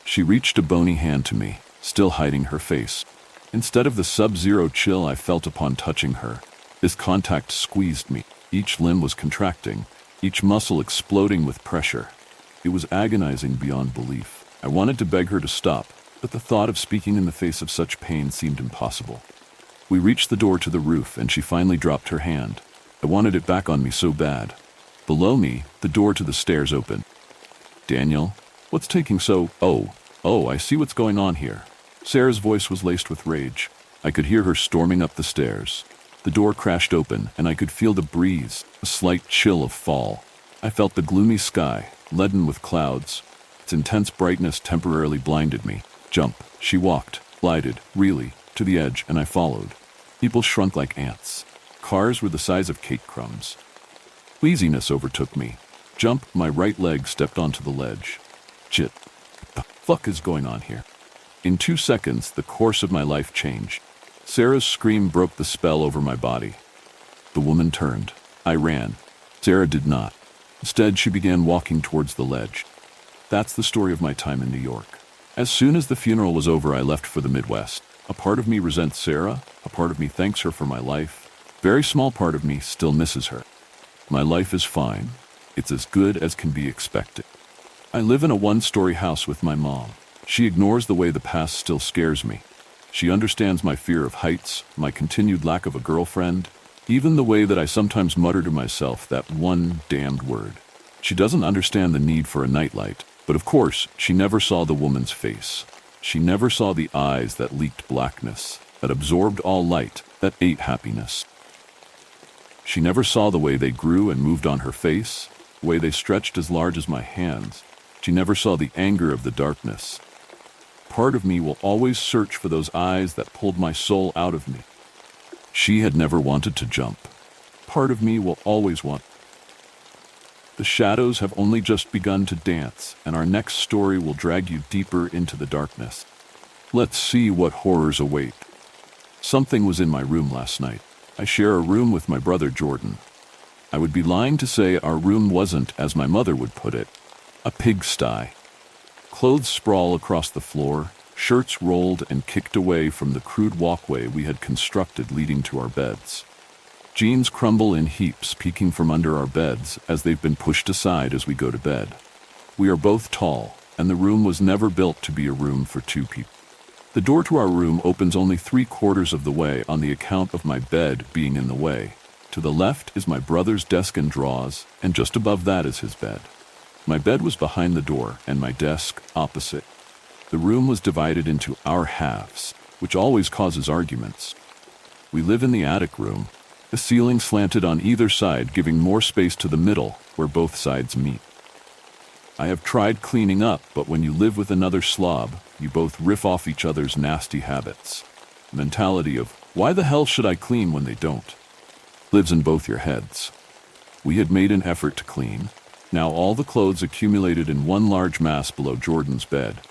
She reached a bony hand to me, still hiding her face. Instead of the sub-zero chill I felt upon touching her, this contact squeezed me. Each limb was contracting, each muscle exploding with pressure. It was agonizing beyond belief. I wanted to beg her to stop, but the thought of speaking in the face of such pain seemed impossible. We reached the door to the roof, and she finally dropped her hand. I wanted it back on me so bad. Below me, the door to the stairs opened. Daniel, what's taking so... Oh, I see what's going on here. Sarah's voice was laced with rage. I could hear her storming up the stairs. The door crashed open, and I could feel the breeze, a slight chill of fall. I felt the gloomy sky, leaden with clouds. Its intense brightness temporarily blinded me. Jump. She walked, glided, really, to the edge, and I followed. People shrunk like ants. Cars were the size of cake crumbs. Queasiness overtook me. Jump, my right leg stepped onto the ledge. Shit. What the fuck is going on here? In 2 seconds, the course of my life changed. Sarah's scream broke the spell over my body. The woman turned. I ran. Sarah did not. Instead, she began walking towards the ledge. That's the story of my time in New York. As soon as the funeral was over, I left for the Midwest. A part of me resents Sarah. A part of me thanks her for my life. A very small part of me still misses her. My life is fine. It's as good as can be expected. I live in a 1-story house with my mom. She ignores the way the past still scares me. She understands my fear of heights, my continued lack of a girlfriend, even the way that I sometimes mutter to myself that one damned word. She doesn't understand the need for a nightlight, but of course, she never saw the woman's face. She never saw the eyes that leaked blackness, that absorbed all light, that ate happiness. She never saw the way they grew and moved on her face, the way they stretched as large as my hands. She never saw the anger of the darkness. Part of me will always search for those eyes that pulled my soul out of me. She had never wanted to jump. Part of me will always want. The shadows have only just begun to dance, and our next story will drag you deeper into the darkness. Let's see what horrors await. Something was in my room last night. I share a room with my brother Jordan. I would be lying to say our room wasn't, as my mother would put it, a pigsty. Clothes sprawl across the floor, shirts rolled and kicked away from the crude walkway we had constructed leading to our beds. Jeans crumble in heaps, peeking from under our beds as they've been pushed aside as we go to bed. We are both tall, and the room was never built to be a room for 2 people. The door to our room opens only 3/4 of the way on the account of my bed being in the way. To the left is my brother's desk and drawers, and just above that is his bed. My bed was behind the door, and my desk opposite. The room was divided into our halves, which always causes arguments. We live in the attic room, the ceiling slanted on either side, giving more space to the middle, where both sides meet. I have tried cleaning up, but when you live with another slob, you both riff off each other's nasty habits. The mentality of, why the hell should I clean when they don't, lives in both your heads. We had made an effort to clean. Now all the clothes accumulated in one large mass below Jordan's bed.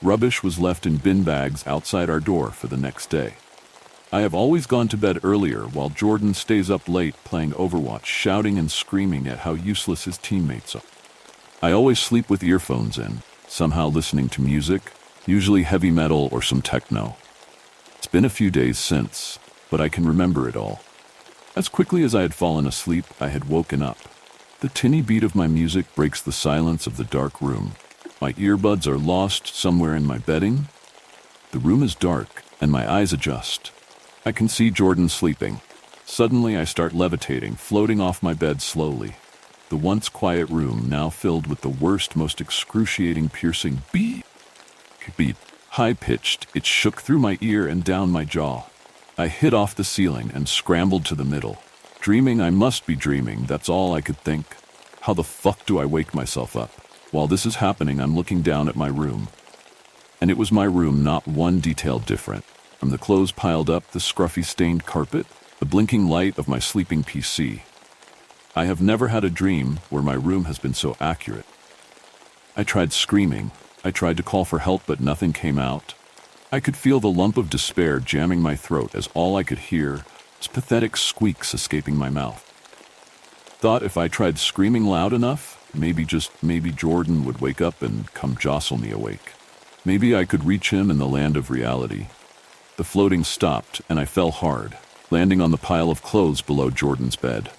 Rubbish was left in bin bags outside our door for the next day. I have always gone to bed earlier while Jordan stays up late playing Overwatch, shouting and screaming at how useless his teammates are. I always sleep with earphones in, somehow listening to music, usually heavy metal or some techno. It's been a few days since, but I can remember it all. As quickly as I had fallen asleep, I had woken up. The tinny beat of my music breaks the silence of the dark room. My earbuds are lost somewhere in my bedding. The room is dark, and my eyes adjust. I can see Jordan sleeping. Suddenly, I start levitating, floating off my bed slowly. The once quiet room now filled with the worst, most excruciating, piercing beat. High-pitched, it shook through my ear and down my jaw. I hit off the ceiling and scrambled to the middle. Dreaming, I must be dreaming, that's all I could think. How the fuck do I wake myself up? While this is happening, I'm looking down at my room. And it was my room, not one detail different. From the clothes piled up, the scruffy stained carpet, the blinking light of my sleeping PC. I have never had a dream where my room has been so accurate. I tried screaming. I tried to call for help, but nothing came out. I could feel the lump of despair jamming my throat as all I could hear was pathetic squeaks escaping my mouth. Thought if I tried screaming loud enough, maybe Jordan would wake up and come jostle me awake. Maybe I could reach him in the land of reality. The floating stopped, and I fell hard, landing on the pile of clothes below Jordan's bed.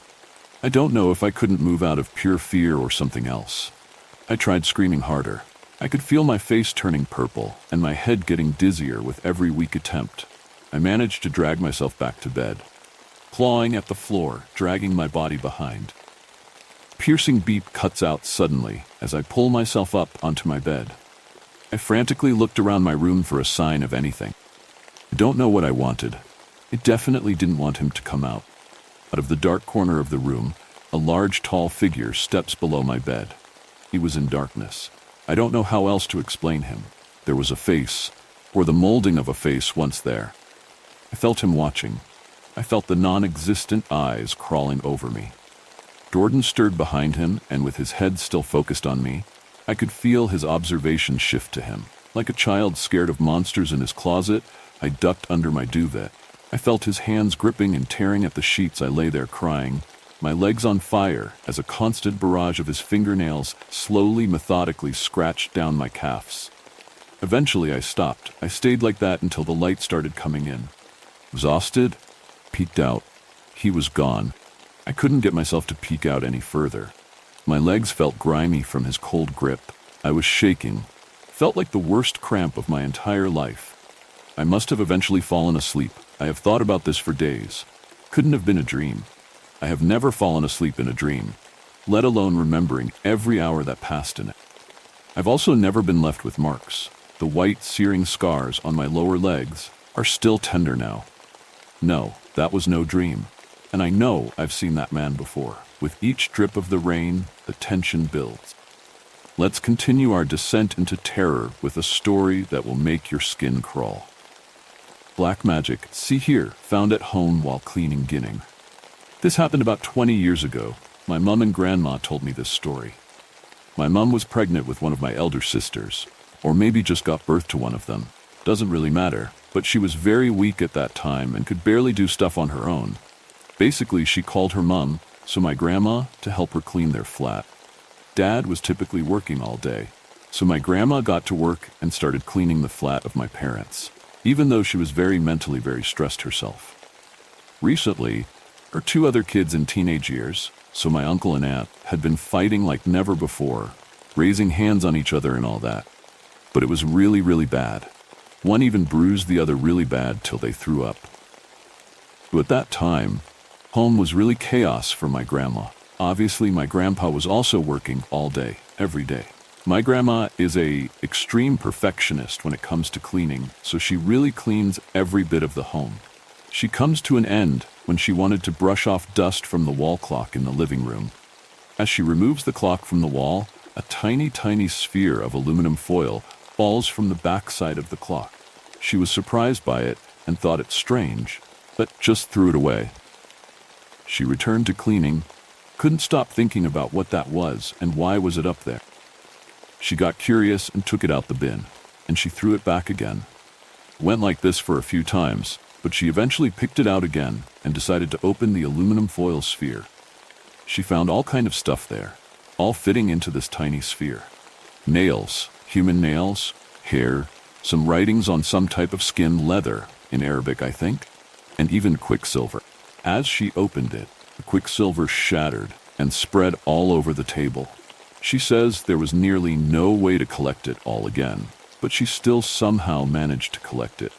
I don't know if I couldn't move out of pure fear or something else. I tried screaming harder. I could feel my face turning purple and my head getting dizzier with every weak attempt. I managed to drag myself back to bed, clawing at the floor, dragging my body behind. Piercing beep cuts out suddenly as I pull myself up onto my bed. I frantically looked around my room for a sign of anything. I don't know what I wanted. I definitely didn't want him to come out. Out of the dark corner of the room, a large, tall figure steps below my bed. He was in darkness. I don't know how else to explain him. There was a face, or the molding of a face once there. I felt him watching. I felt the non-existent eyes crawling over me. Jordan stirred behind him, and with his head still focused on me, I could feel his observation shift to him. Like a child scared of monsters in his closet, I ducked under my duvet. I felt his hands gripping and tearing at the sheets. I lay there crying, my legs on fire as a constant barrage of his fingernails slowly, methodically scratched down my calves. Eventually I stopped. I stayed like that until the light started coming in. Exhausted, peeked out. He was gone. I couldn't get myself to peek out any further. My legs felt grimy from his cold grip. I was shaking. Felt like the worst cramp of my entire life. I must have eventually fallen asleep. I have thought about this for days. Couldn't have been a dream. I have never fallen asleep in a dream, let alone remembering every hour that passed in it. I've also never been left with marks. The white, searing scars on my lower legs are still tender now. No, that was no dream. And I know I've seen that man before. With each drip of the rain, the tension builds. Let's continue our descent into terror with a story that will make your skin crawl. Black magic, see here, found at home while cleaning Ginning. This happened about 20 years ago. My mom and grandma told me this story. My mom was pregnant with one of my elder sisters, or maybe just got birth to one of them. Doesn't really matter, but she was very weak at that time and could barely do stuff on her own. Basically, she called her mom, so my grandma, to help her clean their flat. Dad was typically working all day, so my grandma got to work and started cleaning the flat of my parents, even though she was mentally very stressed herself. Recently, her two other kids in teenage years, so my uncle and aunt, had been fighting like never before, raising hands on each other and all that. But it was really, really bad. One even bruised the other really bad till they threw up. So at that time, home was really chaos for my grandma. Obviously, my grandpa was also working all day, every day. My grandma is an extreme perfectionist when it comes to cleaning, so she really cleans every bit of the home. She comes to an end when she wanted to brush off dust from the wall clock in the living room. As she removes the clock from the wall, a tiny, tiny sphere of aluminum foil falls from the backside of the clock. She was surprised by it and thought it strange, but just threw it away. She returned to cleaning, couldn't stop thinking about what that was and why was it up there. She got curious and took it out the bin, and she threw it back again. Went like this for a few times, but she eventually picked it out again and decided to open the aluminum foil sphere. She found all kind of stuff there, all fitting into this tiny sphere. Nails, human nails, hair, some writings on some type of skin, leather, in Arabic I think, and even quicksilver. As she opened it, the quicksilver shattered and spread all over the table. She says there was nearly no way to collect it all again, but she still somehow managed to collect it.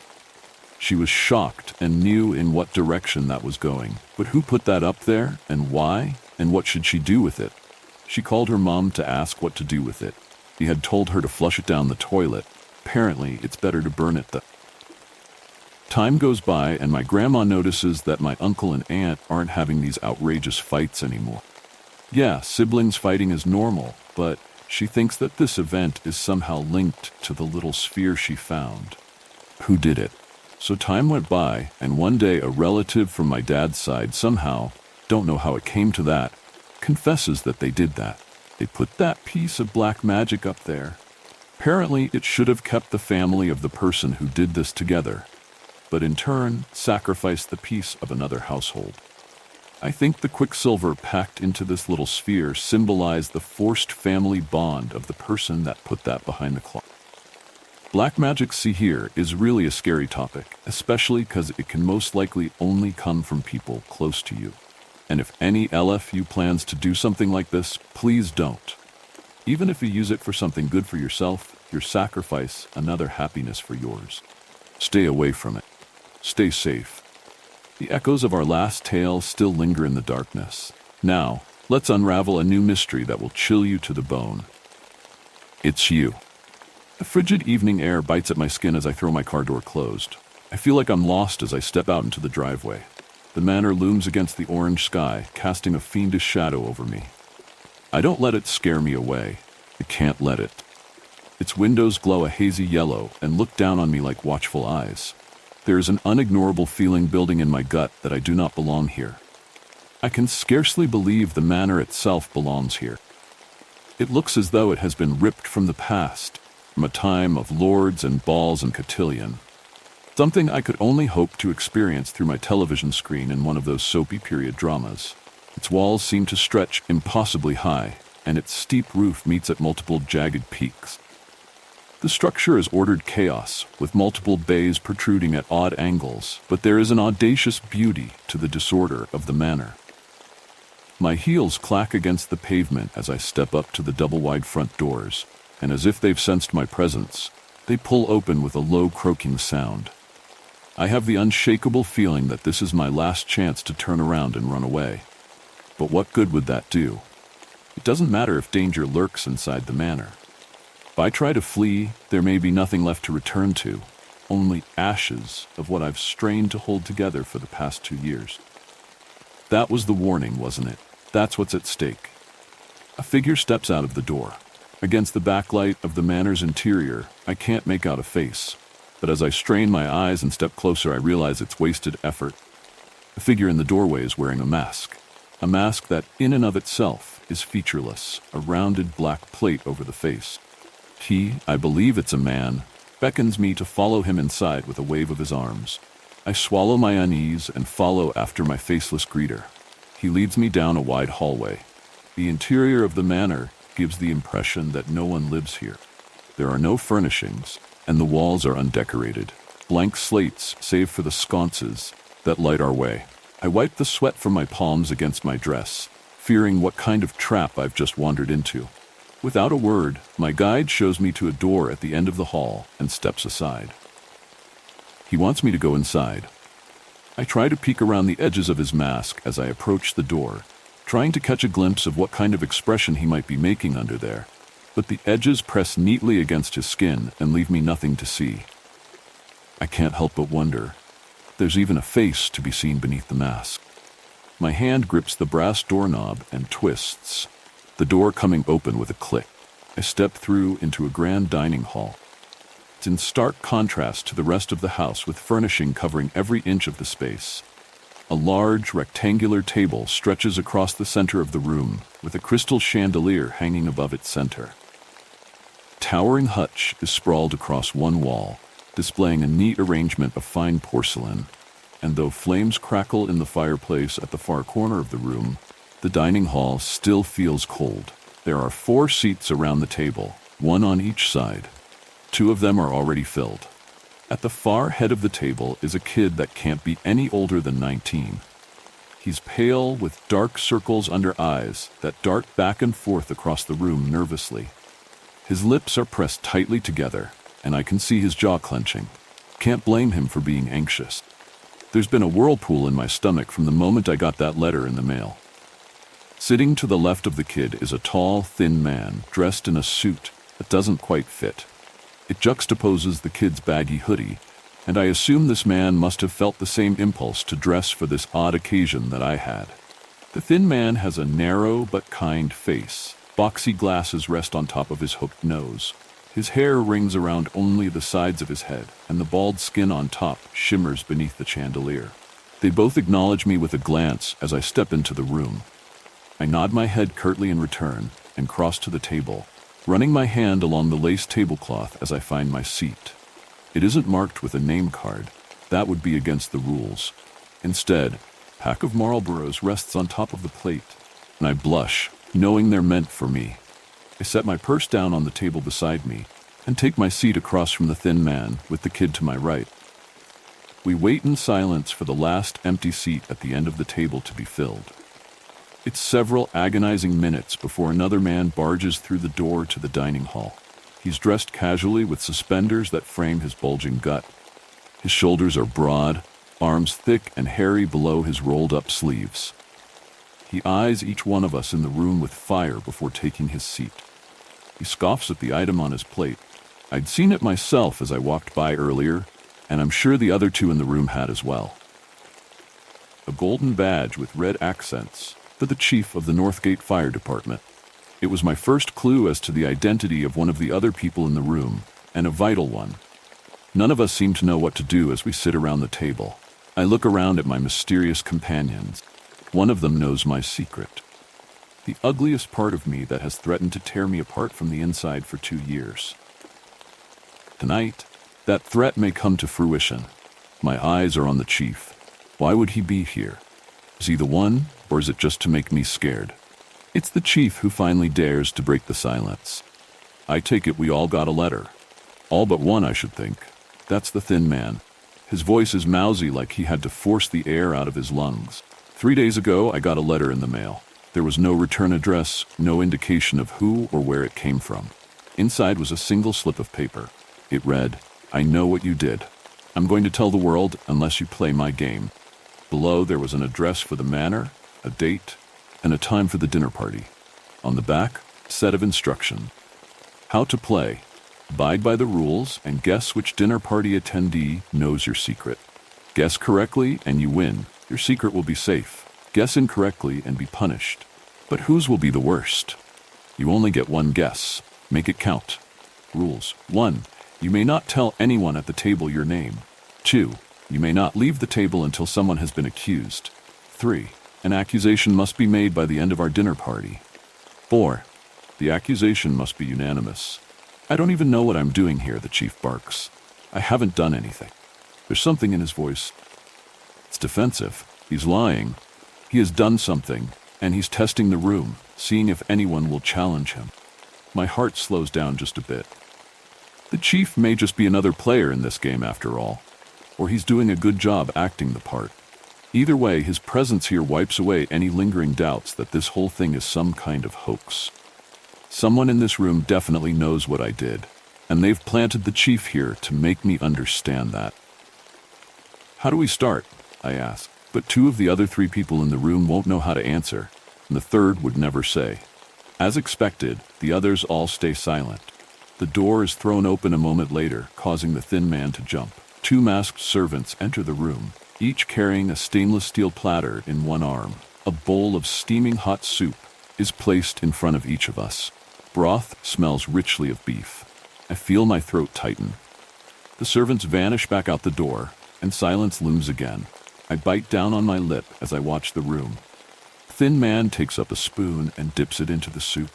She was shocked and knew in what direction that was going. But who put that up there, and why, and what should she do with it? She called her mom to ask what to do with it. He had told her to flush it down the toilet. Apparently, it's better to burn it. Time goes by, and my grandma notices that my uncle and aunt aren't having these outrageous fights anymore. Yeah, siblings fighting is normal, but she thinks that this event is somehow linked to the little sphere she found. Who did it? So time went by, and one day a relative from my dad's side somehow, don't know how it came to that, confesses that they did that. They put that piece of black magic up there. Apparently, it should have kept the family of the person who did this together, but in turn, sacrificed the peace of another household. I think the quicksilver packed into this little sphere symbolized the forced family bond of the person that put that behind the cloth. Black magic, see here, is really a scary topic, especially because it can most likely only come from people close to you. And if any LFU plans to do something like this, please don't. Even if you use it for something good for yourself, you're sacrifice another happiness for yours. Stay away from it. Stay safe. The echoes of our last tale still linger in the darkness. Now, let's unravel a new mystery that will chill you to the bone. It's you. The frigid evening air bites at my skin as I throw my car door closed. I feel like I'm lost as I step out into the driveway. The manor looms against the orange sky, casting a fiendish shadow over me. I don't let it scare me away. I can't let it. Its windows glow a hazy yellow and look down on me like watchful eyes. There is an unignorable feeling building in my gut that I do not belong here. I can scarcely believe the manor itself belongs here. It looks as though it has been ripped from the past, from a time of lords and balls and cotillion. Something I could only hope to experience through my television screen in one of those soapy period dramas. Its walls seem to stretch impossibly high, and its steep roof meets at multiple jagged peaks. The structure is ordered chaos, with multiple bays protruding at odd angles, but there is an audacious beauty to the disorder of the manor. My heels clack against the pavement as I step up to the double-wide front doors, and as if they've sensed my presence, they pull open with a low croaking sound. I have the unshakable feeling that this is my last chance to turn around and run away. But what good would that do? It doesn't matter if danger lurks inside the manor. If I try to flee, there may be nothing left to return to, only ashes of what I've strained to hold together for the past 2 years. That was the warning, wasn't it? That's what's at stake. A figure steps out of the door. Against the backlight of the manor's interior, I can't make out a face, but as I strain my eyes and step closer, I realize it's wasted effort. The figure in the doorway is wearing a mask that, in and of itself, is featureless, a rounded black plate over the face. He, I believe it's a man, beckons me to follow him inside with a wave of his arms. I swallow my unease and follow after my faceless greeter. He leads me down a wide hallway. The interior of the manor gives the impression that no one lives here. There are no furnishings, and the walls are undecorated. Blank slates, save for the sconces that light our way. I wipe the sweat from my palms against my dress, fearing what kind of trap I've just wandered into. Without a word, my guide shows me to a door at the end of the hall and steps aside. He wants me to go inside. I try to peek around the edges of his mask as I approach the door, trying to catch a glimpse of what kind of expression he might be making under there, but the edges press neatly against his skin and leave me nothing to see. I can't help but wonder. There's even a face to be seen beneath the mask. My hand grips the brass doorknob and twists, the door coming open with a click. I step through into a grand dining hall. It's in stark contrast to the rest of the house, with furnishing covering every inch of the space. A large, rectangular table stretches across the center of the room, with a crystal chandelier hanging above its center. A towering hutch is sprawled across one wall, displaying a neat arrangement of fine porcelain, and though flames crackle in the fireplace at the far corner of the room, the dining hall still feels cold. There are 4 seats around the table, one on each side. 2 of them are already filled. At the far head of the table is a kid that can't be any older than 19. He's pale with dark circles under eyes that dart back and forth across the room nervously. His lips are pressed tightly together, and I can see his jaw clenching. Can't blame him for being anxious. There's been a whirlpool in my stomach from the moment I got that letter in the mail. Sitting to the left of the kid is a tall, thin man dressed in a suit that doesn't quite fit. It juxtaposes the kid's baggy hoodie, and I assume this man must have felt the same impulse to dress for this odd occasion that I had. The thin man has a narrow but kind face. Boxy glasses rest on top of his hooked nose. His hair rings around only the sides of his head, and the bald skin on top shimmers beneath the chandelier. They both acknowledge me with a glance as I step into the room. I nod my head curtly in return and cross to the table, running my hand along the lace tablecloth as I find my seat. It isn't marked with a name card. That would be against the rules. Instead, a pack of Marlboros rests on top of the plate, and I blush, knowing they're meant for me. I set my purse down on the table beside me and take my seat across from the thin man with the kid to my right. We wait in silence for the last empty seat at the end of the table to be filled. It's several agonizing minutes before another man barges through the door to the dining hall. He's dressed casually with suspenders that frame his bulging gut. His shoulders are broad, arms thick and hairy below his rolled-up sleeves. He eyes each one of us in the room with fire before taking his seat. He scoffs at the item on his plate. I'd seen it myself as I walked by earlier, and I'm sure the other two in the room had as well. A golden badge with red accents for the chief of the Northgate Fire Department. It was my first clue as to the identity of one of the other people in the room, and a vital one. None of us seem to know what to do as we sit around the table. I look around at my mysterious companions. One of them knows my secret. The ugliest part of me that has threatened to tear me apart from the inside for 2 years. Tonight, that threat may come to fruition. My eyes are on the chief. Why would he be here? Is he the one, or is it just to make me scared? It's the chief who finally dares to break the silence. I take it we all got a letter. All but one, I should think. That's the thin man. His voice is mousy, like he had to force the air out of his lungs. 3 days ago, I got a letter in the mail. There was no return address, no indication of who or where it came from. Inside was a single slip of paper. It read, "I know what you did. I'm going to tell the world unless you play my game." Below, there was an address for the manor, a date, and a time for the dinner party. On the back, a set of instructions. How to play. Abide by the rules and guess which dinner party attendee knows your secret. Guess correctly and you win. Your secret will be safe. Guess incorrectly and be punished. But whose will be the worst? You only get one guess. Make it count. Rules. 1. You may not tell anyone at the table your name. 2. You may not leave the table until someone has been accused. 3. An accusation must be made by the end of our dinner party. 4. The accusation must be unanimous. I don't even know what I'm doing here, the chief barks. I haven't done anything. There's something in his voice. It's defensive. He's lying. He has done something, and he's testing the room, seeing if anyone will challenge him. My heart slows down just a bit. The chief may just be another player in this game after all, or he's doing a good job acting the part. Either way, his presence here wipes away any lingering doubts that this whole thing is some kind of hoax. Someone in this room definitely knows what I did, and they've planted the chief here to make me understand that. How do we start? I ask, but 2 of the other 3 people in the room won't know how to answer, and the third would never say. As expected, the others all stay silent. The door is thrown open a moment later, causing the thin man to jump. 2 masked servants enter the room, each carrying a stainless steel platter in one arm. A bowl of steaming hot soup is placed in front of each of us. Broth smells richly of beef. I feel my throat tighten. The servants vanish back out the door, and silence looms again. I bite down on my lip as I watch the room. The thin man takes up a spoon and dips it into the soup.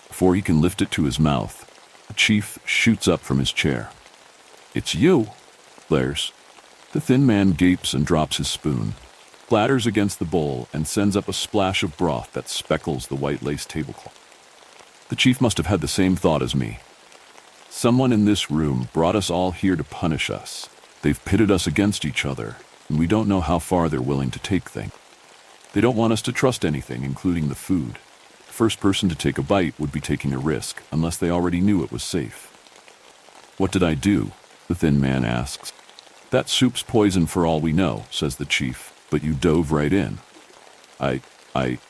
Before he can lift it to his mouth, the chief shoots up from his chair. "It's you," glares. The thin man gapes and drops his spoon, clatters against the bowl, and sends up a splash of broth that speckles the white lace tablecloth. The chief must have had the same thought as me. Someone in this room brought us all here to punish us. They've pitted us against each other, and we don't know how far they're willing to take things. They don't want us to trust anything, including the food. The first person to take a bite would be taking a risk, unless they already knew it was safe. What did I do? The thin man asks. That soup's poison for all we know, says the chief, but you dove right in. I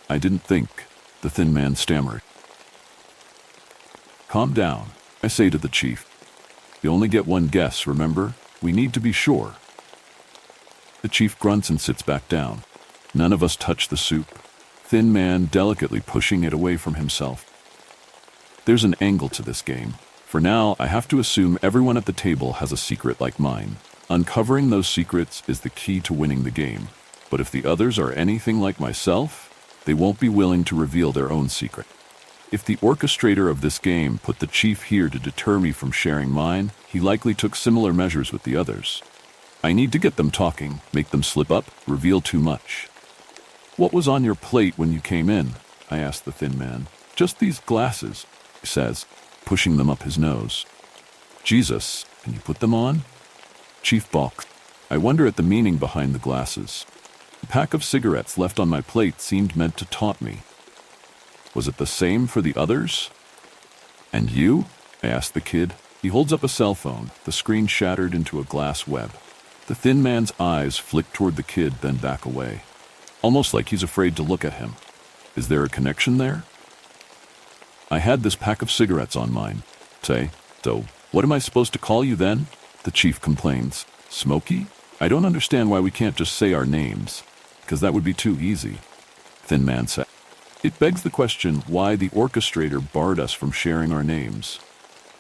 didn't think, the thin man stammered. Calm down, I say to the chief. You only get one guess, remember? We need to be sure. The chief grunts and sits back down. None of us touch the soup, thin man delicately pushing it away from himself. There's an angle to this game. For now, I have to assume everyone at the table has a secret like mine. Uncovering those secrets is the key to winning the game. But if the others are anything like myself, they won't be willing to reveal their own secret. If the orchestrator of this game put the chief here to deter me from sharing mine, he likely took similar measures with the others. I need to get them talking, make them slip up, reveal too much. What was on your plate when you came in? I asked the thin man. Just these glasses, he says, pushing them up his nose. Jesus, can you put them on? Chief balked. I wonder at the meaning behind the glasses. The pack of cigarettes left on my plate seemed meant to taunt me. Was it the same for the others? And you? I asked the kid. He holds up a cell phone, the screen shattered into a glass web. The thin man's eyes flick toward the kid, then back away. Almost like he's afraid to look at him. Is there a connection there? I had this pack of cigarettes on mine. Say, so what am I supposed to call you then? The chief complains. Smokey? I don't understand why we can't just say our names, because that would be too easy. Thin man said. It begs the question why the orchestrator barred us from sharing our names.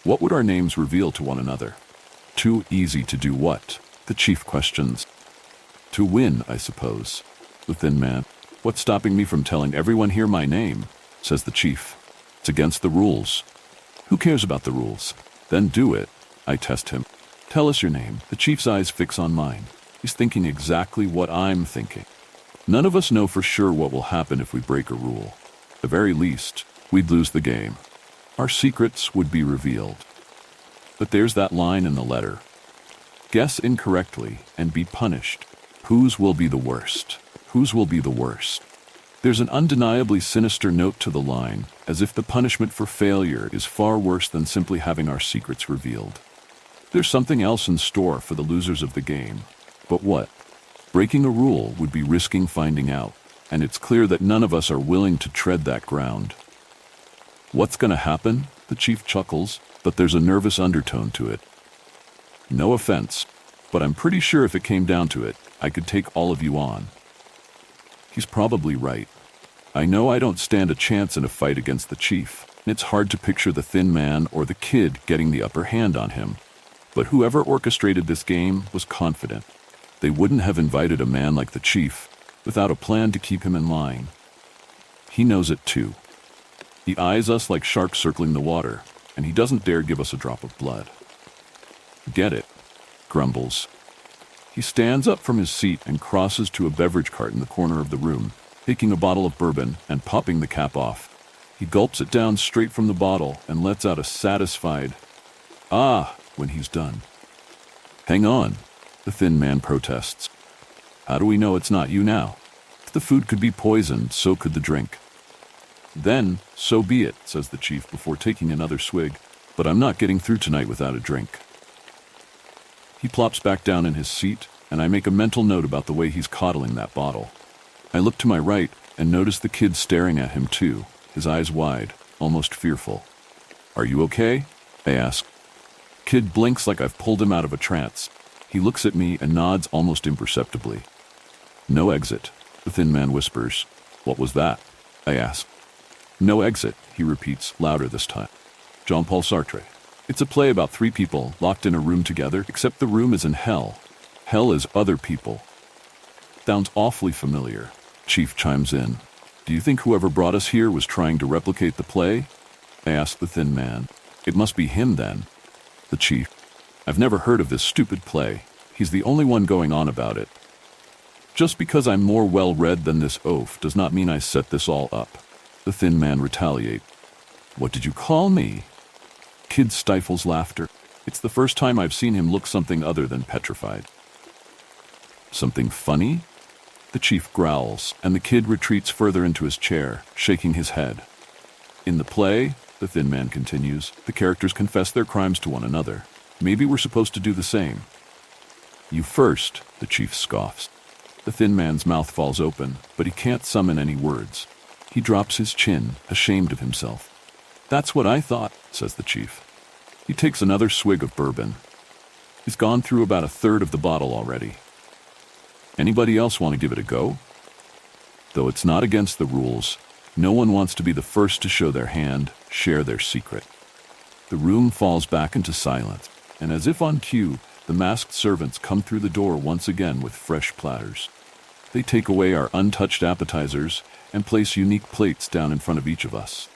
What would our names reveal to one another? Too easy to do what? The chief questions. To win, I suppose. The thin man. What's stopping me from telling everyone here my name? Says the chief. It's against the rules. Who cares about the rules? Then do it. I test him. Tell us your name. The chief's eyes fix on mine. He's thinking exactly what I'm thinking. None of us know for sure what will happen if we break a rule. At the very least, we'd lose the game. Our secrets would be revealed. But there's that line in the letter. Guess incorrectly and be punished. Whose will be the worst? Whose will be the worst? There's an undeniably sinister note to the line, as if the punishment for failure is far worse than simply having our secrets revealed. There's something else in store for the losers of the game. But what? Breaking a rule would be risking finding out, and it's clear that none of us are willing to tread that ground. What's going to happen? The chief chuckles, but there's a nervous undertone to it. No offense, but I'm pretty sure if it came down to it, I could take all of you on. He's probably right. I know I don't stand a chance in a fight against the chief, and it's hard to picture the thin man or the kid getting the upper hand on him. But whoever orchestrated this game was confident. They wouldn't have invited a man like the chief without a plan to keep him in line. He knows it too. He eyes us like sharks circling the water, and he doesn't dare give us a drop of blood. Get it, grumbles. He stands up from his seat and crosses to a beverage cart in the corner of the room, taking a bottle of bourbon and popping the cap off. He gulps it down straight from the bottle and lets out a satisfied, "Ah," when he's done. Hang on, the thin man protests. How do we know it's not you now? If the food could be poisoned, so could the drink. Then, so be it, says the chief before taking another swig, but I'm not getting through tonight without a drink. He plops back down in his seat, and I make a mental note about the way he's coddling that bottle. I look to my right and notice the kid staring at him too, his eyes wide, almost fearful. Are you okay? I ask. Kid blinks like I've pulled him out of a trance. He looks at me and nods almost imperceptibly. No exit, the thin man whispers. What was that? I ask. No exit, he repeats, louder this time. Jean-Paul Sartre. It's a play about 3 people locked in a room together, except the room is in hell. Hell is other people. Sounds awfully familiar. Chief chimes in. Do you think whoever brought us here was trying to replicate the play? I ask the thin man. It must be him then. The chief. I've never heard of this stupid play. He's the only one going on about it. Just because I'm more well-read than this oaf does not mean I set this all up. The thin man retaliates. What did you call me? Kid stifles laughter. It's the first time I've seen him look something other than petrified. Something funny? The chief growls, and the kid retreats further into his chair, shaking his head. In the play, the Thin Man continues, the characters confess their crimes to one another. Maybe we're supposed to do the same. You first, the chief scoffs. The Thin Man's mouth falls open, but he can't summon any words. He drops his chin, ashamed of himself. That's what I thought, says the chief. He takes another swig of bourbon. He's gone through about a third of the bottle already. Anybody else want to give it a go? Though it's not against the rules, no one wants to be the first to show their hand, share their secret. The room falls back into silence, and as if on cue, the masked servants come through the door once again with fresh platters. They take away our untouched appetizers and place unique plates down in front of each of us.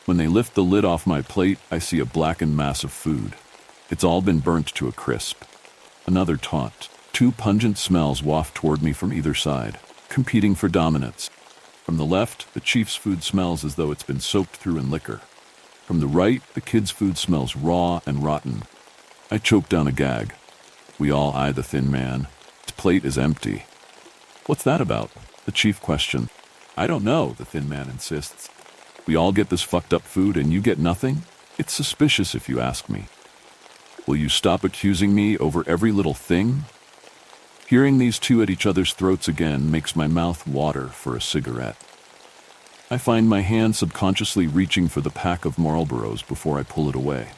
When they lift the lid off my plate, I see a blackened mass of food. It's all been burnt to a crisp. Another taunt. Two pungent smells waft toward me from either side, competing for dominance. From the left, the chief's food smells as though it's been soaked through in liquor. From the right, the kid's food smells raw and rotten. I choke down a gag. We all eye the Thin Man. His plate is empty. What's that about? The chief questions. I don't know, the Thin Man insists. We all get this fucked up food and you get nothing? It's suspicious if you ask me. Will you stop accusing me over every little thing? Hearing these two at each other's throats again makes my mouth water for a cigarette. I find my hand subconsciously reaching for the pack of Marlboros before I pull it away.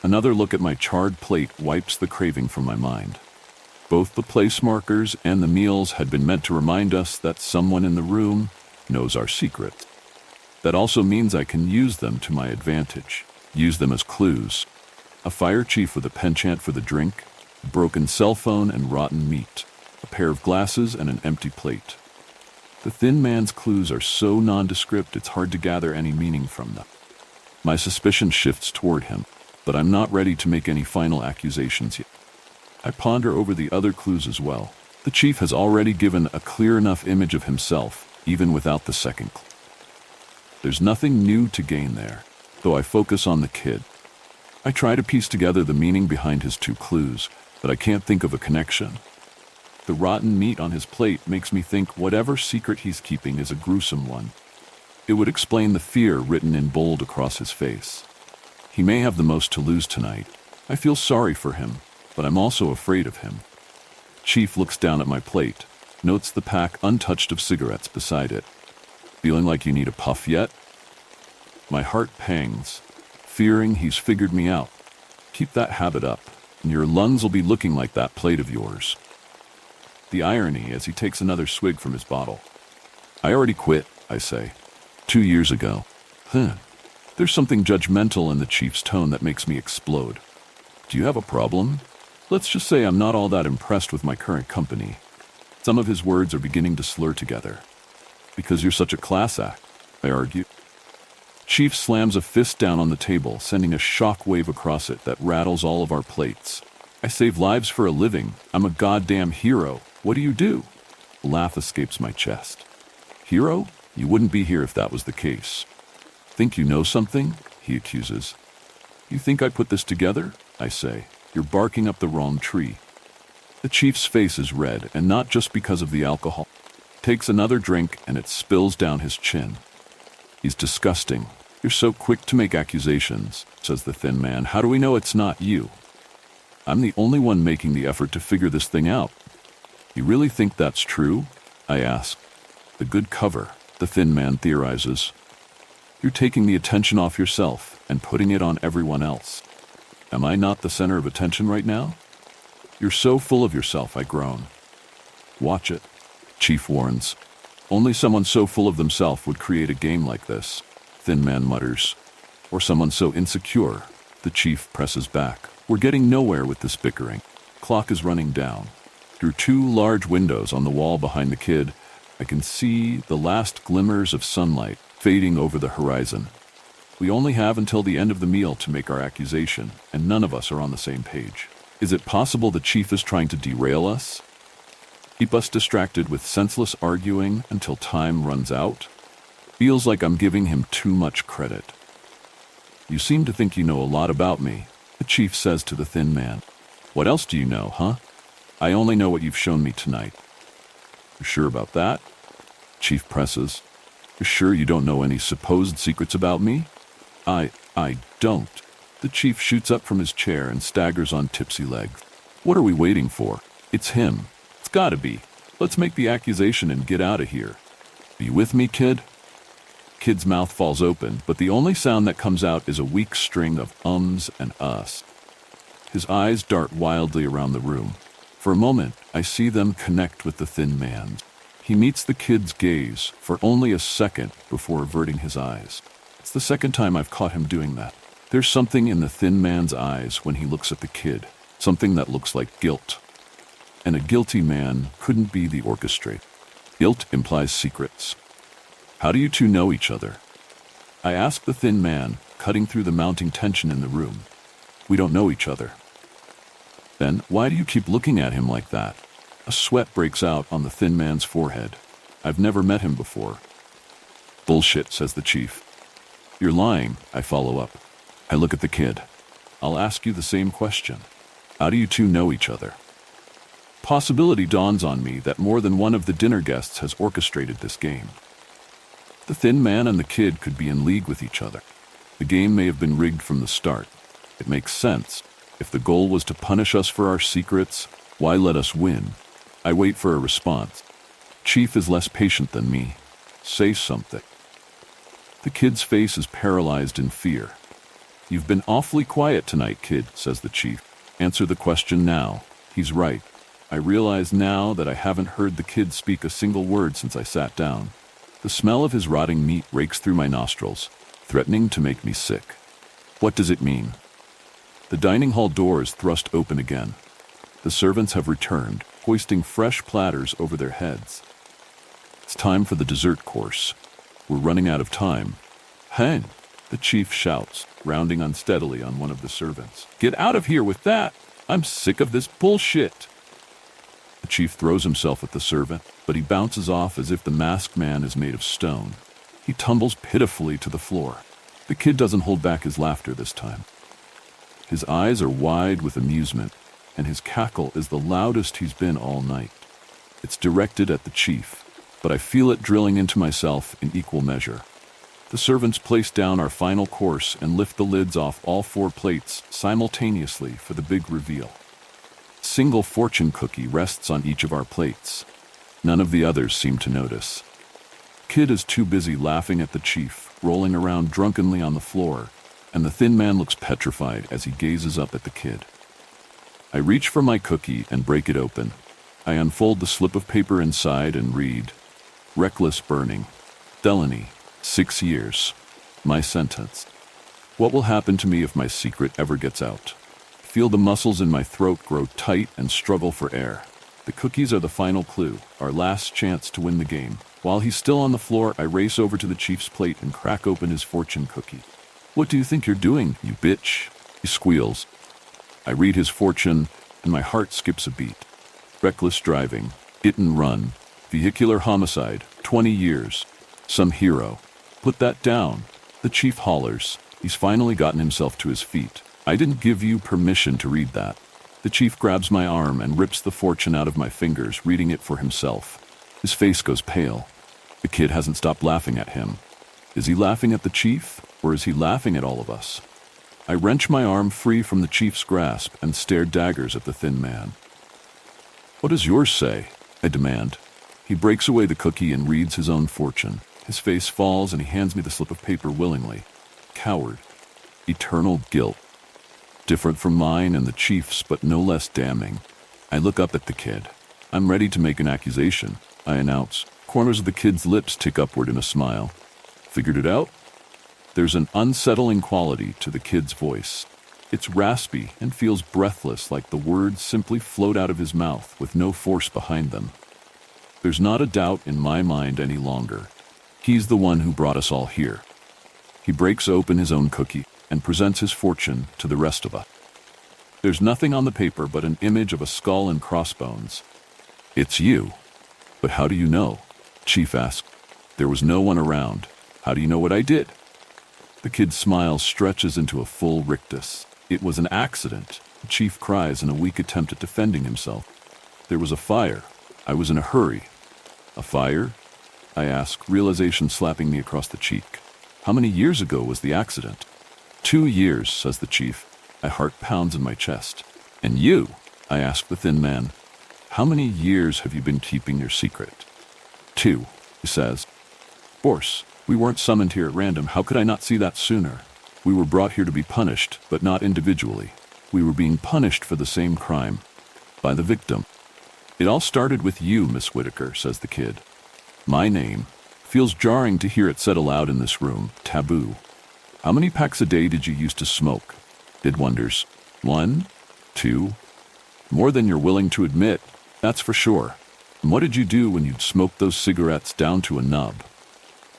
Another look at my charred plate wipes the craving from my mind. Both the place markers and the meals had been meant to remind us that someone in the room knows our secret. That also means I can use them to my advantage, use them as clues. A fire chief with a penchant for the drink, a broken cell phone and rotten meat, a pair of glasses and an empty plate. The Thin Man's clues are so nondescript it's hard to gather any meaning from them. My suspicion shifts toward him, but I'm not ready to make any final accusations yet. I ponder over the other clues as well. The chief has already given a clear enough image of himself, even without the second clue. There's nothing new to gain there, though I focus on the kid. I try to piece together the meaning behind his two clues, but I can't think of a connection. The rotten meat on his plate makes me think whatever secret he's keeping is a gruesome one. It would explain the fear written in bold across his face. He may have the most to lose tonight. I feel sorry for him, but I'm also afraid of him. Chief looks down at my plate, notes the pack untouched of cigarettes beside it. Feeling like you need a puff yet? My heart pangs, fearing he's figured me out. Keep that habit up, and your lungs will be looking like that plate of yours. The irony as he takes another swig from his bottle. I already quit, I say. 2 years ago. There's something judgmental in the chief's tone that makes me explode. Do you have a problem? Let's just say I'm not all that impressed with my current company. Some of his words are beginning to slur together. Because you're such a class act, I argue. Chief slams a fist down on the table, sending a shock wave across it that rattles all of our plates. I save lives for a living. I'm a goddamn hero. What do you do? A laugh escapes my chest. Hero? You wouldn't be here if that was the case. Think you know something? He accuses. You think I put this together? I say. You're barking up the wrong tree. The chief's face is red, and not just because of the alcohol. Takes another drink, and it spills down his chin. He's disgusting. You're so quick to make accusations, says the Thin Man. How do we know it's not you? I'm the only one making the effort to figure this thing out. You really think that's true? I ask. The good cover, the Thin Man theorizes. You're taking the attention off yourself and putting it on everyone else. Am I not the center of attention right now? You're so full of yourself, I groan. Watch it, Chief warns. Only someone so full of themselves would create a game like this, Thin Man mutters. Or someone so insecure, the chief presses back. We're getting nowhere with this bickering. Clock is running down. Through 2 large windows on the wall behind the kid, I can see the last glimmers of sunlight fading over the horizon. We only have until the end of the meal to make our accusation, and none of us are on the same page. Is it possible the chief is trying to derail us? Keep us distracted with senseless arguing until time runs out? Feels like I'm giving him too much credit. You seem to think you know a lot about me, the chief says to the Thin Man. What else do you know, huh? I only know what you've shown me tonight. You sure about that? Chief presses. You sure you don't know any supposed secrets about me? I don't. The chief shoots up from his chair and staggers on tipsy legs. What are we waiting for? It's him. It's gotta be. Let's make the accusation and get out of here. Are you with me, kid? Kid's mouth falls open, but the only sound that comes out is a weak string of ums and us. His eyes dart wildly around the room. For a moment, I see them connect with the thin man's. He meets the kid's gaze for only a second before averting his eyes. It's the second time I've caught him doing that. There's something in the thin man's eyes when he looks at the kid, something that looks like guilt. And a guilty man couldn't be the orchestrator. Guilt implies secrets. How do you two know each other? I ask the thin man, cutting through the mounting tension in the room. We don't know each other. Then why do you keep looking at him like that? A sweat breaks out on the thin man's forehead. I've never met him before. Bullshit, says the chief. You're lying, I follow up. I look at the kid. I'll ask you the same question. How do you two know each other? Possibility dawns on me that more than one of the dinner guests has orchestrated this game. The thin man and the kid could be in league with each other. The game may have been rigged from the start. It makes sense. If the goal was to punish us for our secrets, why let us win? I wait for a response. Chief is less patient than me. Say something. The kid's face is paralyzed in fear. You've been awfully quiet tonight, kid, says the chief. Answer the question now. He's right. I realize now that I haven't heard the kid speak a single word since I sat down. The smell of his rotting meat rakes through my nostrils, threatening to make me sick. What does it mean? The dining hall door is thrust open again. The servants have returned, hoisting fresh platters over their heads. It's time for the dessert course. We're running out of time. Hen, the chief shouts, rounding unsteadily on one of the servants. Get out of here with that! I'm sick of this bullshit! The chief throws himself at the servant, but he bounces off as if the masked man is made of stone. He tumbles pitifully to the floor. The kid doesn't hold back his laughter this time. His eyes are wide with amusement, and his cackle is the loudest he's been all night. It's directed at the chief, but I feel it drilling into myself in equal measure. The servants place down our final course and lift the lids off all 4 plates simultaneously for the big reveal. A single fortune cookie rests on each of our plates. None of the others seem to notice. Kid is too busy laughing at the chief, rolling around drunkenly on the floor, and the thin man looks petrified as he gazes up at the kid. I reach for my cookie and break it open. I unfold the slip of paper inside and read, Reckless burning. Felony. 6 years. My sentence. What will happen to me if my secret ever gets out? Feel the muscles in my throat grow tight and struggle for air. The cookies are the final clue, our last chance to win the game. While he's still on the floor, I race over to the chief's plate and crack open his fortune cookie. What do you think you're doing, you bitch? He squeals. I read his fortune, and my heart skips a beat. Reckless driving, hit and run, vehicular homicide, 20 years. Some hero. Put that down. The chief hollers. He's finally gotten himself to his feet. I didn't give you permission to read that. The chief grabs my arm and rips the fortune out of my fingers, reading it for himself. His face goes pale. The kid hasn't stopped laughing at him. Is he laughing at the chief, or is he laughing at all of us? I wrench my arm free from the chief's grasp and stare daggers at the thin man. What does yours say? I demand. He breaks away the cookie and reads his own fortune. His face falls and he hands me the slip of paper willingly. Coward. Eternal guilt. Different from mine and the chief's, but no less damning. I look up at the kid. I'm ready to make an accusation, I announce. Corners of the kid's lips tick upward in a smile. Figured it out? There's an unsettling quality to the kid's voice. It's raspy and feels breathless, like the words simply float out of his mouth with no force behind them. There's not a doubt in my mind any longer. He's the one who brought us all here. He breaks open his own cookie and presents his fortune to the rest of us. There's nothing on the paper but an image of a skull and crossbones. It's you. But how do you know? Chief asked. There was no one around. How do you know what I did? The kid's smile stretches into a full rictus. It was an accident, the chief cries in a weak attempt at defending himself. There was a fire. I was in a hurry. A fire? I ask, realization slapping me across the cheek. How many years ago was the accident? 2 years, says the chief. My heart pounds in my chest. And you? I ask the thin man. How many years have you been keeping your secret? 2, he says. Boss, we weren't summoned here at random. How could I not see that sooner? We were brought here to be punished, but not individually. We were being punished for the same crime. By the victim. It all started with you, Miss Whitaker, says the kid. My name. Feels jarring to hear it said aloud in this room. Taboo. How many packs a day did you used to smoke? Kid wonders. 1? 2? More than you're willing to admit, that's for sure. And what did you do when you'd smoked those cigarettes down to a nub?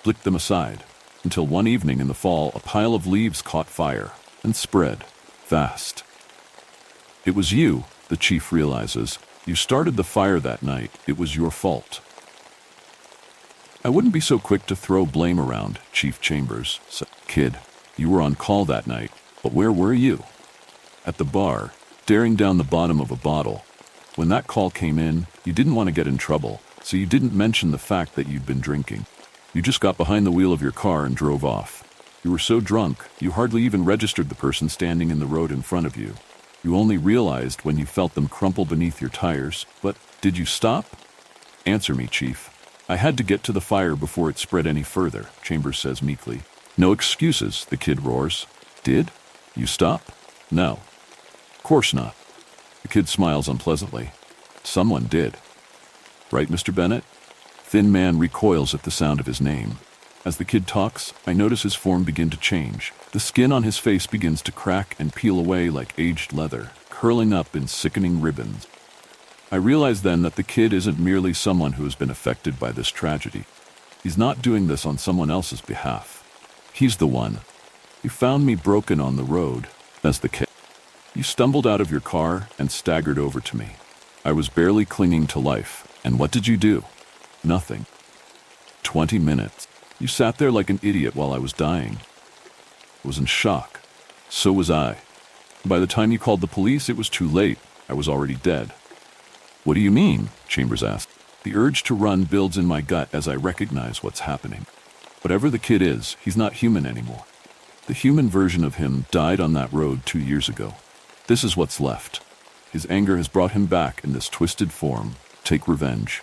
Flicked them aside, until one evening in the fall a pile of leaves caught fire and spread fast. It was you, the chief realizes. You started the fire that night. It was your fault. I wouldn't be so quick to throw blame around, Chief Chambers said. Kid, you were on call that night, but where were you? At the bar, staring down the bottom of a bottle. When that call came in, you didn't want to get in trouble, so you didn't mention the fact that you'd been drinking. You just got behind the wheel of your car and drove off. You were so drunk, you hardly even registered the person standing in the road in front of you. You only realized when you felt them crumple beneath your tires. But did you stop? Answer me, Chief. I had to get to the fire before it spread any further, Chambers says meekly. No excuses, the kid roars. Did? You stop? No. Course not. The kid smiles unpleasantly. Someone did. Right, Mr. Bennett? Thin man recoils at the sound of his name. As the kid talks, I notice his form begin to change. The skin on his face begins to crack and peel away like aged leather, curling up in sickening ribbons. I realize then that the kid isn't merely someone who has been affected by this tragedy. He's not doing this on someone else's behalf. He's the one. You found me broken on the road, says the kid. You stumbled out of your car and staggered over to me. I was barely clinging to life, and what did you do? Nothing. 20 minutes. You sat there like an idiot while I was dying. I was in shock. So was I. By the time you called the police, it was too late. I was already dead. What do you mean? Chambers asked. The urge to run builds in my gut as I recognize what's happening. Whatever the kid is, he's not human anymore. The human version of him died on that road 2 years ago. This is what's left. His anger has brought him back in this twisted form. Take revenge.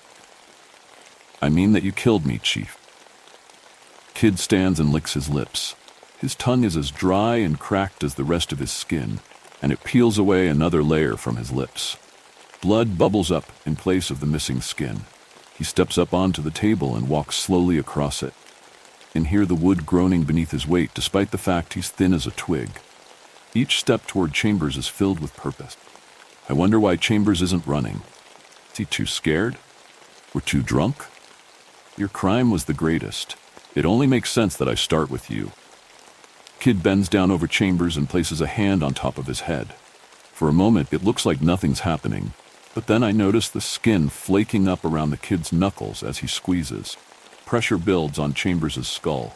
I mean that you killed me, Chief. Kid stands and licks his lips. His tongue is as dry and cracked as the rest of his skin, and it peels away another layer from his lips. Blood bubbles up in place of the missing skin. He steps up onto the table and walks slowly across it. And hear the wood groaning beneath his weight despite the fact he's thin as a twig. Each step toward Chambers is filled with purpose. I wonder why Chambers isn't running. Is he too scared? Or too drunk? Your crime was the greatest. It only makes sense that I start with you. Kid bends down over Chambers and places a hand on top of his head. For a moment, it looks like nothing's happening, but then I notice the skin flaking up around the kid's knuckles as he squeezes. Pressure builds on Chambers' skull.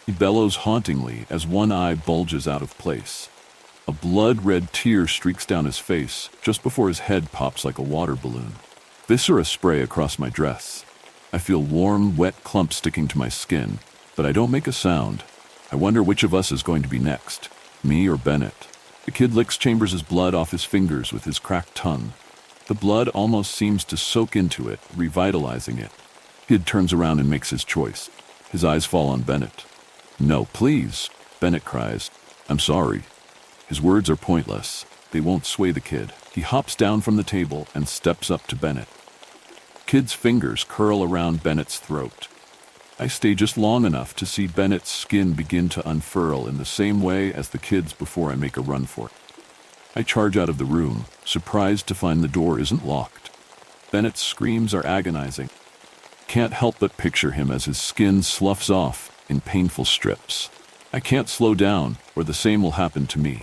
He bellows hauntingly as one eye bulges out of place. A blood-red tear streaks down his face just before his head pops like a water balloon. Viscera spray across my dress. I feel warm, wet clumps sticking to my skin, but I don't make a sound. I wonder which of us is going to be next, me or Bennett. The kid licks Chambers' blood off his fingers with his cracked tongue. The blood almost seems to soak into it, revitalizing it. Kid turns around and makes his choice. His eyes fall on Bennett. No, please, Bennett cries. I'm sorry. His words are pointless. They won't sway the kid. He hops down from the table and steps up to Bennett. Kid's fingers curl around Bennett's throat. I stay just long enough to see Bennett's skin begin to unfurl in the same way as the kid's before I make a run for it. I charge out of the room, surprised to find the door isn't locked. Bennett's screams are agonizing. Can't help but picture him as his skin sloughs off in painful strips. I can't slow down, or the same will happen to me.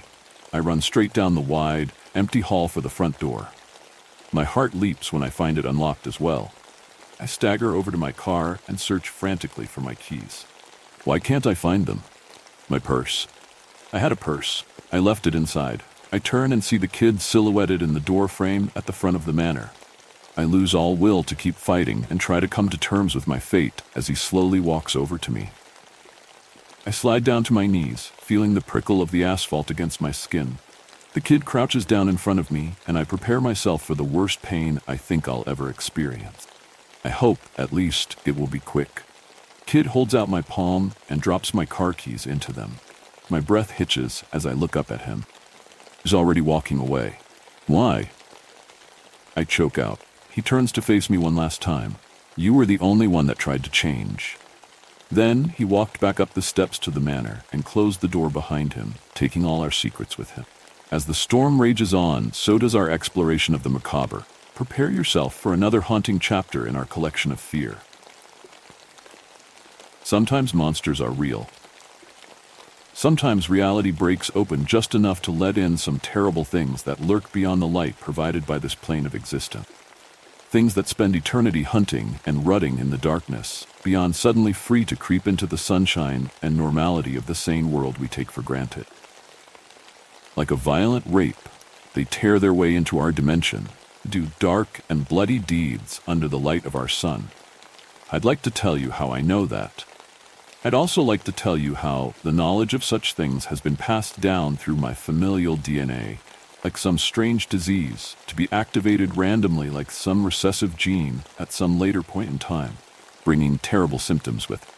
I run straight down the wide, empty hall for the front door. My heart leaps when I find it unlocked as well. I stagger over to my car and search frantically for my keys. Why can't I find them? My purse. I had a purse. I left it inside. I turn and see the kid silhouetted in the door frame at the front of the manor. I lose all will to keep fighting and try to come to terms with my fate as he slowly walks over to me. I slide down to my knees, feeling the prickle of the asphalt against my skin. The kid crouches down in front of me, and I prepare myself for the worst pain I think I'll ever experience. I hope, at least, it will be quick. Kid holds out my palm and drops my car keys into them. My breath hitches as I look up at him. He's already walking away. Why? I choke out. He turns to face me one last time. You were the only one that tried to change. Then he walked back up the steps to the manor and closed the door behind him, taking all our secrets with him. As the storm rages on, so does our exploration of the macabre. Prepare yourself for another haunting chapter in our collection of fear. Sometimes monsters are real. Sometimes reality breaks open just enough to let in some terrible things that lurk beyond the light provided by this plane of existence. Things that spend eternity hunting and rutting in the darkness, beyond suddenly free to creep into the sunshine and normality of the sane world we take for granted. Like a violent rape, they tear their way into our dimension, do dark and bloody deeds under the light of our sun. I'd like to tell you how I know that. I'd also like to tell you how the knowledge of such things has been passed down through my familial DNA, like some strange disease, to be activated randomly like some recessive gene at some later point in time, bringing terrible symptoms with it.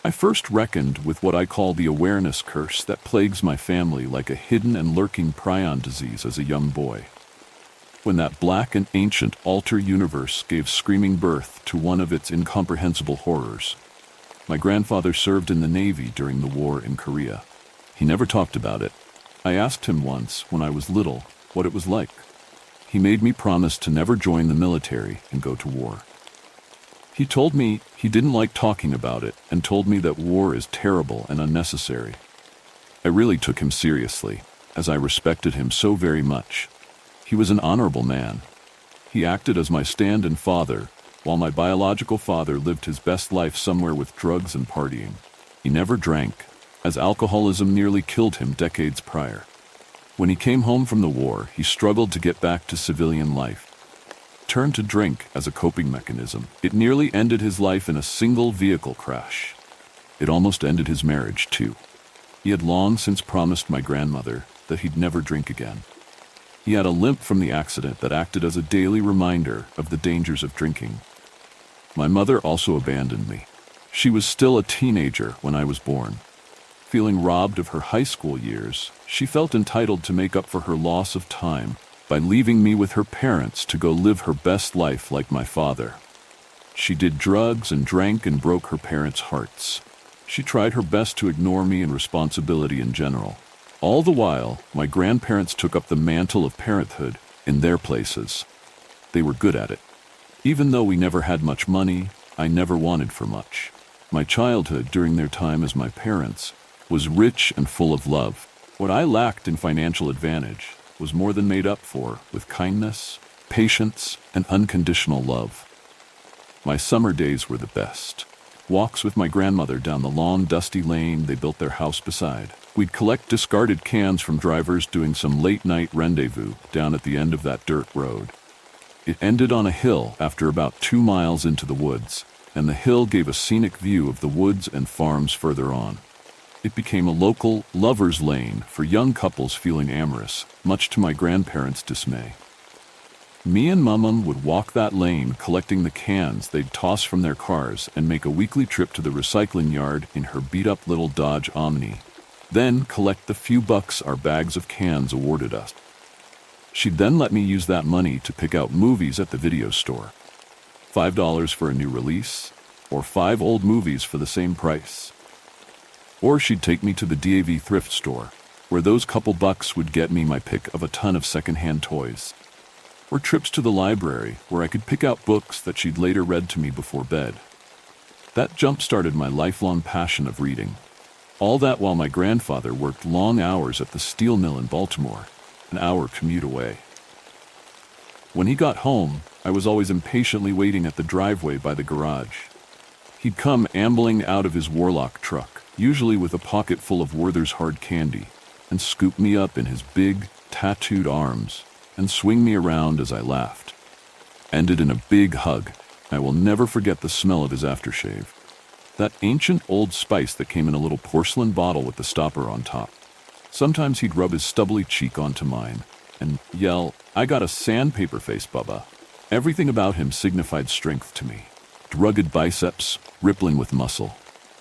I first reckoned with what I call the awareness curse that plagues my family like a hidden and lurking prion disease as a young boy. When that black and ancient alter universe gave screaming birth to one of its incomprehensible horrors. My grandfather served in the Navy during the war in Korea. He never talked about it. I asked him once, when I was little, what it was like. He made me promise to never join the military and go to war. He told me he didn't like talking about it and told me that war is terrible and unnecessary. I really took him seriously, as I respected him so very much. He was an honorable man. He acted as my stand-in father, while my biological father lived his best life somewhere with drugs and partying. He never drank, as alcoholism nearly killed him decades prior. When he came home from the war, he struggled to get back to civilian life. Turned to drink as a coping mechanism. It nearly ended his life in a single vehicle crash. It almost ended his marriage, too. He had long since promised my grandmother that he'd never drink again. He had a limp from the accident that acted as a daily reminder of the dangers of drinking. My mother also abandoned me. She was still a teenager when I was born. Feeling robbed of her high school years, she felt entitled to make up for her loss of time by leaving me with her parents to go live her best life like my father. She did drugs and drank and broke her parents' hearts. She tried her best to ignore me and responsibility in general. All the while, my grandparents took up the mantle of parenthood in their places. They were good at it. Even though we never had much money, I never wanted for much. My childhood during their time as my parents was rich and full of love. What I lacked in financial advantage was more than made up for with kindness, patience, and unconditional love. My summer days were the best. Walks with my grandmother down the long, dusty lane they built their house beside. We'd collect discarded cans from drivers doing some late-night rendezvous down at the end of that dirt road. It ended on a hill after about 2 miles into the woods, and the hill gave a scenic view of the woods and farms further on. It became a local lover's lane for young couples feeling amorous, much to my grandparents' dismay. Me and Mum would walk that lane collecting the cans they'd toss from their cars and make a weekly trip to the recycling yard in her beat-up little Dodge Omni. Then collect the few bucks our bags of cans awarded us. She'd then let me use that money to pick out movies at the video store. $5 for a new release, or 5 old movies for the same price. Or she'd take me to the DAV thrift store, where those couple bucks would get me my pick of a ton of secondhand toys. Or trips to the library, where I could pick out books that she'd later read to me before bed. That jump-started my lifelong passion of reading. All that while my grandfather worked long hours at the steel mill in Baltimore, an hour commute away. When he got home, I was always impatiently waiting at the driveway by the garage. He'd come ambling out of his Warlock truck, usually with a pocket full of Werther's hard candy, and scoop me up in his big, tattooed arms, and swing me around as I laughed. ended in a big hug. I will never forget the smell of his aftershave. That ancient old spice that came in a little porcelain bottle with the stopper on top. Sometimes he'd rub his stubbly cheek onto mine and yell, "I got a sandpaper face, Bubba." Everything about him signified strength to me. Rugged biceps, rippling with muscle.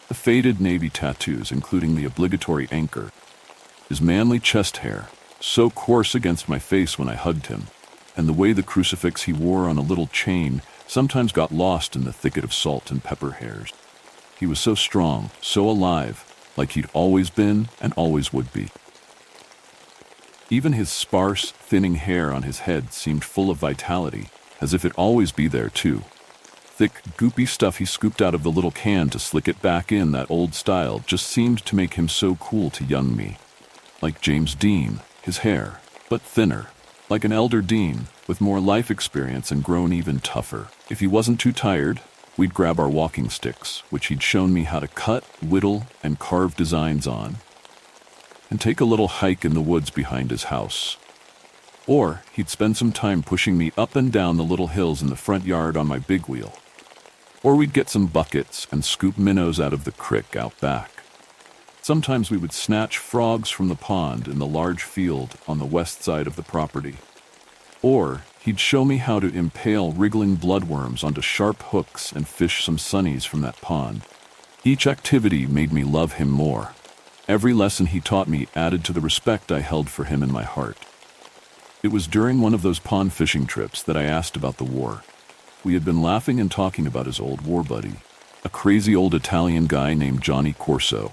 The faded navy tattoos, including the obligatory anchor. His manly chest hair, so coarse against my face when I hugged him, and the way the crucifix he wore on a little chain sometimes got lost in the thicket of salt and pepper hairs. He was so strong, so alive, like he'd always been and always would be. Even his sparse, thinning hair on his head seemed full of vitality, as if it'd always be there too. Thick, goopy stuff he scooped out of the little can to slick it back in that old style just seemed to make him so cool to young me. Like James Dean, his hair, but thinner. Like an elder Dean, with more life experience and grown even tougher. If he wasn't too tired, we'd grab our walking sticks, which he'd shown me how to cut, whittle, and carve designs on, and take a little hike in the woods behind his house. Or he'd spend some time pushing me up and down the little hills in the front yard on my big wheel. Or we'd get some buckets and scoop minnows out of the creek out back. Sometimes we would snatch frogs from the pond in the large field on the west side of the property. Or he'd show me how to impale wriggling bloodworms onto sharp hooks and fish some sunnies from that pond. Each activity made me love him more. Every lesson he taught me added to the respect I held for him in my heart. It was during one of those pond fishing trips that I asked about the war. We had been laughing and talking about his old war buddy, a crazy old Italian guy named Johnny Corso,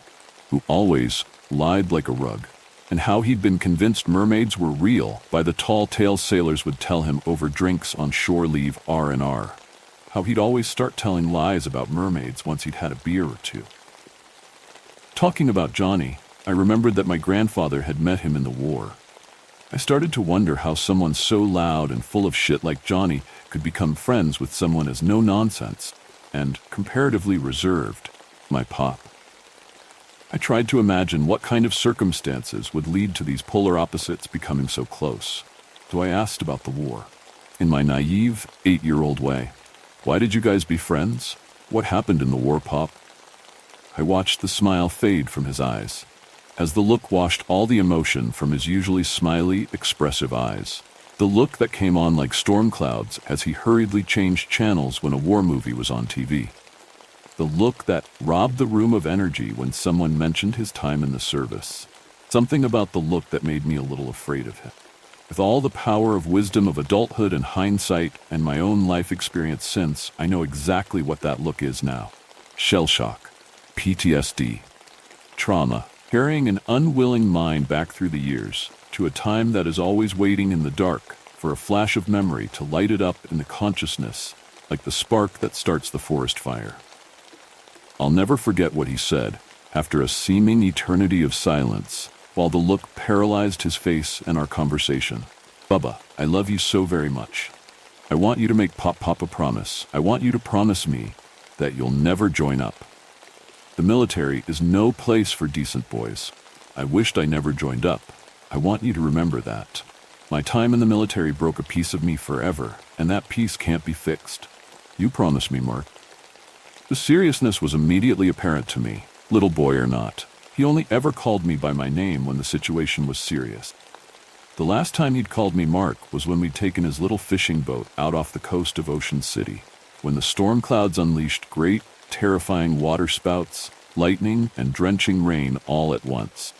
who always lied like a rug, and how he'd been convinced mermaids were real by the tall tale sailors would tell him over drinks on shore leave R&R. How he'd always start telling lies about mermaids once he'd had a beer or two. Talking about Johnny, I remembered that my grandfather had met him in the war. I started to wonder how someone so loud and full of shit like Johnny could become friends with someone as no-nonsense and comparatively reserved, my pop. I tried to imagine what kind of circumstances would lead to these polar opposites becoming so close. So I asked about the war, in my naive, 8-year-old way. Why did you guys be friends? What happened in the war, Pop? I watched the smile fade from his eyes, as the look washed all the emotion from his usually smiley, expressive eyes. The look that came on like storm clouds as he hurriedly changed channels when a war movie was on TV. The look that robbed the room of energy when someone mentioned his time in the service. Something about the look that made me a little afraid of him. With all the power of wisdom of adulthood and hindsight and my own life experience since, I know exactly what that look is now. Shell shock, PTSD, trauma, carrying an unwilling mind back through the years to a time that is always waiting in the dark for a flash of memory to light it up in the consciousness like the spark that starts the forest fire. I'll never forget what he said after a seeming eternity of silence while the look paralyzed his face and our conversation. Bubba, I love you so very much. I want you to make Pop a promise. I want you to promise me that you'll never join up. The military is no place for decent boys. I wished I never joined up. I want you to remember that. My time in the military broke a piece of me forever, and that piece can't be fixed. You promise me, Mark. The seriousness was immediately apparent to me, little boy or not. He only ever called me by my name when the situation was serious. The last time he'd called me Mark was when we'd taken his little fishing boat out off the coast of Ocean City, when the storm clouds unleashed great, terrifying water spouts, lightning, and drenching rain all at once.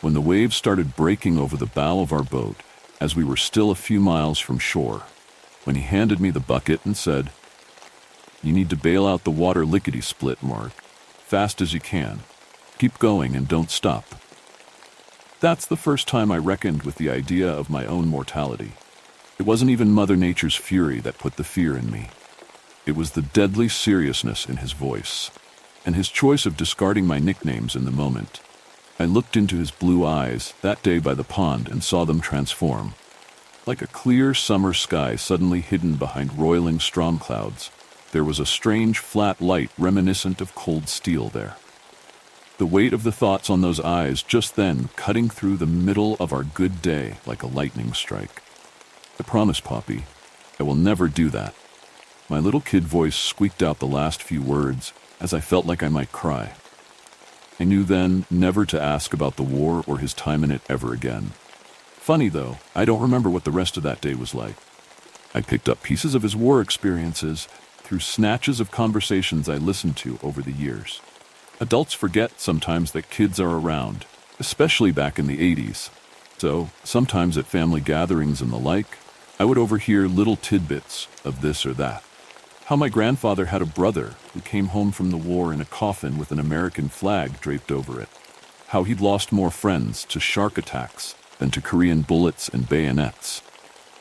When the waves started breaking over the bow of our boat as we were still a few miles from shore, when he handed me the bucket and said, "You need to bail out the water lickety-split, Mark. Fast as you can. Keep going and don't stop." That's the first time I reckoned with the idea of my own mortality. It wasn't even Mother Nature's fury that put the fear in me. It was the deadly seriousness in his voice, and his choice of discarding my nicknames in the moment. I looked into his blue eyes that day by the pond and saw them transform. Like a clear summer sky suddenly hidden behind roiling storm clouds, there was a strange flat light reminiscent of cold steel there. The weight of the thoughts on those eyes just then cutting through the middle of our good day like a lightning strike. I promise, Poppy. I will never do that." My little kid voice squeaked out the last few words as I felt like I might cry. I knew then never to ask about the war or his time in it ever again. Funny though, I don't remember what the rest of that day was like. I picked up pieces of his war experiences through snatches of conversations I listened to over the years. Adults forget sometimes that kids are around, especially back in the 80s. So, sometimes at family gatherings and the like, I would overhear little tidbits of this or that. How my grandfather had a brother who came home from the war in a coffin with an American flag draped over it. How he'd lost more friends to shark attacks than to Korean bullets and bayonets.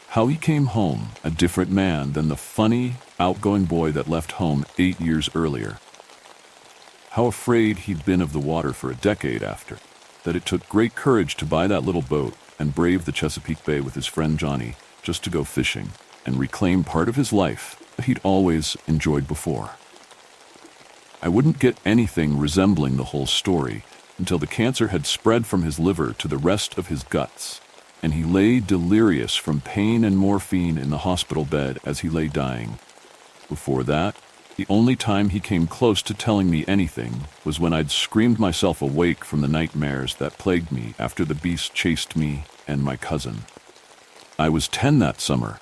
How he came home a different man than the funny, outgoing boy that left home 8 years earlier. How afraid he'd been of the water for a decade after, that it took great courage to buy that little boat and brave the Chesapeake Bay with his friend Johnny just to go fishing and reclaim part of his life that he'd always enjoyed before. I wouldn't get anything resembling the whole story until the cancer had spread from his liver to the rest of his guts, and he lay delirious from pain and morphine in the hospital bed as he lay dying. Before that, the only time he came close to telling me anything was when I'd screamed myself awake from the nightmares that plagued me after the beast chased me and my cousin. I was 10 that summer.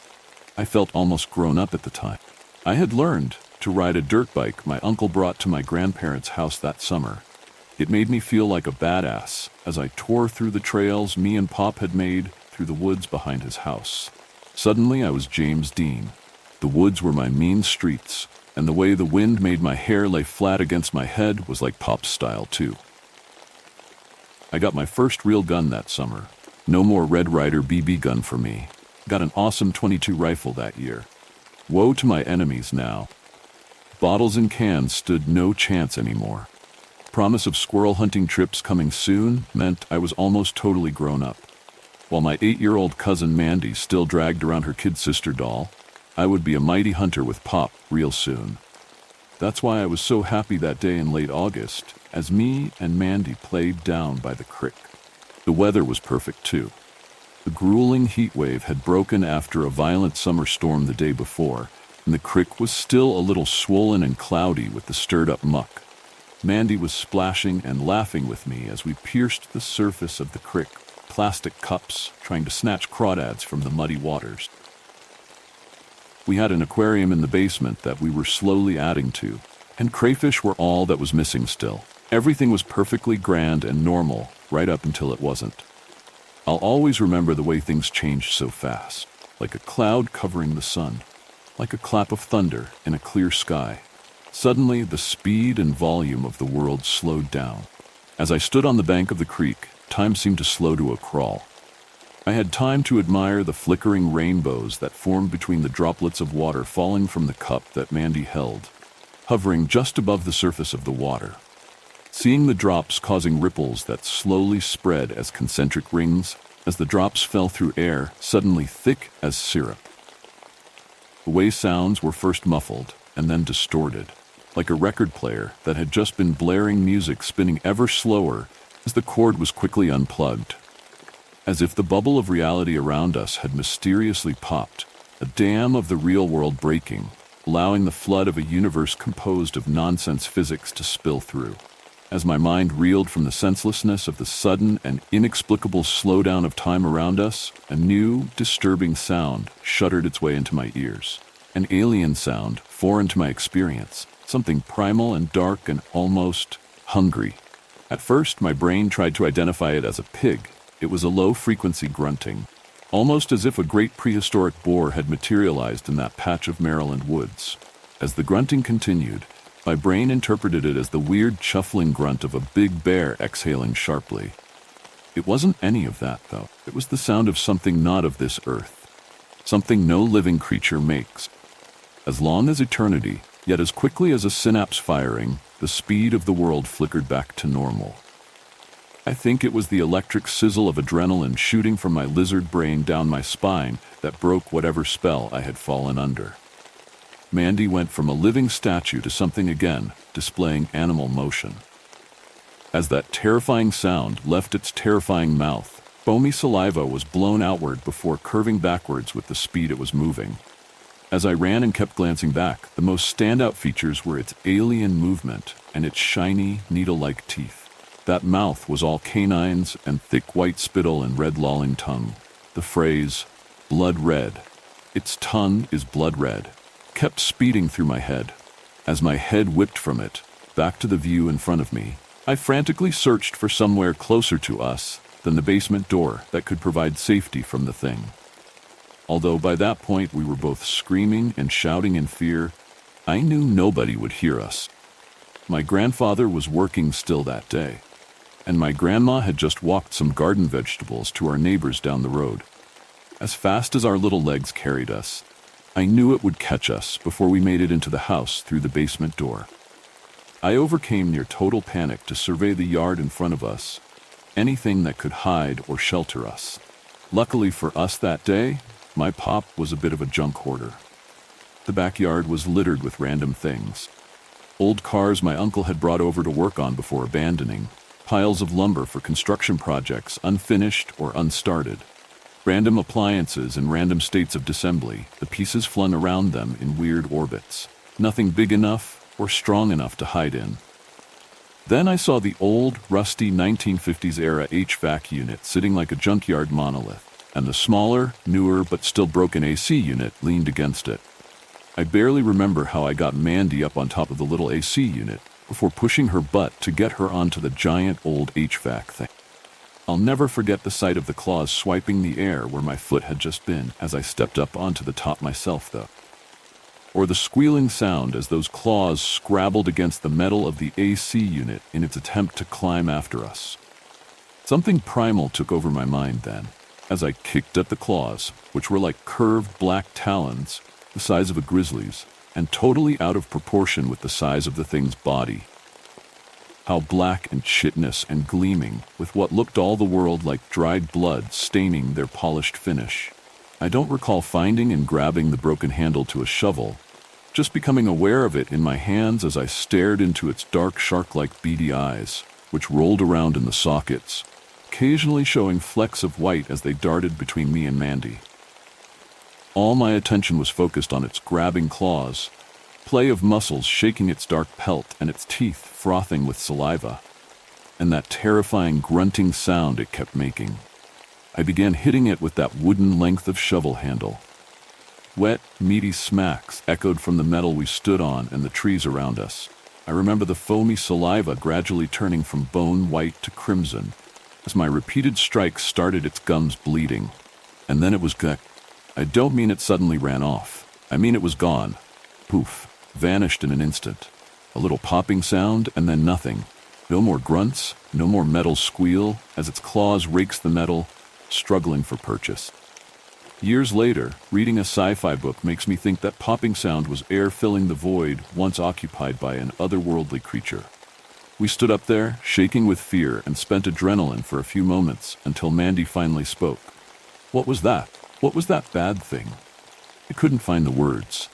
I felt almost grown up at the time. I had learned to ride a dirt bike my uncle brought to my grandparents' house that summer. It made me feel like a badass as I tore through the trails me and Pop had made through the woods behind his house. Suddenly I was James Dean. The woods were my mean streets, and the way the wind made my hair lay flat against my head was like Pop's style too. I got my first real gun that summer. No more Red Ryder BB gun for me. Got an awesome .22 rifle that year. Woe to my enemies now. Bottles and cans stood no chance anymore. Promise of squirrel hunting trips coming soon meant I was almost totally grown up. While my 8-year-old cousin Mandy still dragged around her kid sister doll, I would be a mighty hunter with Pop real soon. That's why I was so happy that day in late August as me and Mandy played down by the creek. The weather was perfect too. The grueling heat wave had broken after a violent summer storm the day before, and the creek was still a little swollen and cloudy with the stirred-up muck. Mandy was splashing and laughing with me as we pierced the surface of the creek, plastic cups trying to snatch crawdads from the muddy waters. We had an aquarium in the basement that we were slowly adding to, and crayfish were all that was missing still. Everything was perfectly grand and normal, right up until it wasn't. I'll always remember the way things changed so fast, like a cloud covering the sun, like a clap of thunder in a clear sky. Suddenly, the speed and volume of the world slowed down. As I stood on the bank of the creek, time seemed to slow to a crawl. I had time to admire the flickering rainbows that formed between the droplets of water falling from the cup that Mandy held, hovering just above the surface of the water. Seeing the drops causing ripples that slowly spread as concentric rings, as the drops fell through air, suddenly thick as syrup. The way sounds were first muffled and then distorted, like a record player that had just been blaring music spinning ever slower as the cord was quickly unplugged. As if the bubble of reality around us had mysteriously popped, a dam of the real world breaking, allowing the flood of a universe composed of nonsense physics to spill through. As my mind reeled from the senselessness of the sudden and inexplicable slowdown of time around us, a new, disturbing sound shuddered its way into my ears. An alien sound, foreign to my experience, something primal and dark and almost hungry. At first, my brain tried to identify it as a pig. It was a low-frequency grunting, almost as if a great prehistoric boar had materialized in that patch of Maryland woods. As the grunting continued, my brain interpreted it as the weird chuffling grunt of a big bear exhaling sharply. It wasn't any of that, though. It was the sound of something not of this earth, something no living creature makes. As long as eternity, yet as quickly as a synapse firing, the speed of the world flickered back to normal. I think it was the electric sizzle of adrenaline shooting from my lizard brain down my spine that broke whatever spell I had fallen under. Mandy went from a living statue to something again, displaying animal motion. As that terrifying sound left its terrifying mouth, foamy saliva was blown outward before curving backwards with the speed it was moving. As I ran and kept glancing back, the most standout features were its alien movement and its shiny, needle-like teeth. That mouth was all canines and thick white spittle and red lolling tongue. The phrase, blood red, its tongue is blood red, kept speeding through my head. As my head whipped from it, back to the view in front of me, I frantically searched for somewhere closer to us than the basement door that could provide safety from the thing. Although by that point we were both screaming and shouting in fear, I knew nobody would hear us. My grandfather was working still that day, and my grandma had just walked some garden vegetables to our neighbors down the road. As fast as our little legs carried us, I knew it would catch us before we made it into the house through the basement door. I overcame near total panic to survey the yard in front of us, anything that could hide or shelter us. Luckily for us that day, my pop was a bit of a junk hoarder. The backyard was littered with random things. Old cars my uncle had brought over to work on before abandoning, piles of lumber for construction projects unfinished or unstarted, random appliances in random states of disassembly, the pieces flung around them in weird orbits, nothing big enough or strong enough to hide in. Then I saw the old, rusty 1950s-era HVAC unit sitting like a junkyard monolith, and the smaller, newer but still broken AC unit leaned against it. I barely remember how I got Mandy up on top of the little AC unit before pushing her butt to get her onto the giant old HVAC thing. I'll never forget the sight of the claws swiping the air where my foot had just been as I stepped up onto the top myself, though. Or the squealing sound as those claws scrabbled against the metal of the AC unit in its attempt to climb after us. Something primal took over my mind then, as I kicked at the claws, which were like curved black talons, the size of a grizzly's, and totally out of proportion with the size of the thing's body. How black and chitinous and gleaming, with what looked all the world like dried blood staining their polished finish. I don't recall finding and grabbing the broken handle to a shovel, just becoming aware of it in my hands as I stared into its dark shark-like beady eyes, which rolled around in the sockets, occasionally showing flecks of white as they darted between me and Mandy. All my attention was focused on its grabbing claws, play of muscles shaking its dark pelt and its teeth frothing with saliva, and that terrifying grunting sound it kept making. I began hitting it with that wooden length of shovel handle. Wet, meaty smacks echoed from the metal we stood on and the trees around us. I remember the foamy saliva gradually turning from bone white to crimson as my repeated strikes started its gums bleeding. And then it was gone. I don't mean it suddenly ran off. I mean it was gone. Poof. Vanished in an instant. A little popping sound and then nothing. No more grunts, no more metal squeal as its claws raked the metal, struggling for purchase. Years later, reading a sci-fi book makes me think that popping sound was air filling the void once occupied by an otherworldly creature. We stood up there, shaking with fear, and spent adrenaline for a few moments until Mandy finally spoke. What was that? What was that bad thing? I couldn't find the words.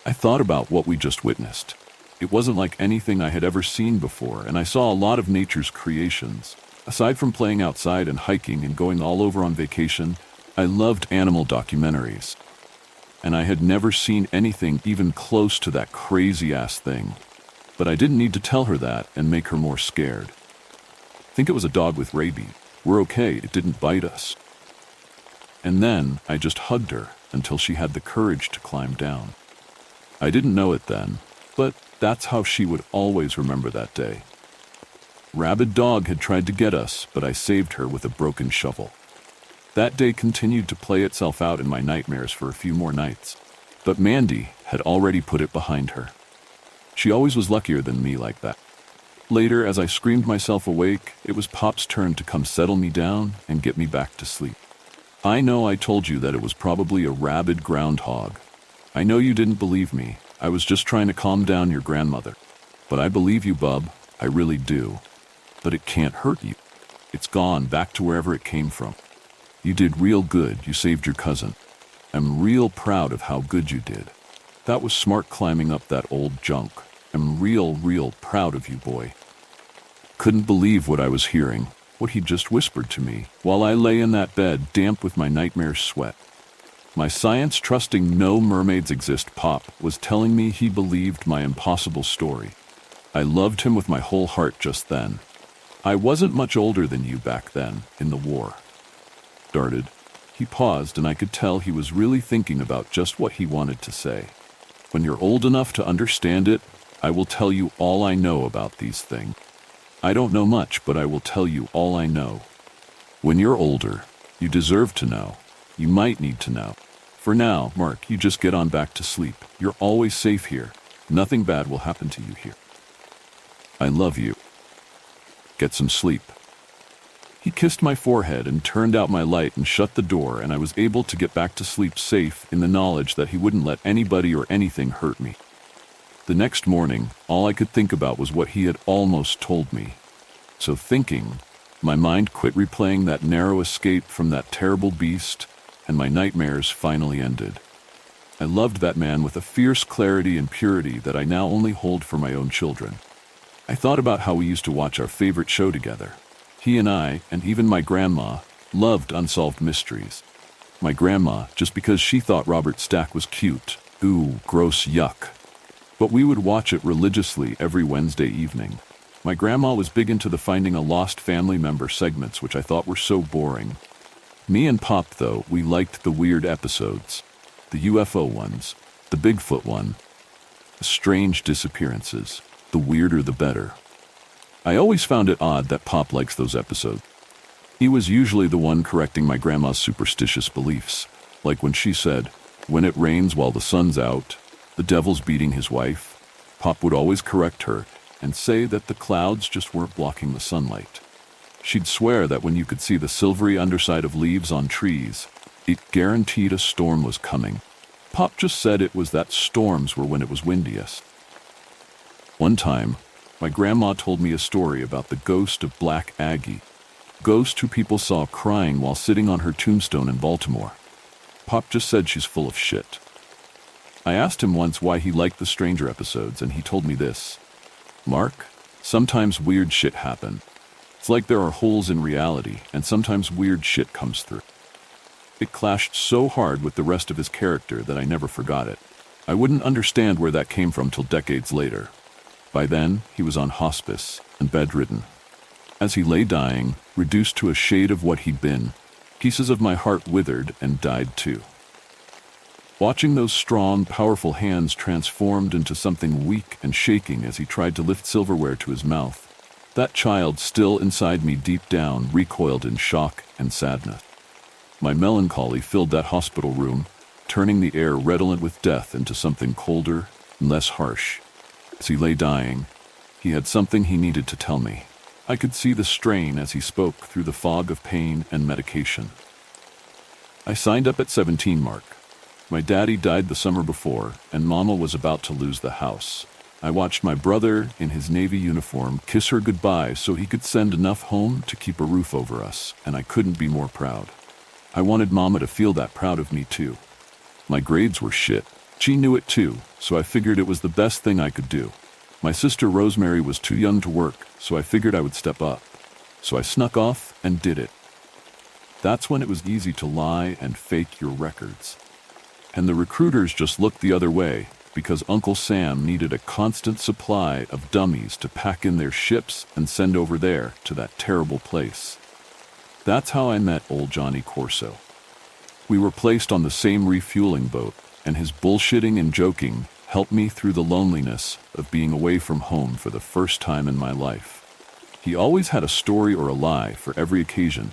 I thought about what we just witnessed. It wasn't like anything I had ever seen before, and I saw a lot of nature's creations. Aside from playing outside and hiking and going all over on vacation, I loved animal documentaries. And I had never seen anything even close to that crazy-ass thing. But I didn't need to tell her that and make her more scared. Think it was a dog with rabies. We're okay, it didn't bite us. And then I just hugged her until she had the courage to climb down. I didn't know it then, but that's how she would always remember that day. Rabid dog had tried to get us, but I saved her with a broken shovel. That day continued to play itself out in my nightmares for a few more nights, but Mandy had already put it behind her. She always was luckier than me like that. Later, as I screamed myself awake, it was Pop's turn to come settle me down and get me back to sleep. I know I told you that it was probably a rabid groundhog. I know you didn't believe me. I was just trying to calm down your grandmother. But I believe you, bub. I really do. But it can't hurt you. It's gone back to wherever it came from. You did real good. You saved your cousin. I'm real proud of how good you did. That was smart climbing up that old junk. I'm real proud of you, boy. Couldn't believe what I was hearing, what he just whispered to me, while I lay in that bed damp with my nightmare sweat. My science-trusting no mermaids exist pop was telling me he believed my impossible story. I loved him with my whole heart just then. I wasn't much older than you back then, in the war. Started. He paused, and I could tell he was really thinking about just what he wanted to say. When you're old enough to understand it, I will tell you all I know about these things. I don't know much, but I will tell you all I know. When you're older, you deserve to know. You might need to know. For now, Mark, you just get on back to sleep. You're always safe here. Nothing bad will happen to you here. I love you. Get some sleep. He kissed my forehead and turned out my light and shut the door, and I was able to get back to sleep safe in the knowledge that he wouldn't let anybody or anything hurt me. The next morning, all I could think about was what he had almost told me. So thinking, my mind quit replaying that narrow escape from that terrible beast, and my nightmares finally ended. I loved that man with a fierce clarity and purity that I now only hold for my own children. I thought about how we used to watch our favorite show together. He and I, and even my grandma, loved unsolved mysteries. My grandma, just because she thought Robert Stack was cute. Ooh, gross yuck. But we would watch it religiously every Wednesday evening. My grandma was big into the finding a lost family member segments, which I thought were so boring. Me and Pop, though, we liked the weird episodes. The UFO ones, the Bigfoot one, the strange disappearances. The weirder the better. I always found it odd that Pop likes those episodes. He was usually the one correcting my grandma's superstitious beliefs, like when she said, "When it rains while the sun's out, the devil's beating his wife." Pop would always correct her and say that the clouds just weren't blocking the sunlight. She'd swear that when you could see the silvery underside of leaves on trees, it guaranteed a storm was coming. Pop just said it was that storms were when it was windiest. One time, my grandma told me a story about the ghost of Black Aggie, ghost who people saw crying while sitting on her tombstone in Baltimore. Pop just said she's full of shit. I asked him once why he liked the Stranger episodes, and he told me this. "Mark, sometimes weird shit happen. It's like there are holes in reality, and sometimes weird shit comes through." It clashed so hard with the rest of his character that I never forgot it. I wouldn't understand where that came from till decades later. By then, he was on hospice and bedridden. As he lay dying, reduced to a shade of what he'd been, pieces of my heart withered and died too. Watching those strong, powerful hands transformed into something weak and shaking as he tried to lift silverware to his mouth, that child still inside me deep down recoiled in shock and sadness. My melancholy filled that hospital room, turning the air redolent with death into something colder and less harsh. As he lay dying, he had something he needed to tell me. I could see the strain as he spoke through the fog of pain and medication. I signed up at 17, Mark. My daddy died the summer before, and Mama was about to lose the house. I watched my brother, in his Navy uniform, kiss her goodbye so he could send enough home to keep a roof over us, and I couldn't be more proud. I wanted Mama to feel that proud of me too. My grades were shit. She knew it too, so I figured it was the best thing I could do. My sister Rosemary was too young to work, so I figured I would step up. So I snuck off and did it. That's when it was easy to lie and fake your records. And the recruiters just looked the other way, because Uncle Sam needed a constant supply of dummies to pack in their ships and send over there to that terrible place. That's how I met old Johnny Corso. We were placed on the same refueling boat, and his bullshitting and joking helped me through the loneliness of being away from home for the first time in my life. He always had a story or a lie for every occasion,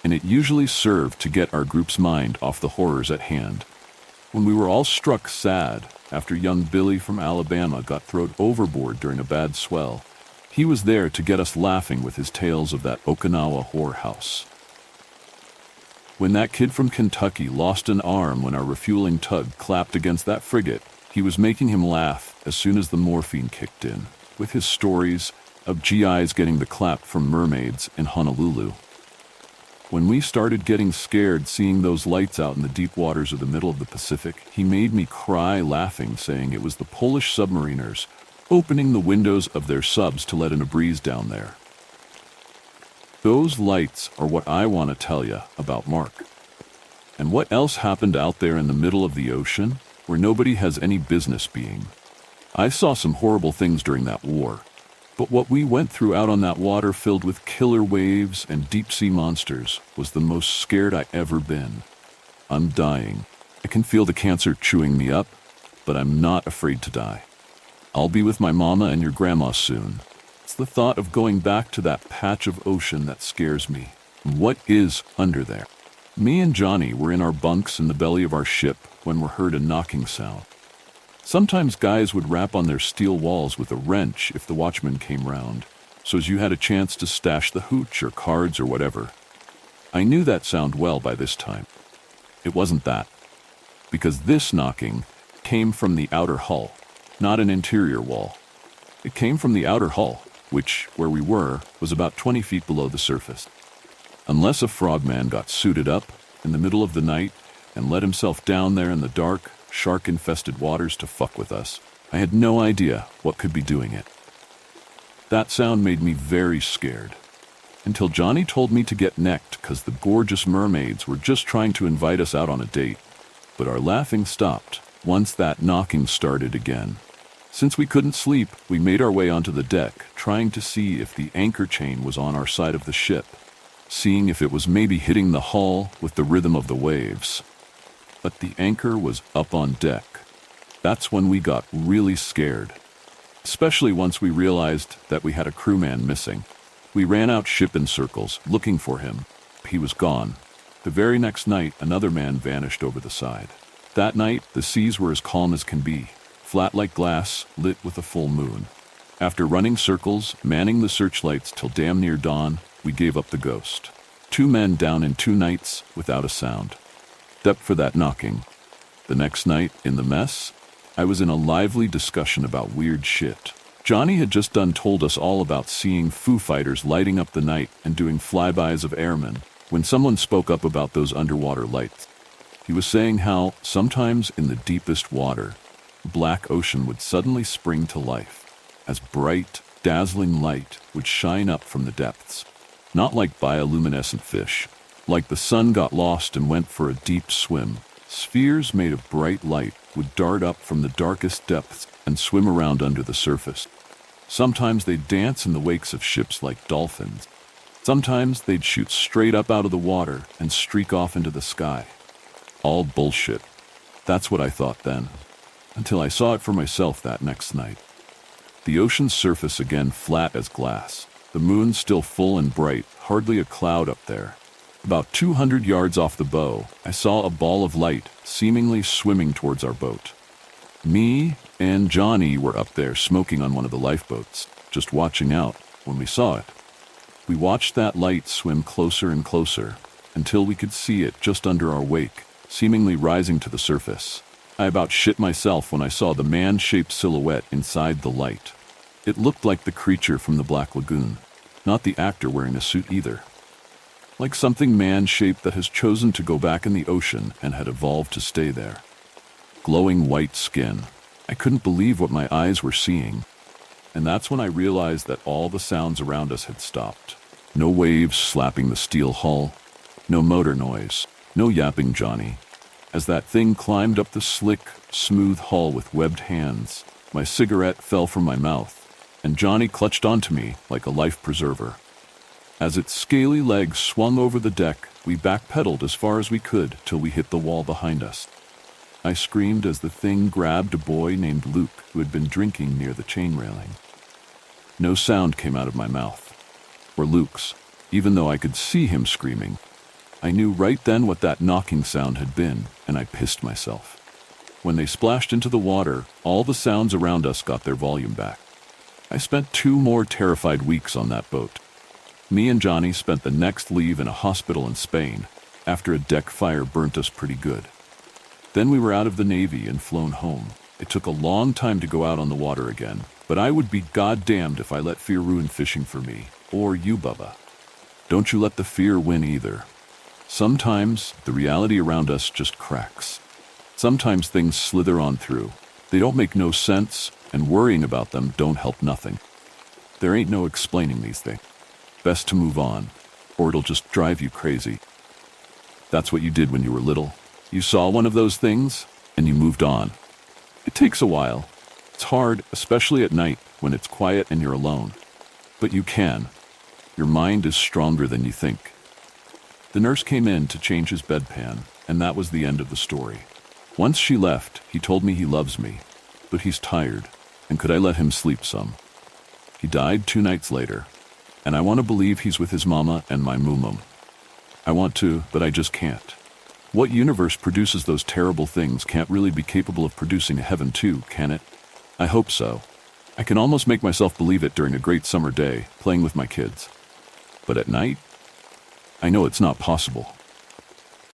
and it usually served to get our group's mind off the horrors at hand. When we were all struck sad after young Billy from Alabama got thrown overboard during a bad swell, he was there to get us laughing with his tales of that Okinawa whorehouse. When that kid from Kentucky lost an arm when our refueling tug clapped against that frigate, he was making him laugh as soon as the morphine kicked in, with his stories of GIs getting the clap from mermaids in Honolulu. When we started getting scared seeing those lights out in the deep waters of the middle of the Pacific, he made me cry laughing, saying it was the Polish submariners opening the windows of their subs to let in a breeze down there. Those lights are what I want to tell you about Mark. And what else happened out there in the middle of the ocean, where nobody has any business being? I saw some horrible things during that war, but what we went through out on that water filled with killer waves and deep-sea monsters was the most scared I ever been. I'm dying. I can feel the cancer chewing me up, but I'm not afraid to die. I'll be with my mama and your grandma soon. It's the thought of going back to that patch of ocean that scares me. What is under there? Me and Johnny were in our bunks in the belly of our ship when we heard a knocking sound. Sometimes guys would rap on their steel walls with a wrench if the watchman came round, so as you had a chance to stash the hooch or cards or whatever. I knew that sound well by this time. It wasn't that, because this knocking came from the outer hull, not an interior wall. It came from the outer hull, which, where we were, was about 20 feet below the surface. Unless a frogman got suited up in the middle of the night and let himself down there in the dark, shark-infested waters to fuck with us, I had no idea what could be doing it. That sound made me very scared, until Johnny told me to get necked because the gorgeous mermaids were just trying to invite us out on a date. But our laughing stopped once that knocking started again. Since we couldn't sleep, we made our way onto the deck, trying to see if the anchor chain was on our side of the ship, seeing if it was maybe hitting the hull with the rhythm of the waves. But the anchor was up on deck. That's when we got really scared, especially once we realized that we had a crewman missing. We ran out ship in circles, looking for him. He was gone. The very next night, another man vanished over the side. That night, the seas were as calm as can be, flat like glass, lit with a full moon. After running circles, manning the searchlights till damn near dawn, we gave up the ghost. 2 men down in 2 nights without a sound. Except for that knocking. The next night, in the mess, I was in a lively discussion about weird shit. Johnny had just told us all about seeing Foo Fighters lighting up the night and doing flybys of airmen, when someone spoke up about those underwater lights. He was saying how, sometimes in the deepest water, black ocean would suddenly spring to life, as bright, dazzling light would shine up from the depths. Not like bioluminescent fish. Like the sun got lost and went for a deep swim, spheres made of bright light would dart up from the darkest depths and swim around under the surface. Sometimes they'd dance in the wakes of ships like dolphins. Sometimes they'd shoot straight up out of the water and streak off into the sky. All bullshit. That's what I thought then, until I saw it for myself that next night. The ocean's surface again flat as glass, the moon still full and bright, hardly a cloud up there. About 200 yards off the bow, I saw a ball of light seemingly swimming towards our boat. Me and Johnny were up there smoking on one of the lifeboats, just watching out when we saw it. We watched that light swim closer and closer until we could see it just under our wake, seemingly rising to the surface. I about shit myself when I saw the man-shaped silhouette inside the light. It looked like the creature from the Black Lagoon, not the actor wearing a suit either. Like something man-shaped that has chosen to go back in the ocean and had evolved to stay there. Glowing white skin. I couldn't believe what my eyes were seeing. And that's when I realized that all the sounds around us had stopped. No waves slapping the steel hull. No motor noise. No yapping Johnny. As that thing climbed up the slick, smooth hull with webbed hands, my cigarette fell from my mouth, and Johnny clutched onto me like a life preserver. As its scaly legs swung over the deck, we backpedaled as far as we could till we hit the wall behind us. I screamed as the thing grabbed a boy named Luke who had been drinking near the chain railing. No sound came out of my mouth, or Luke's, even though I could see him screaming. I knew right then what that knocking sound had been, and I pissed myself. When they splashed into the water, all the sounds around us got their volume back. I spent 2 more terrified weeks on that boat. Me and Johnny spent the next leave in a hospital in Spain, after a deck fire burnt us pretty good. Then we were out of the Navy and flown home. It took a long time to go out on the water again, but I would be goddamned if I let fear ruin fishing for me, or you, Bubba. Don't you let the fear win either. Sometimes the reality around us just cracks. Sometimes things slither on through. They don't make no sense, and worrying about them don't help nothing. There ain't no explaining these things. Best to move on, or it'll just drive you crazy. That's what you did when you were little. You saw one of those things, and you moved on. It takes a while. It's hard, especially at night when it's quiet and you're alone. But you can. Your mind is stronger than you think. The nurse came in to change his bedpan, and that was the end of the story. Once she left, he told me he loves me, but he's tired, and could I let him sleep some? He died 2 nights later, and I want to believe he's with his mama and my mumum. I want to, but I just can't. What universe produces those terrible things can't really be capable of producing a heaven too, can it? I hope so. I can almost make myself believe it during a great summer day, playing with my kids. But at night, I know it's not possible.